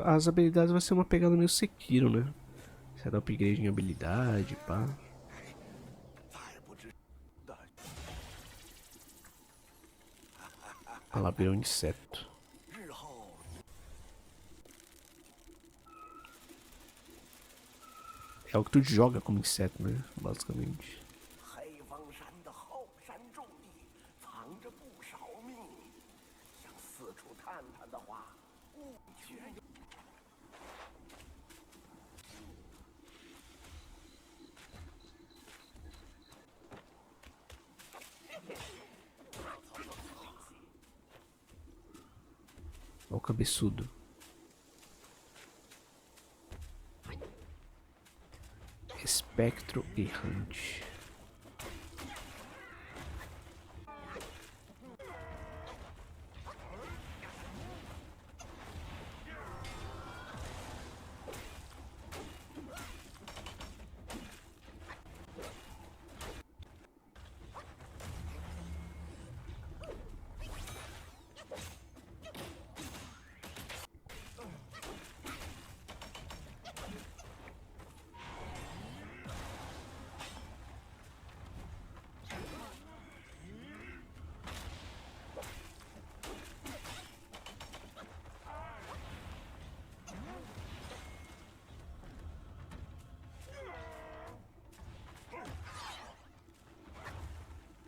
S1: As habilidades vai ser uma pegada meio Sekiro, né? Você dá upgrade em habilidade, pá. Ah lá, virou um inseto. É o que tu joga como inseto, né? Basicamente. Olha o cabeçudo. Espectro errante.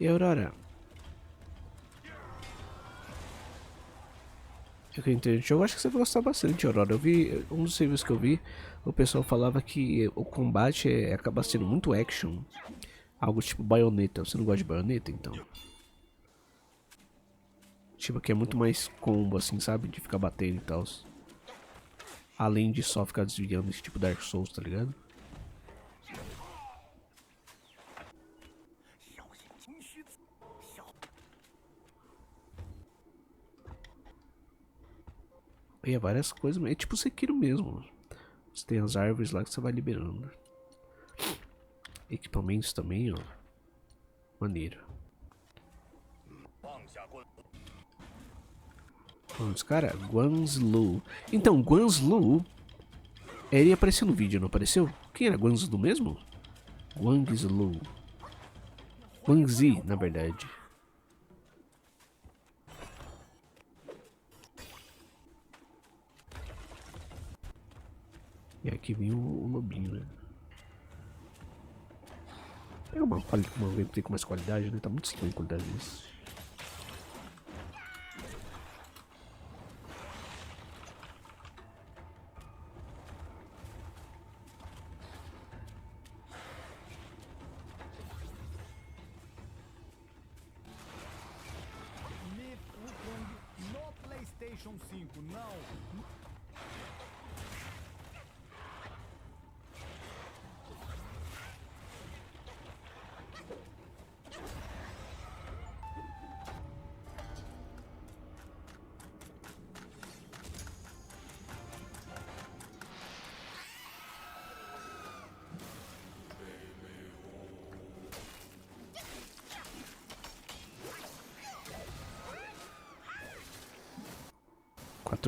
S1: E Aurora? Eu entendi. Eu acho que você vai gostar bastante, Aurora. Eu vi um dos serviços que eu vi, o pessoal falava que o combate acaba sendo muito action. Algo tipo baioneta. Você não gosta de baioneta, então? Tipo, que é muito mais combo, assim, sabe? De ficar batendo e tal. Além de só ficar desviando, esse tipo Dark Souls, tá ligado? E é várias coisas, é tipo Sekiro mesmo. Você tem as árvores lá que você vai liberando. Equipamentos também, ó. Maneiro. Vamos, cara, Guanslu. Então, Guanslu, ele apareceu no vídeo, não apareceu? Quem era Guanslu mesmo? Guangslu. Guangzi, na verdade. E aqui vem o lobinho, né? É uma gameplay com mais qualidade, né? Tá muito estranho a qualidade disso.
S7: Wukong no PlayStation 5, não.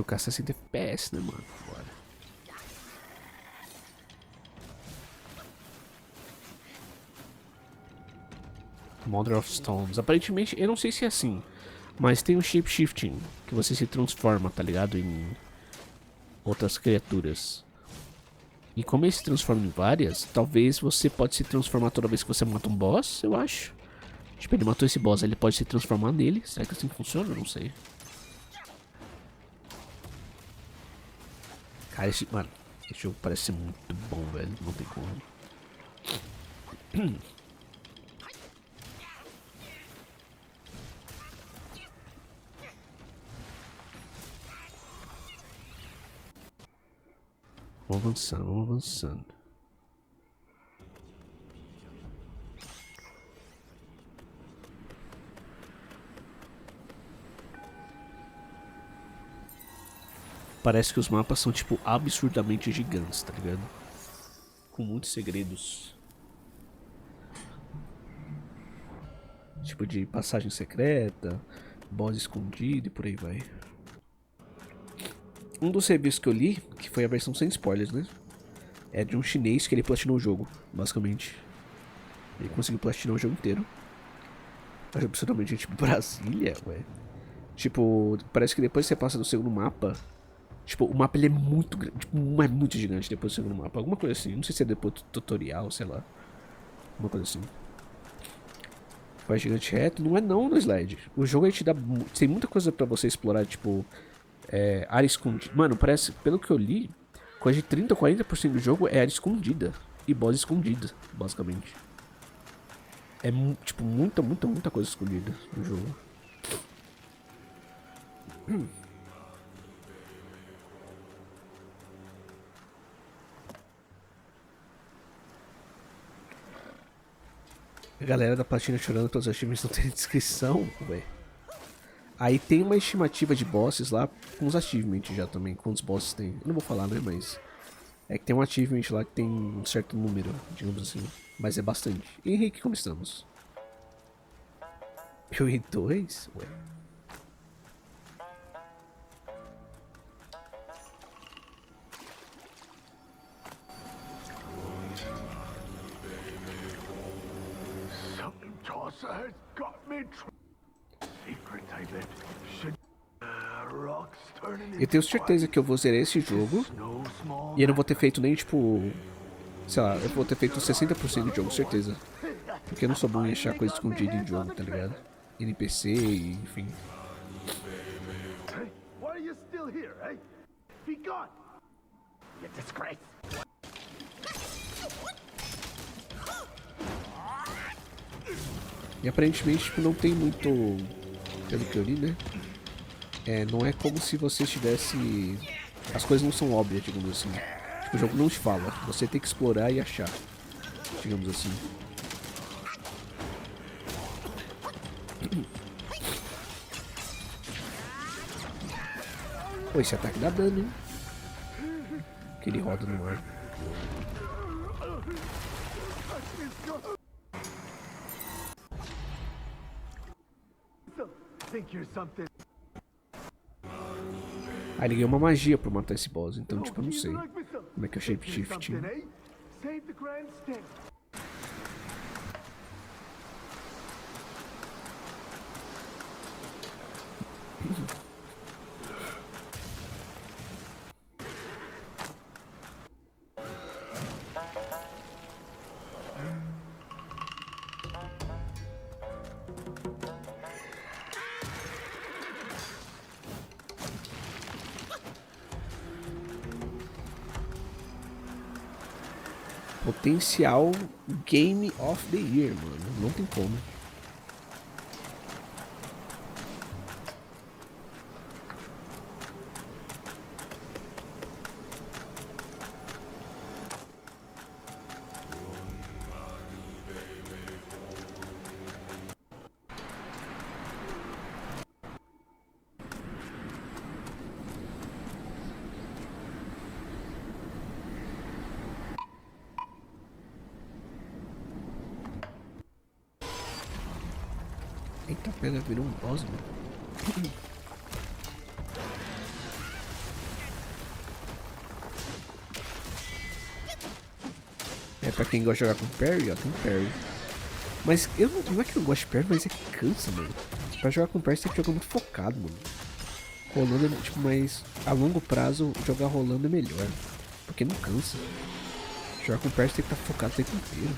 S1: K 60 FPS, né, mano? Bora. Mother of Stones. Aparentemente, eu não sei se é assim, mas tem um shape-shifting, que você se transforma, tá ligado? Em outras criaturas. E como ele se transforma em várias, talvez você pode se transformar toda vez que você mata um boss, eu acho. Tipo, ele matou esse boss, ele pode se transformar nele. Será que assim funciona? Eu não sei. Cara, mano, esse jogo parece ser muito bom, velho. Não tem como. Vamos avançando, vamos avançando. Parece que os mapas são, tipo, absurdamente gigantes, tá ligado? Com muitos segredos. Tipo de passagem secreta, boss escondido e por aí vai. Um dos reviews que eu li, que foi a versão sem spoilers, né? É de um chinês que ele platinou o jogo, basicamente. Ele conseguiu platinar o jogo inteiro. Acho absolutamente tipo Brasília, ué. Tipo, parece que depois que você passa do segundo mapa. Tipo, o mapa ele é muito grande. Tipo, é muito gigante depois do segundo mapa. Alguma coisa assim. Não sei se é depois do tutorial, sei lá. Alguma coisa assim. Faz gigante reto. Não é não no slide. O jogo ele te dá. Tem muita coisa pra você explorar, tipo. Área escondida. Mano, parece. Pelo que eu li, coisa de 30 ou 40% do jogo é área escondida. E boss escondida, basicamente. É tipo muita coisa escondida no jogo. A galera da platina chorando todos os achievements não tem descrição, ué. Aí tem uma estimativa de bosses lá com os achievements já também. Quantos bosses tem? Eu não vou falar, né, mas... É que tem um achievement lá que tem um certo número, digamos assim. Mas é bastante. E Henrique, como estamos? 1002? Ué.
S7: Something tosser has got me. Secret I bet. Should rocks turning
S1: Eu tenho certeza que eu vou zerar esse jogo.
S7: no small.
S1: E eu não vou ter feito nem, tipo... Sei lá, eu vou ter feito 60% do jogo, certeza. Porque eu não sou bom em achar coisa escondida em jogo, tá ligado? NPC e enfim.
S7: Hey, why are you still here, eh? Be gone! You disgrace!
S1: E aparentemente, tipo, não tem muito... Pelo que eu li, né? Não é como se você estivesse... As coisas não são óbvias, digamos assim. Tipo, o jogo não te fala. Você tem que explorar e achar. Digamos assim. Pô, esse ataque dá dano, hein? Que ele roda no ar.
S7: Think you're something.
S1: Ah, ele ganhou uma magia pra matar esse boss. Então, tipo, eu não sei como é que é o shapeshift.
S7: Eh? Save the grandstand.
S1: Potencial Game of the Year, mano. Não tem como. Eita, pega, virou um boss, mano. Pra quem gosta de jogar com parry, ó, tem parry. Mas eu não é que eu gosto de parry, mas é que cansa, mano. Pra jogar com parry você tem que jogar muito focado, mano. Rolando é tipo, mas a longo prazo jogar rolando é melhor. Porque não cansa. Jogar com parry você tem que estar focado o tempo inteiro.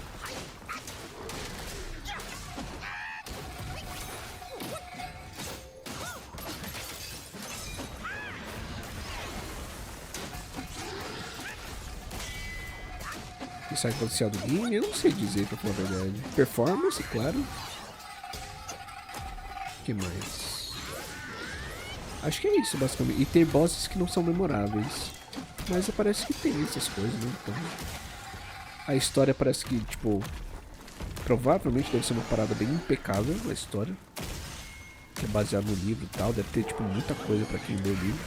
S1: Sai potencial do game? Eu não sei dizer, pra falar a verdade. Performance, claro. O que mais? Acho que é isso, basicamente. E tem bosses que não são memoráveis. Mas parece que tem essas coisas, né? Então, a história parece que, tipo... Provavelmente deve ser uma parada bem impecável, a história. Que é baseada no livro e tal. Deve ter, tipo, muita coisa pra quem lê o livro.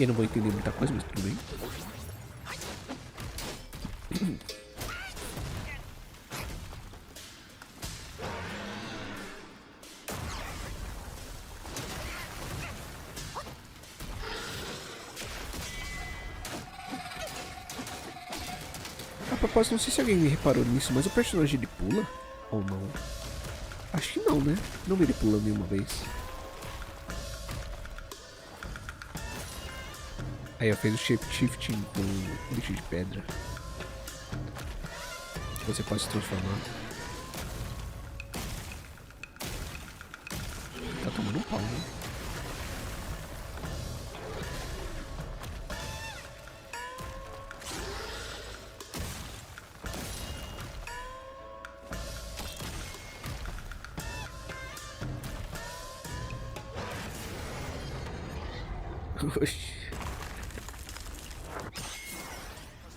S1: Eu não vou entender muita coisa, mas tudo bem. propósito, não sei se alguém reparou nisso, mas o personagem ele pula ou não? Acho que não, né? Não vi ele pulando nenhuma vez. Aí eu fiz o shape shifting com bicho de pedra. Que você pode se transformar. Tá tomando um pau, né? Oxi.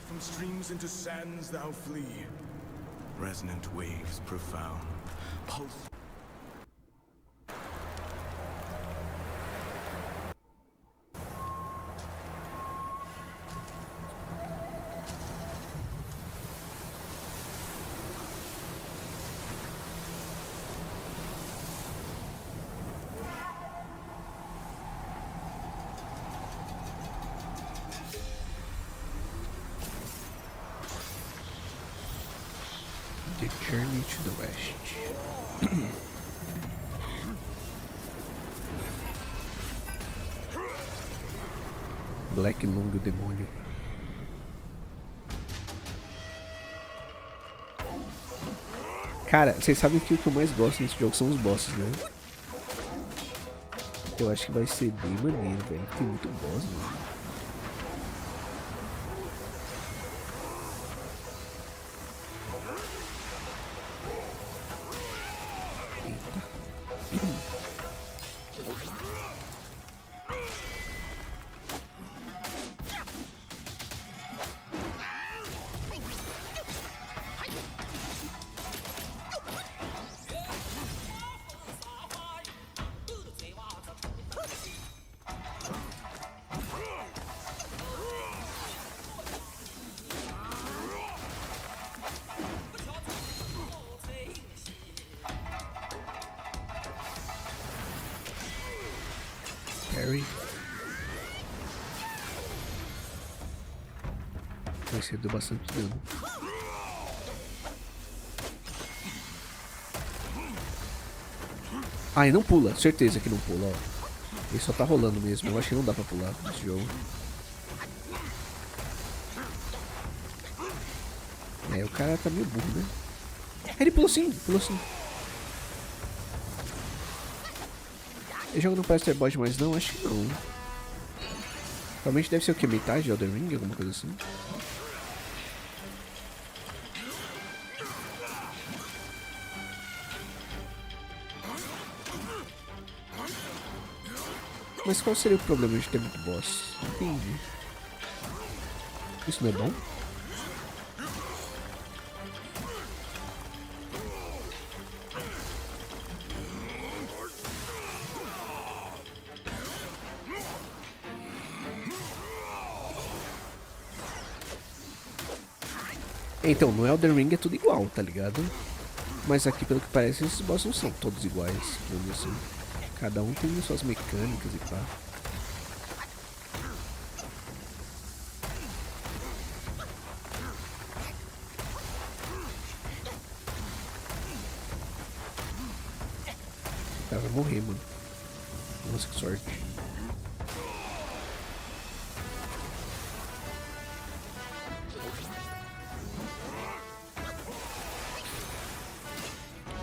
S7: From streams into sands thou flee. Resonant waves profound. Pulse.
S1: The Journey to the West. Black Lung, o demônio. Cara, vocês sabem que o que eu mais gosto nesse jogo são os bosses, né? Eu acho que vai ser bem maneiro, velho. Tem muito boss, mano. Parry. Esse deu bastante dano. Ah, e não pula, certeza que não pula, ó. Ele só tá rolando mesmo, eu acho que não dá pra pular nesse jogo. É, o cara tá meio burro, né? Ele pulou sim, pulou sim. Esse jogo não parece ter bot, mas não, acho que não. Provavelmente deve ser o que? Metade de Elden Ring, alguma coisa assim. Mas qual seria o problema de ter muito boss? Entendi. Isso não é bom? Então, no Elden Ring é tudo igual, tá ligado? Mas aqui, pelo que parece, esses boss não são todos iguais, vamos dizer assim. Cada um tem suas mecânicas e pá. O cara vai morrer, mano. Nossa, que sorte.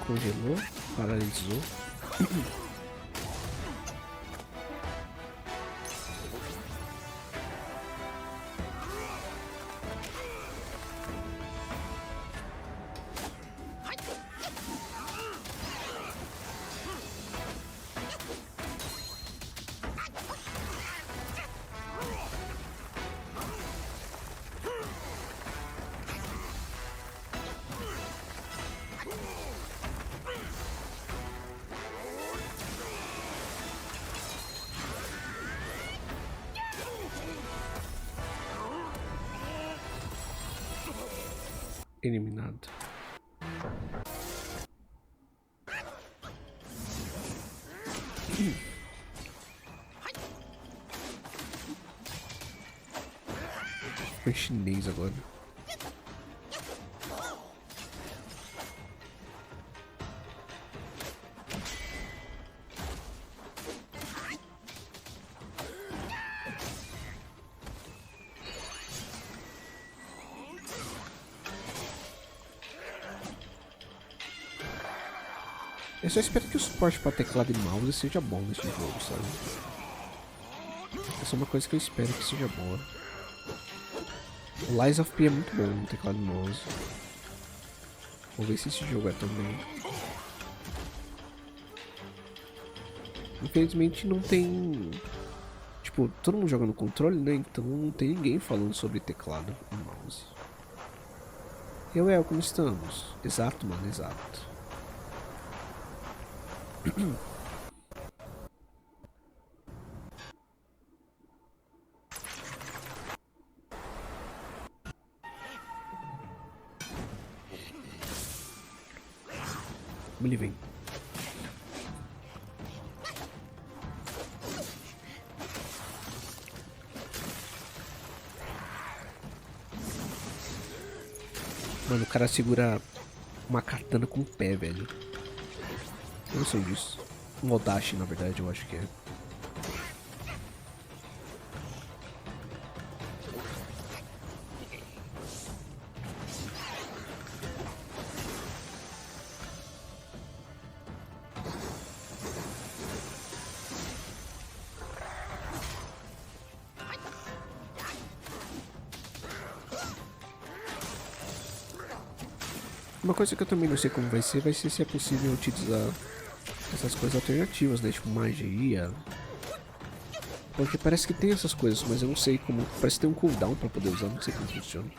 S1: Congelou, paralisou. Eliminado. Foi chinês agora. Eu só espero que o suporte para teclado e mouse seja bom nesse jogo, sabe? Essa é uma coisa que eu espero que seja boa. O Lies of P é muito bom no teclado e mouse. Vamos ver se esse jogo é também. Infelizmente não tem... Tipo, todo mundo joga no controle, né? Então não tem ninguém falando sobre teclado e mouse. Como estamos? Exato, mano, exato. Ele vem. Mano, o cara segura uma katana com o pé, velho. Eu não sei disso. Um odashi, na verdade, eu acho que é. Uma coisa que eu também não sei como vai ser se é possível utilizar essas coisas alternativas, né? Tipo magia. Porque parece que tem essas coisas, mas eu não sei como. Parece que tem um cooldown pra poder usar, não sei como funciona.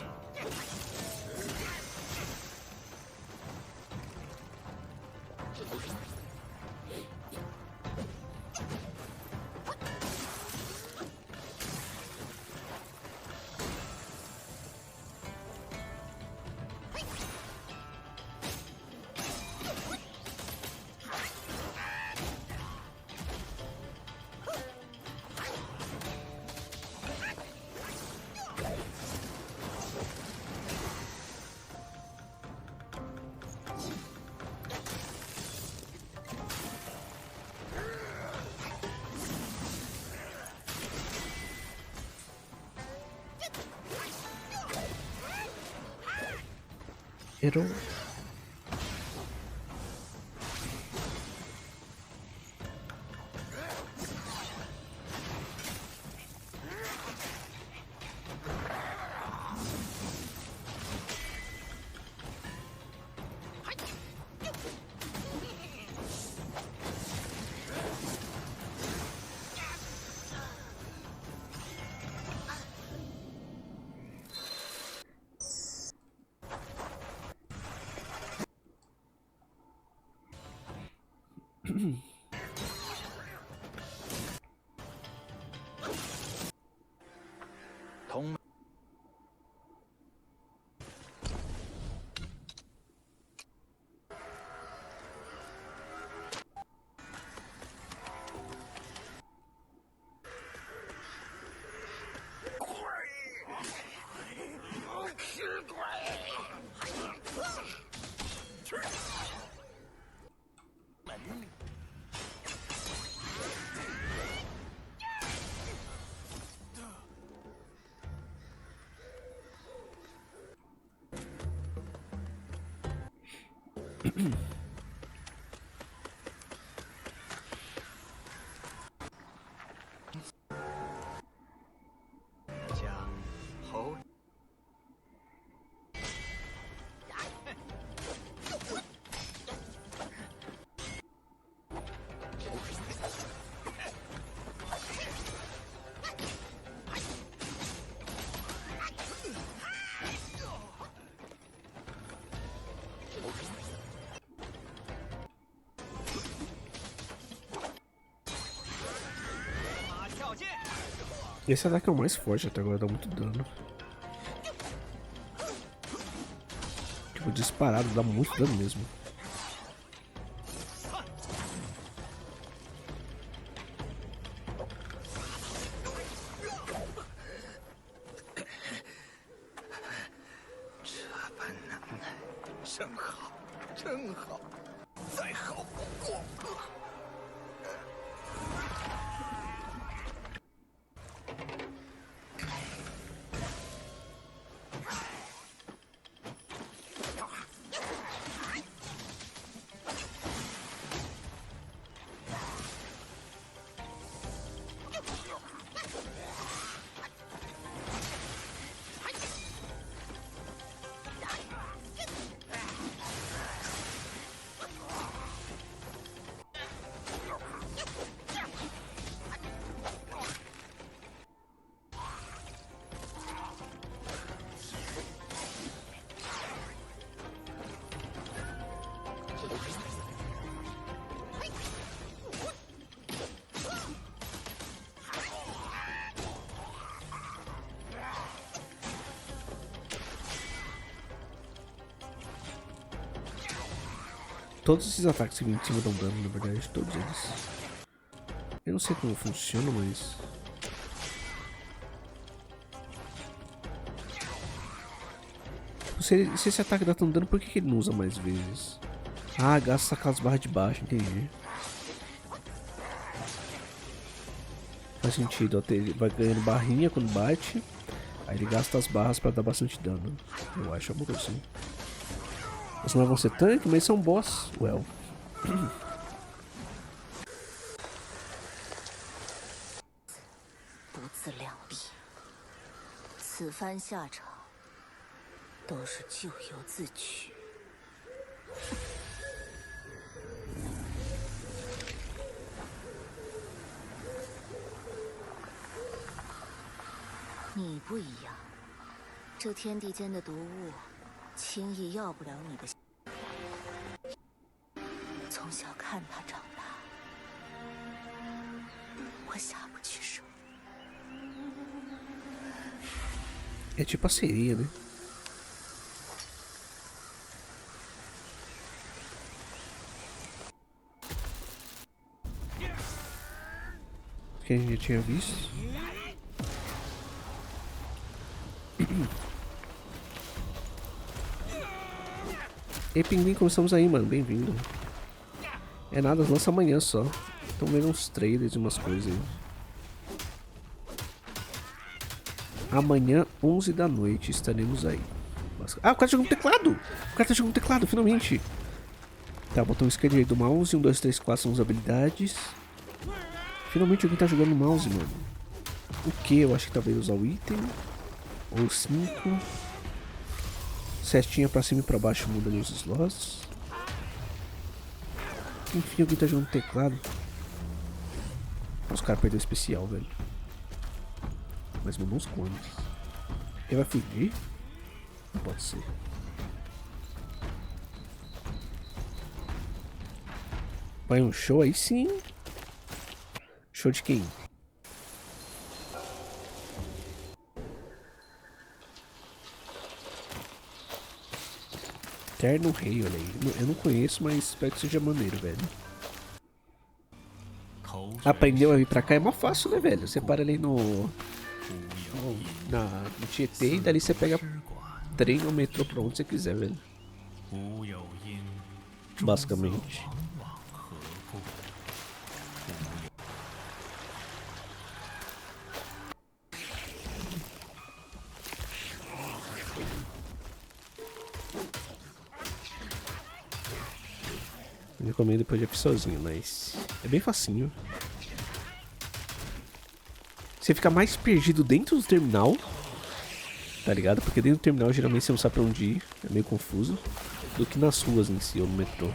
S1: Errou. Esse ataque é o mais forte até agora, dá muito dano. Tipo, disparado, dá muito dano mesmo. Todos esses ataques que vêm de cima dão dano, na verdade, todos eles. Eu não sei como funciona, mas... Se esse ataque dá tanto dano, por que ele não usa mais vezes? Ah, gasta aquelas barras de baixo, entendi. Faz sentido, ó, ele vai ganhando barrinha quando bate. Aí ele gasta as barras pra dar bastante dano. Eu acho alguma coisa assim. Eles não vão ser tanque, mas são boss. Well.
S8: 不自量力，此番下场都是咎由自取。你不一样，这天地间的毒物，轻易要不了你的。从小看他长大，我下不去手。
S1: É tipo a sereia, né? Que a gente já tinha visto. E Pinguim, começamos aí, mano. Bem-vindo. É nada, lança amanhã só. Estão vendo uns trailers e umas coisas aí. Amanhã, 11 da noite, estaremos aí. Ah, o cara jogou no teclado! O cara tá jogando no teclado, finalmente! Tá, botão esquerdo aí do mouse. 1, 2, 3, 4 são as habilidades. Finalmente alguém tá jogando no mouse, mano. O que? Eu acho que talvez usar o item. Ou 5. Setinha pra cima e pra baixo muda ali os slots. Enfim, alguém tá jogando no teclado. Os caras perderam o especial, velho. Mas mandou uns quantos. Ele vai fugir? Não pode ser. Vai um show aí sim. Show de quem? Terno Rei, olha aí. Eu não conheço, mas espero que seja maneiro, velho. Aprendeu a vir pra cá é mó fácil, né, velho? Você para ali no Tietê e dali você pega trem ou metrô pra onde você quiser, velho. Basicamente. Eu recomendo depois de ir sozinho, mas é bem facinho. Você fica mais perdido dentro do terminal, tá ligado? Porque dentro do terminal geralmente você não sabe pra onde ir, é meio confuso, do que nas ruas em si ou no metrô.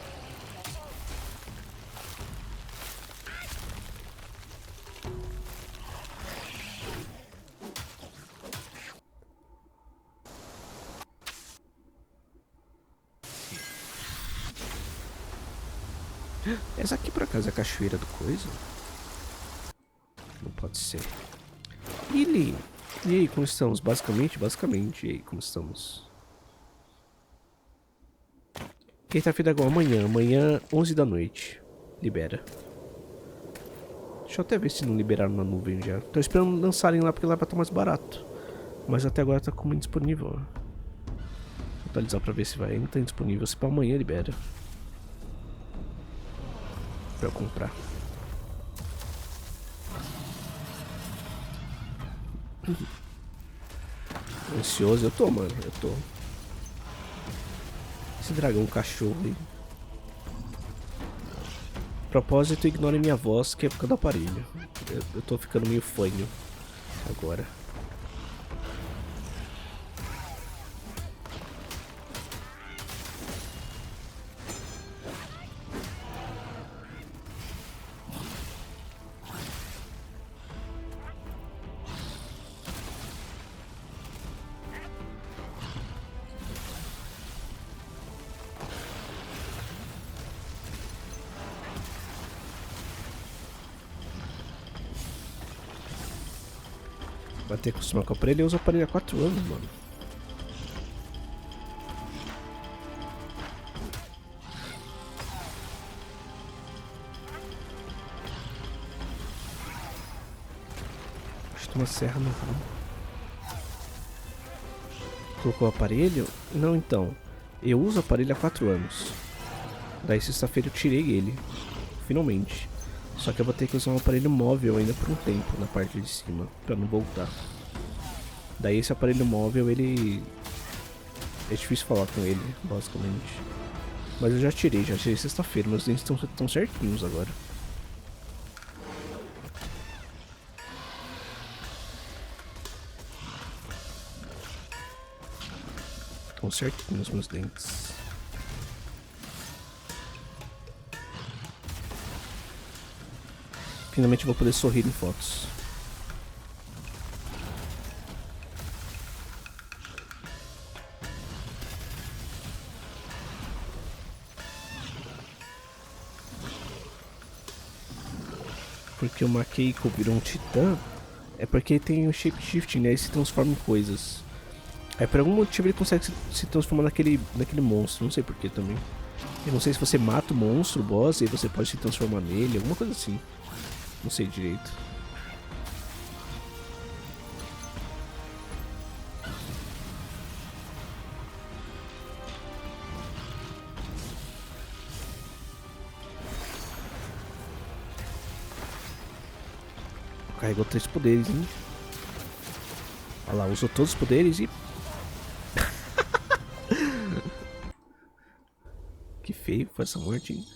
S1: Essa aqui por acaso é a cachoeira do coisa? Não pode ser. Lily! E aí, como estamos? Basicamente. E aí, como estamos? Quem tá feito agora? Amanhã, 11 da noite. Libera. Deixa eu até ver se não liberaram na nuvem já. Tô esperando lançarem lá porque lá vai estar mais barato. Mas até agora tá como indisponível. Vou atualizar pra ver se vai. Ainda tá indisponível. Se pra amanhã libera. Pra eu comprar. Ansioso eu tô, mano. Eu tô. Esse dragão cachorro aí. Propósito, ignore minha voz, que é por causa do aparelho. Eu tô ficando meio fanho agora. Vai ter que acostumar com o aparelho. Eu uso o aparelho há 4 anos, mano. que uma serra no rabo. Colocou o aparelho? Não, então. Eu uso o aparelho há 4 anos. Daí sexta-feira eu tirei ele. Finalmente. Só que eu vou ter que usar um aparelho móvel ainda por um tempo na parte de cima. Pra não voltar. Daí esse aparelho móvel, ele... é difícil falar com ele, basicamente. Mas eu já tirei sexta-feira. Meus dentes estão certinhos agora. Estão certinhos meus dentes. Finalmente eu vou poder sorrir em fotos. Porque o Makeiko virou um titã, é porque ele tem o shapeshifting, né? Ele se transforma em coisas. Aí por algum motivo ele consegue se transformar naquele monstro, não sei porquê também. Eu não sei se você mata o monstro, o boss, e aí você pode se transformar nele, alguma coisa assim. Não sei direito. Carregou 3 poderes, hein? Olha lá, usou todos os poderes e... Que feio foi essa morte, hein?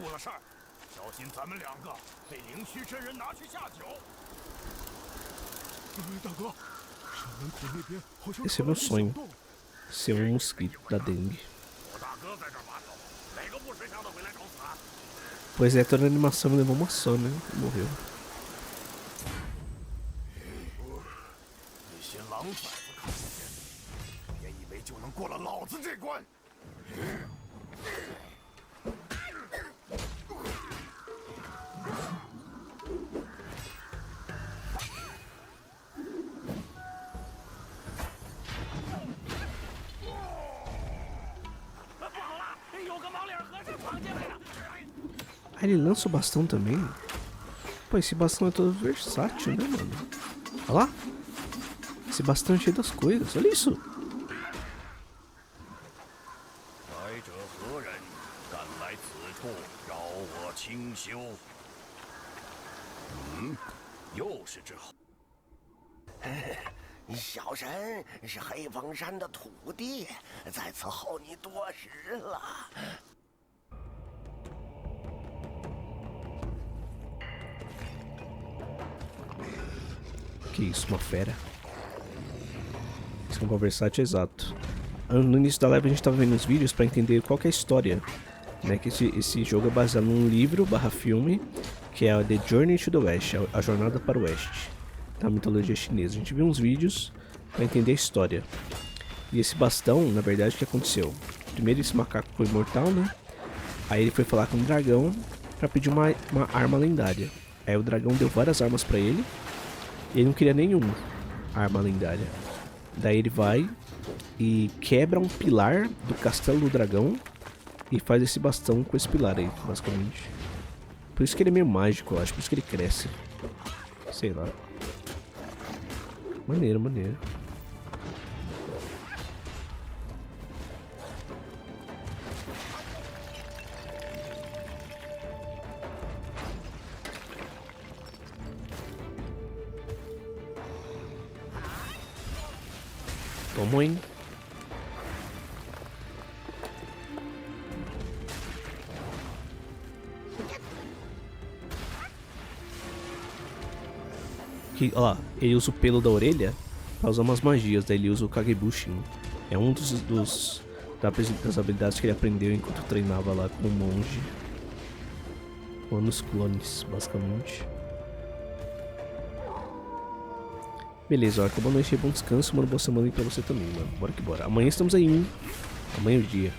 S7: 出了事儿，小心咱们2个被灵虚之人拿去下酒。大哥，山门口那边好像
S1: Esse é meu sonho. Ser um mosquito da dengue.
S7: 我大哥在这儿把守，哪个不识相的会来找死啊？
S1: Pois é, toda a animação levou uma só, né? Morreu.
S7: 那些狼崽子看不见，也以为就能过了老子这关。
S1: Ah, ele lança o bastão também? Pô, esse bastão é todo versátil, né, mano? Olha lá. Esse bastão é cheio das coisas. Olha isso.
S7: 来者何人？敢来此处扰我清修？又是只猴。小神是黑风山的土地，在此候你多时了。
S1: Que isso, uma fera. Esse é um versátil exato. No início da live a gente tava vendo os vídeos pra entender qual que é a história, né? Que esse jogo é baseado num livro / filme que é The Journey to the West, a jornada para o oeste, da mitologia chinesa. A gente viu uns vídeos pra entender a história. E esse bastão, na verdade, o que aconteceu? Primeiro esse macaco foi imortal, né? Aí ele foi falar com o dragão pra pedir uma arma lendária. Aí o dragão deu várias armas pra ele. E ele não queria nenhuma arma lendária. Daí ele vai e quebra um pilar do castelo do dragão e faz esse bastão com esse pilar aí, basicamente. Por isso que ele é meio mágico, eu acho. Por isso que ele cresce. Sei lá. Maneiro, maneiro. Tomou, hein? Olha lá, ele usa o pelo da orelha pra usar umas magias, daí ele usa o Kagebushin. É um das habilidades que ele aprendeu enquanto treinava lá com o monge. Ou nos clones, basicamente. Beleza, Orca, boa noite e bom descanso, mano. Boa semana aí pra você também, mano. Bora que bora. Amanhã estamos aí, hein? Amanhã é o dia.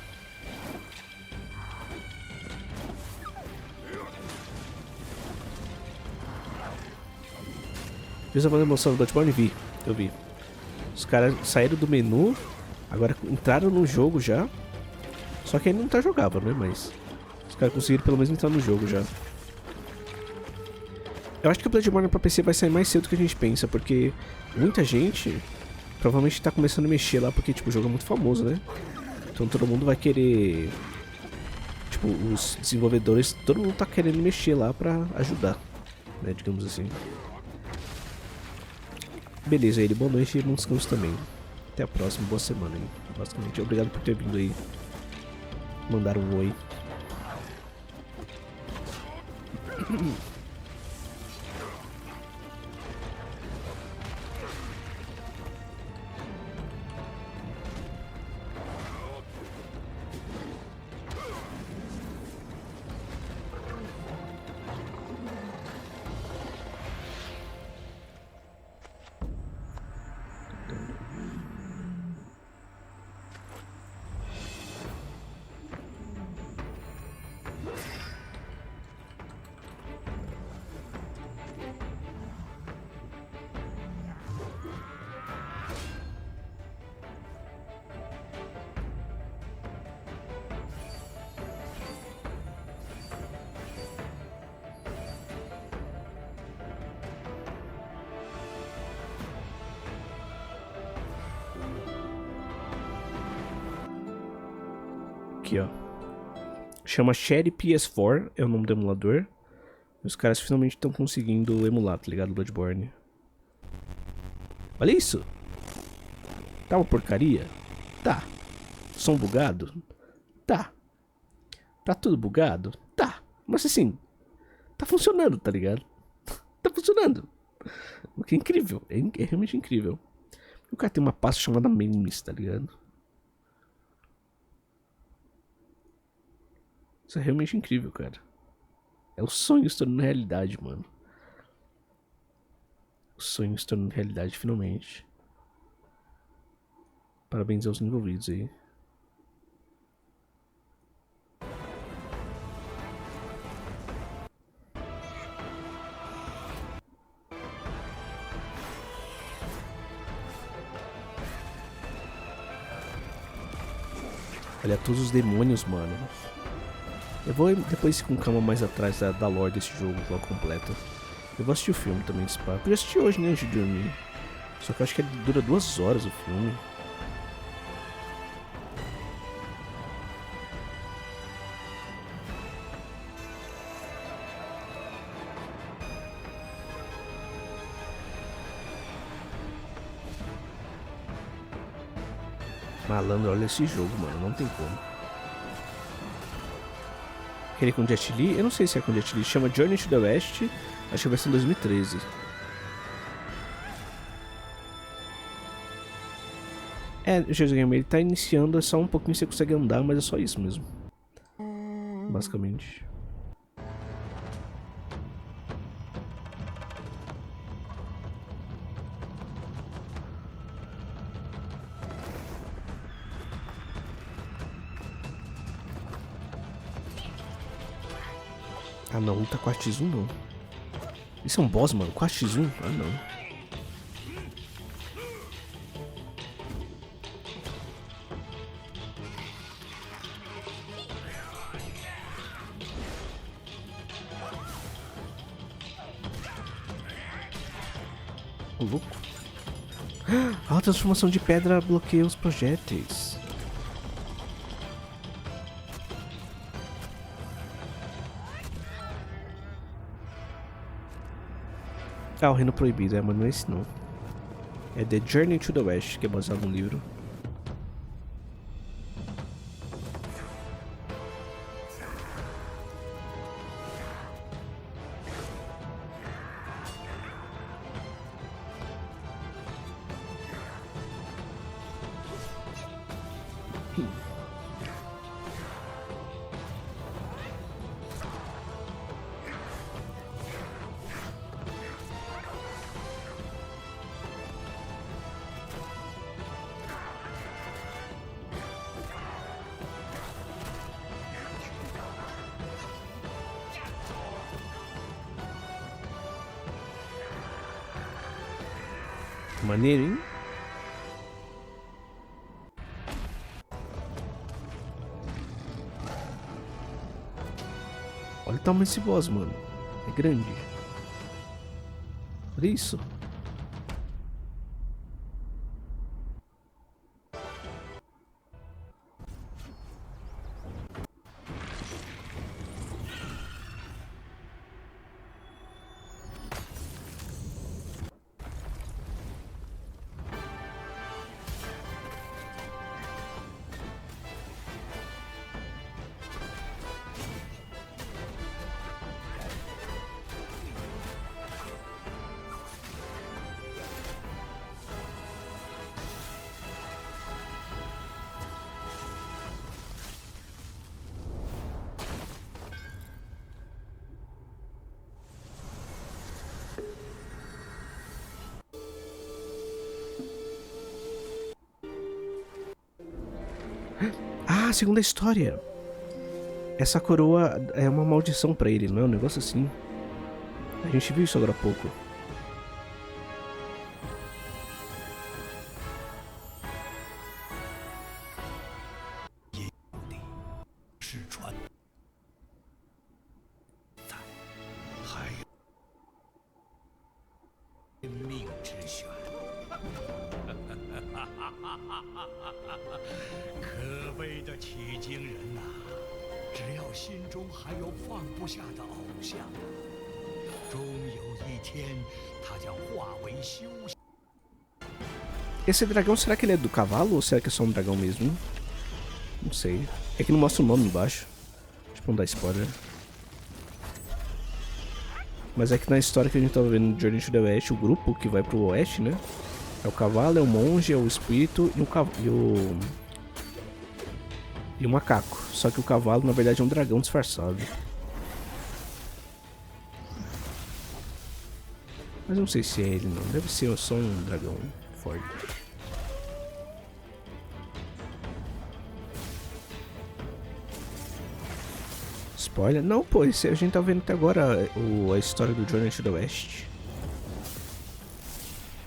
S1: Viu essa emoção do Bloodborne? Vi, eu vi. Os caras saíram do menu, agora entraram no jogo já. Só que ainda não tá jogável, né? Mas os caras conseguiram pelo menos entrar no jogo já. Eu acho que o Bloodborne pra PC vai sair mais cedo do que a gente pensa, porque muita gente provavelmente tá começando a mexer lá, porque tipo, o jogo é muito famoso, né? Então todo mundo vai querer... Tipo, os desenvolvedores, todo mundo tá querendo mexer lá pra ajudar, né? Digamos assim. Beleza, ele, boa noite e bons descansos também. Até a próxima, boa semana aí. Basicamente, obrigado por ter vindo aí. Mandar um oi. Aqui, ó. Chama Sherry PS4, é o nome do emulador. E os caras finalmente estão conseguindo emular, tá ligado? Bloodborne. Olha isso! Tá uma porcaria? Tá. Som bugado? Tá. Tá tudo bugado? Tá. Mas assim, tá funcionando, tá ligado? Tá funcionando. O que é incrível. É realmente incrível. O cara tem uma pasta chamada memes, tá ligado? Isso é realmente incrível, cara. É o sonho se tornando realidade, mano. O sonho se tornando realidade, finalmente. Parabéns aos envolvidos aí. Olha todos os demônios, mano. Eu vou depois com calma mais atrás da lore desse jogo, logo completa. Eu vou assistir o filme também desse papo. Eu assisti hoje, né, antes de dormir. Só que eu acho que dura 2 horas o filme. Malandro, olha esse jogo, mano. Não tem como. Aquele com Jet Li? Eu não sei se é com Jet Li. Chama Journey to the West. Acho que vai ser em 2013. É, o Jesus Game ele tá iniciando, é só um pouquinho você consegue andar, mas é só isso mesmo. Basicamente. Ah não, luta 4x1 não. Isso é um boss, mano, 4x1? Ah não. Ô louco. Ah, a transformação de pedra bloqueia os projéteis. Ah, o Reino Proibido, mas não é esse não. É The Journey to the West, que é baseado no livro. Maneiro, hein? Olha o tamanho desse boss, mano. É grande. Olha isso. Ah, segunda história. Essa coroa é uma maldição pra ele, não é um negócio assim? A gente viu isso agora há pouco. Esse dragão, será que ele é do cavalo ou será que é só um dragão mesmo? Não sei. É que não mostra o nome embaixo. Tipo, não dá spoiler. Mas é que na história que a gente tava vendo no Journey to the West, o grupo que vai pro oeste, né? É o cavalo, é o monge, é o espírito e o macaco. Só que o cavalo, na verdade, é um dragão disfarçado. Mas não sei se é ele, não. Deve ser só um dragão forte. Spoiler? Não, pô. A gente tá vendo até agora a história do Journey to the West.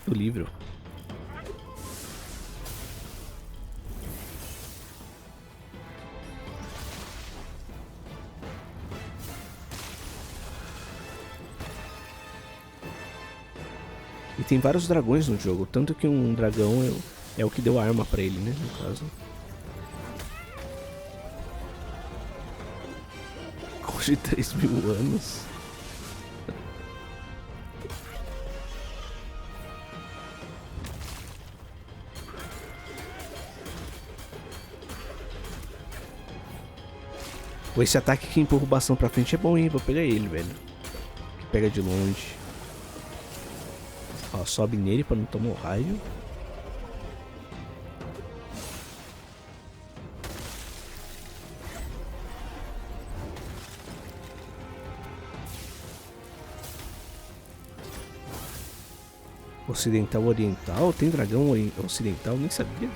S1: Do livro. E tem vários dragões no jogo, tanto que um dragão é o que deu a arma pra ele, né, no caso. De 3.000 anos. Pô, esse ataque que empurra o bastão pra frente é bom, hein? Vou pegar ele, velho. Que pega de longe. Ó, sobe nele pra não tomar o raio. Ocidental, oriental? Tem dragão ocidental? Nem sabia.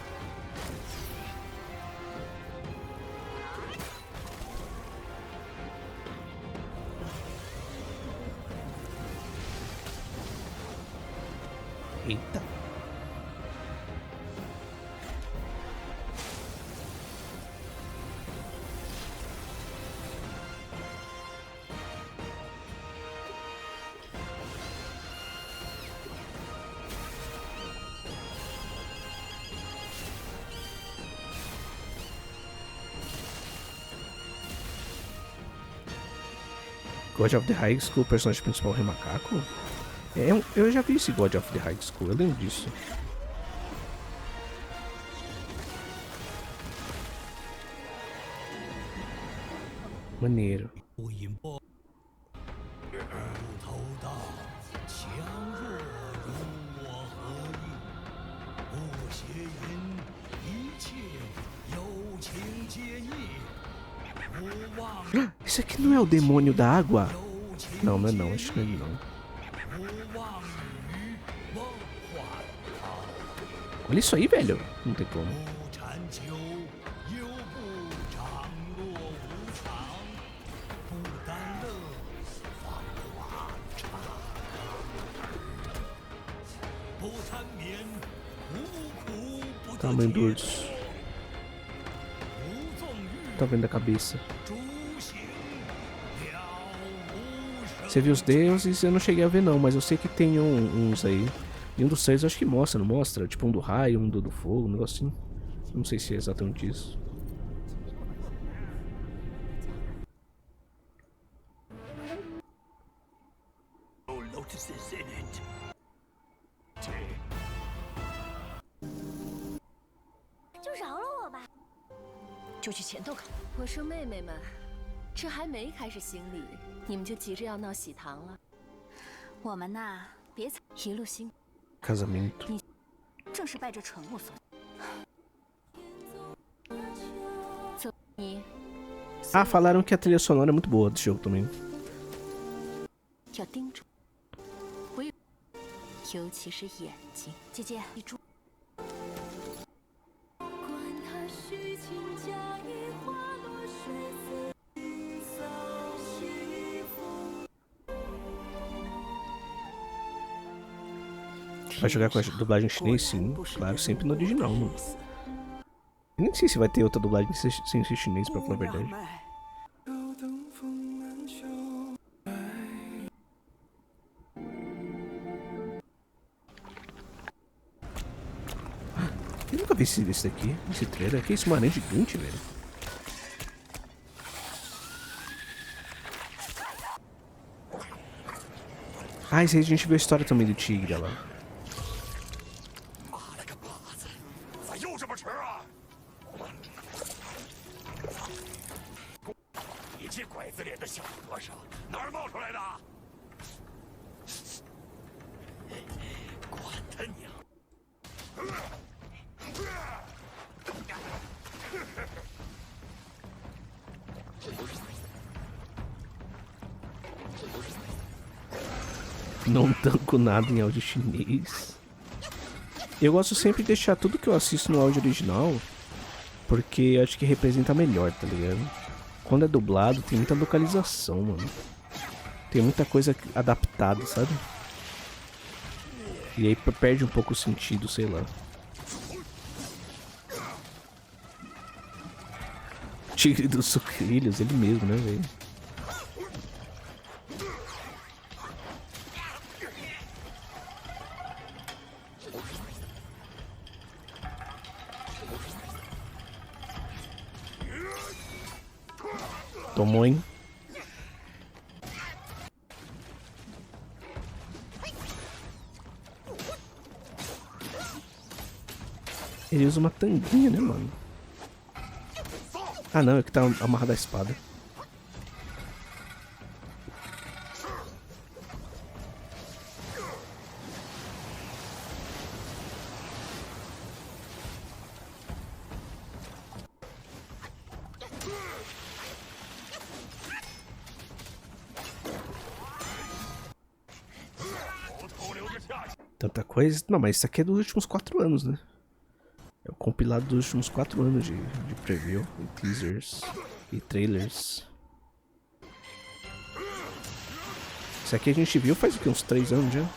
S1: Eita. God of the High School, o personagem principal é macaco? Eu já vi esse God of the High School, eu lembro disso. Maneiro. Esse aqui não é o demônio da água? Não, não é não, acho que não é ele não. Olha isso aí, velho. Não tem como. Tamanho do urso. Tá vendo a cabeça. Você viu os deuses? Eu não cheguei a ver não, mas eu sei que tem uns aí. E um dos 6 eu acho que mostra, não mostra? Tipo um do raio, um do fogo, um negocinho. Não sei se é exatamente isso. Casamento. Ah, falaram que a trilha sonora é muito boa desse jogo também. Vai jogar com a dublagem chinês? Sim, claro, sempre no original, mano. Eu nem sei se vai ter outra dublagem sem ser chinês, pra falar a verdade. Eu nunca vi esse daqui, esse trailer. Que isso, mano? É gigante, velho. Ah, esse aí a gente viu a história também do tigre, olha lá. Não tanco nada em áudio chinês. Eu gosto sempre de deixar tudo que eu assisto no áudio original, porque acho que representa melhor, tá ligado? Quando é dublado, tem muita localização, mano. Tem muita coisa adaptada, sabe? E aí perde um pouco o sentido, sei lá. Tigre dos sucrilhos, ele mesmo, né, velho? Tomou, hein? Ele usa uma tanguinha, né, mano? Ah, não, é que tá amarrado a espada. Tanta coisa. Não, mas isso aqui é dos últimos 4 anos, né? É o compilado dos últimos 4 anos de preview, e teasers e trailers. Isso aqui a gente viu faz o que? Uns 3 anos já?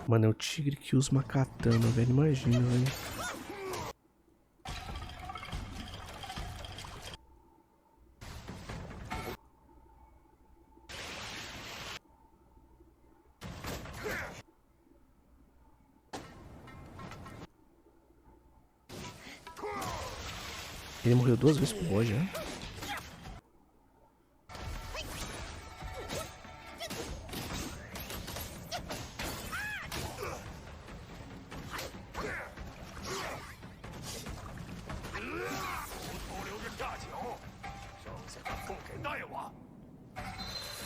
S1: Mano, é o tigre que usa uma katana, velho. Imagina, velho. Ele morreu 2 vezes por boa já.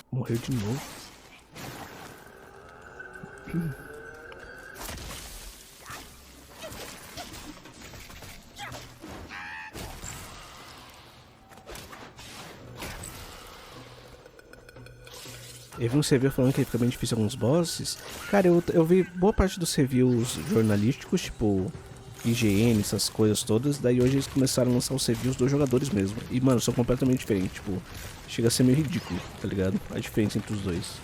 S1: Morreu de novo. Eu vi uns reviews falando que fica bem difícil alguns bosses. Cara, eu vi boa parte dos reviews jornalísticos, tipo IGN, essas coisas todas. Daí hoje eles começaram a lançar os reviews dos jogadores mesmo. E, mano, são completamente diferentes. Tipo, chega a ser meio ridículo, tá ligado? A diferença entre os dois.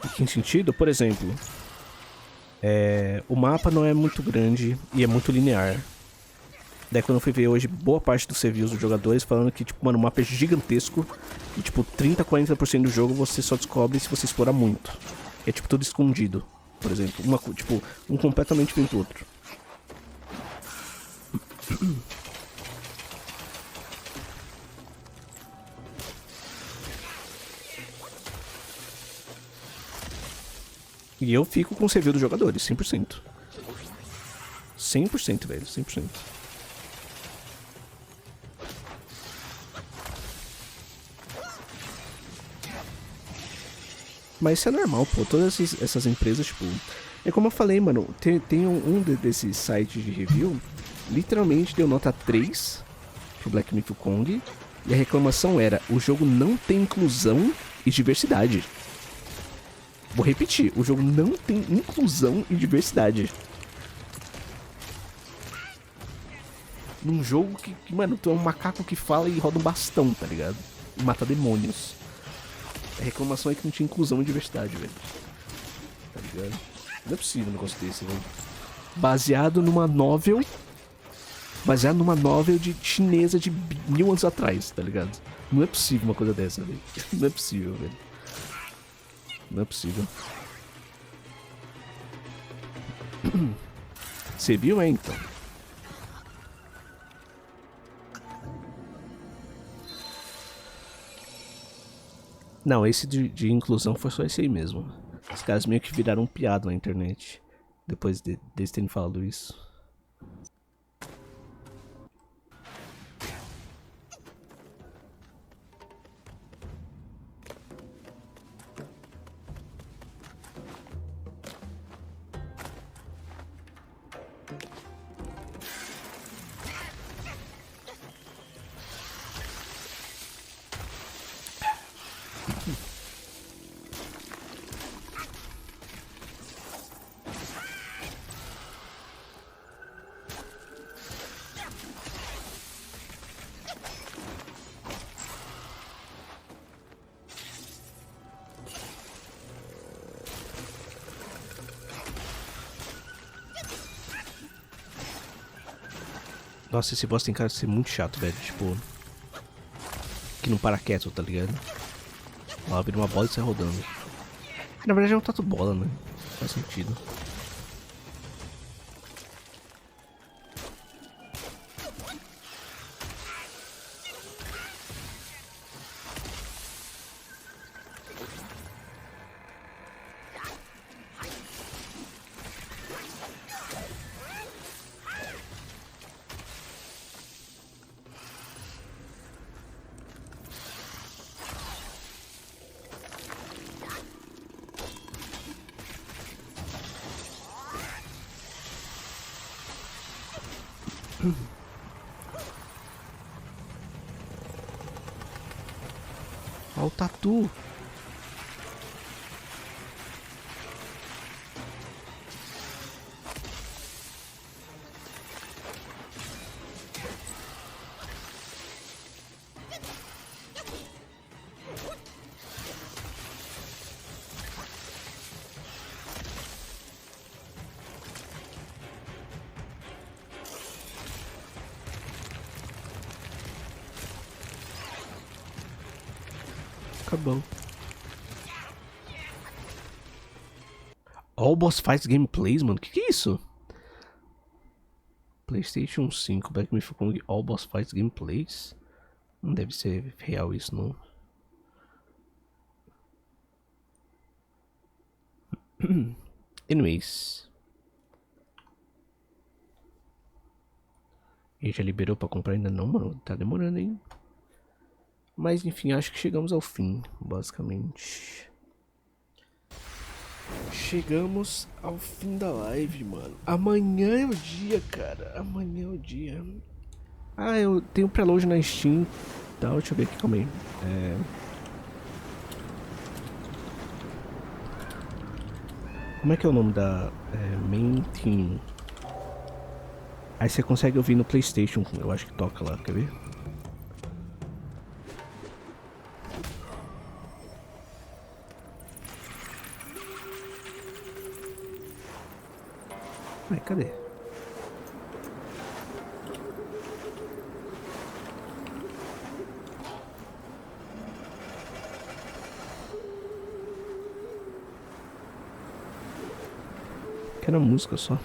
S1: Em que sentido? Por exemplo, o mapa não é muito grande e é muito linear. Daí quando eu fui ver hoje, boa parte dos reviews dos jogadores falando que, tipo, mano, o mapa é gigantesco e, tipo, 30, 40% do jogo você só descobre se você explorar muito. É, tipo, tudo escondido, por exemplo. Tipo, um completamente diferente do outro. E eu fico com o review dos jogadores, 100%. 100%, velho, 100%. Mas isso é normal, pô. Todas essas empresas, tipo... É como eu falei, mano. Tem desses sites de review. Literalmente deu nota 3 pro Black Myth Wukong. E a reclamação era: o jogo não tem inclusão e diversidade. Vou repetir. O jogo não tem inclusão e diversidade. Num jogo que mano, tu é um macaco que fala e roda um bastão, tá ligado? E mata demônios. A reclamação é que não tinha inclusão e diversidade, velho. Tá ligado? Não é possível um negócio desse, velho. Baseado numa novel de chinesa de 1000 anos atrás, tá ligado? Não é possível uma coisa dessa, velho. Não é possível, velho. Não é possível. Você viu, então? Não, esse de inclusão foi só esse aí mesmo. Os caras meio que viraram um piada na internet. Depois deles terem falado isso. Nossa, esse boss tem cara de ser muito chato, velho. Tipo... que não para quieto, tá ligado? Ela vira uma bola e sai rodando. Na verdade é um tatu bola, né? Faz sentido. Olha o tatu. Acabou. All Boss Fights Gameplays, mano. Que é isso? PlayStation 5, Black Myth Wukong All Boss Fights Gameplays. Não deve ser real isso, não. Anyways. Ele já liberou pra comprar ainda não, mano? Tá demorando, hein? Mas enfim, acho que chegamos ao fim, basicamente. Chegamos ao fim da live, mano. Amanhã é o dia, cara. Amanhã é o dia. Ah, eu tenho preload na Steam. Tá, deixa eu ver aqui, calma aí. Como é que é o nome da main theme? Aí você consegue ouvir no PlayStation, eu acho que toca lá, quer ver? Ai, cadê? Que era música só.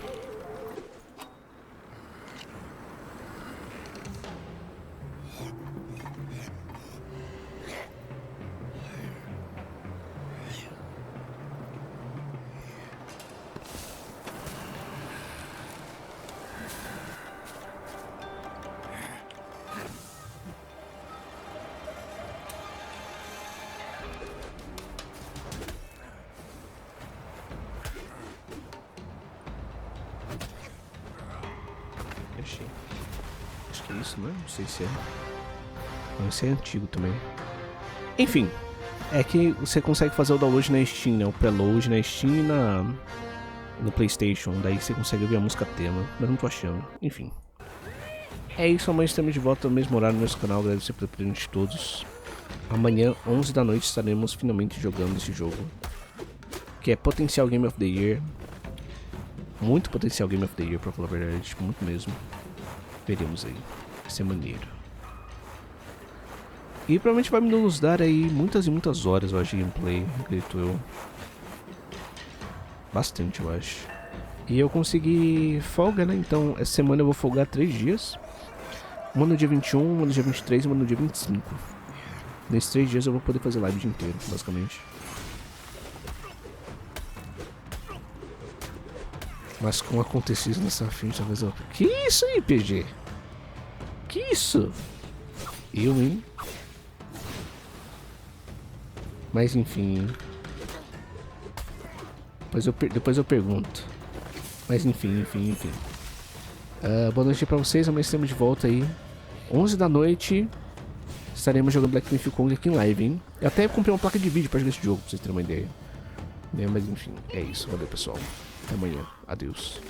S1: Achei. Acho que é isso, né? Não sei se é. Não, esse é antigo também. Enfim, é que você consegue fazer o download na Steam, né? O preload na Steam e no PlayStation. Daí você consegue ouvir a música tema. Mas não tô achando. Enfim. É isso, amanhã estamos de volta no mesmo horário no nosso canal. Agradecer pela presença de todos. Amanhã, 11 da noite, estaremos finalmente jogando esse jogo. Que é Potencial Game of the Year. Muito potencial Game of the Year, pra falar a verdade. Tipo, muito mesmo. Veremos aí. Vai ser maneiro. E provavelmente vai nos dar aí muitas e muitas horas, eu acho, de gameplay, acredito eu. Bastante, eu acho. E eu consegui folga, né? Então, essa semana eu vou folgar 3 dias. Uma no dia 21, uma no dia 23 e uma no dia 25. Nesses 3 dias eu vou poder fazer live o dia inteiro, basicamente. Mas com acontecido nessa frente, talvez eu... Que isso aí, PG? Que isso? Eu, hein? Mas enfim. Depois eu pergunto. Mas enfim. Boa noite pra vocês, amanhã estaremos de volta aí. 11 da noite. Estaremos jogando Black Myth Wukong aqui em live, hein? Eu até comprei uma placa de vídeo pra jogar esse jogo, pra vocês terem uma ideia. Mas enfim, é isso. Valeu, pessoal. Até amanhã. Adeus.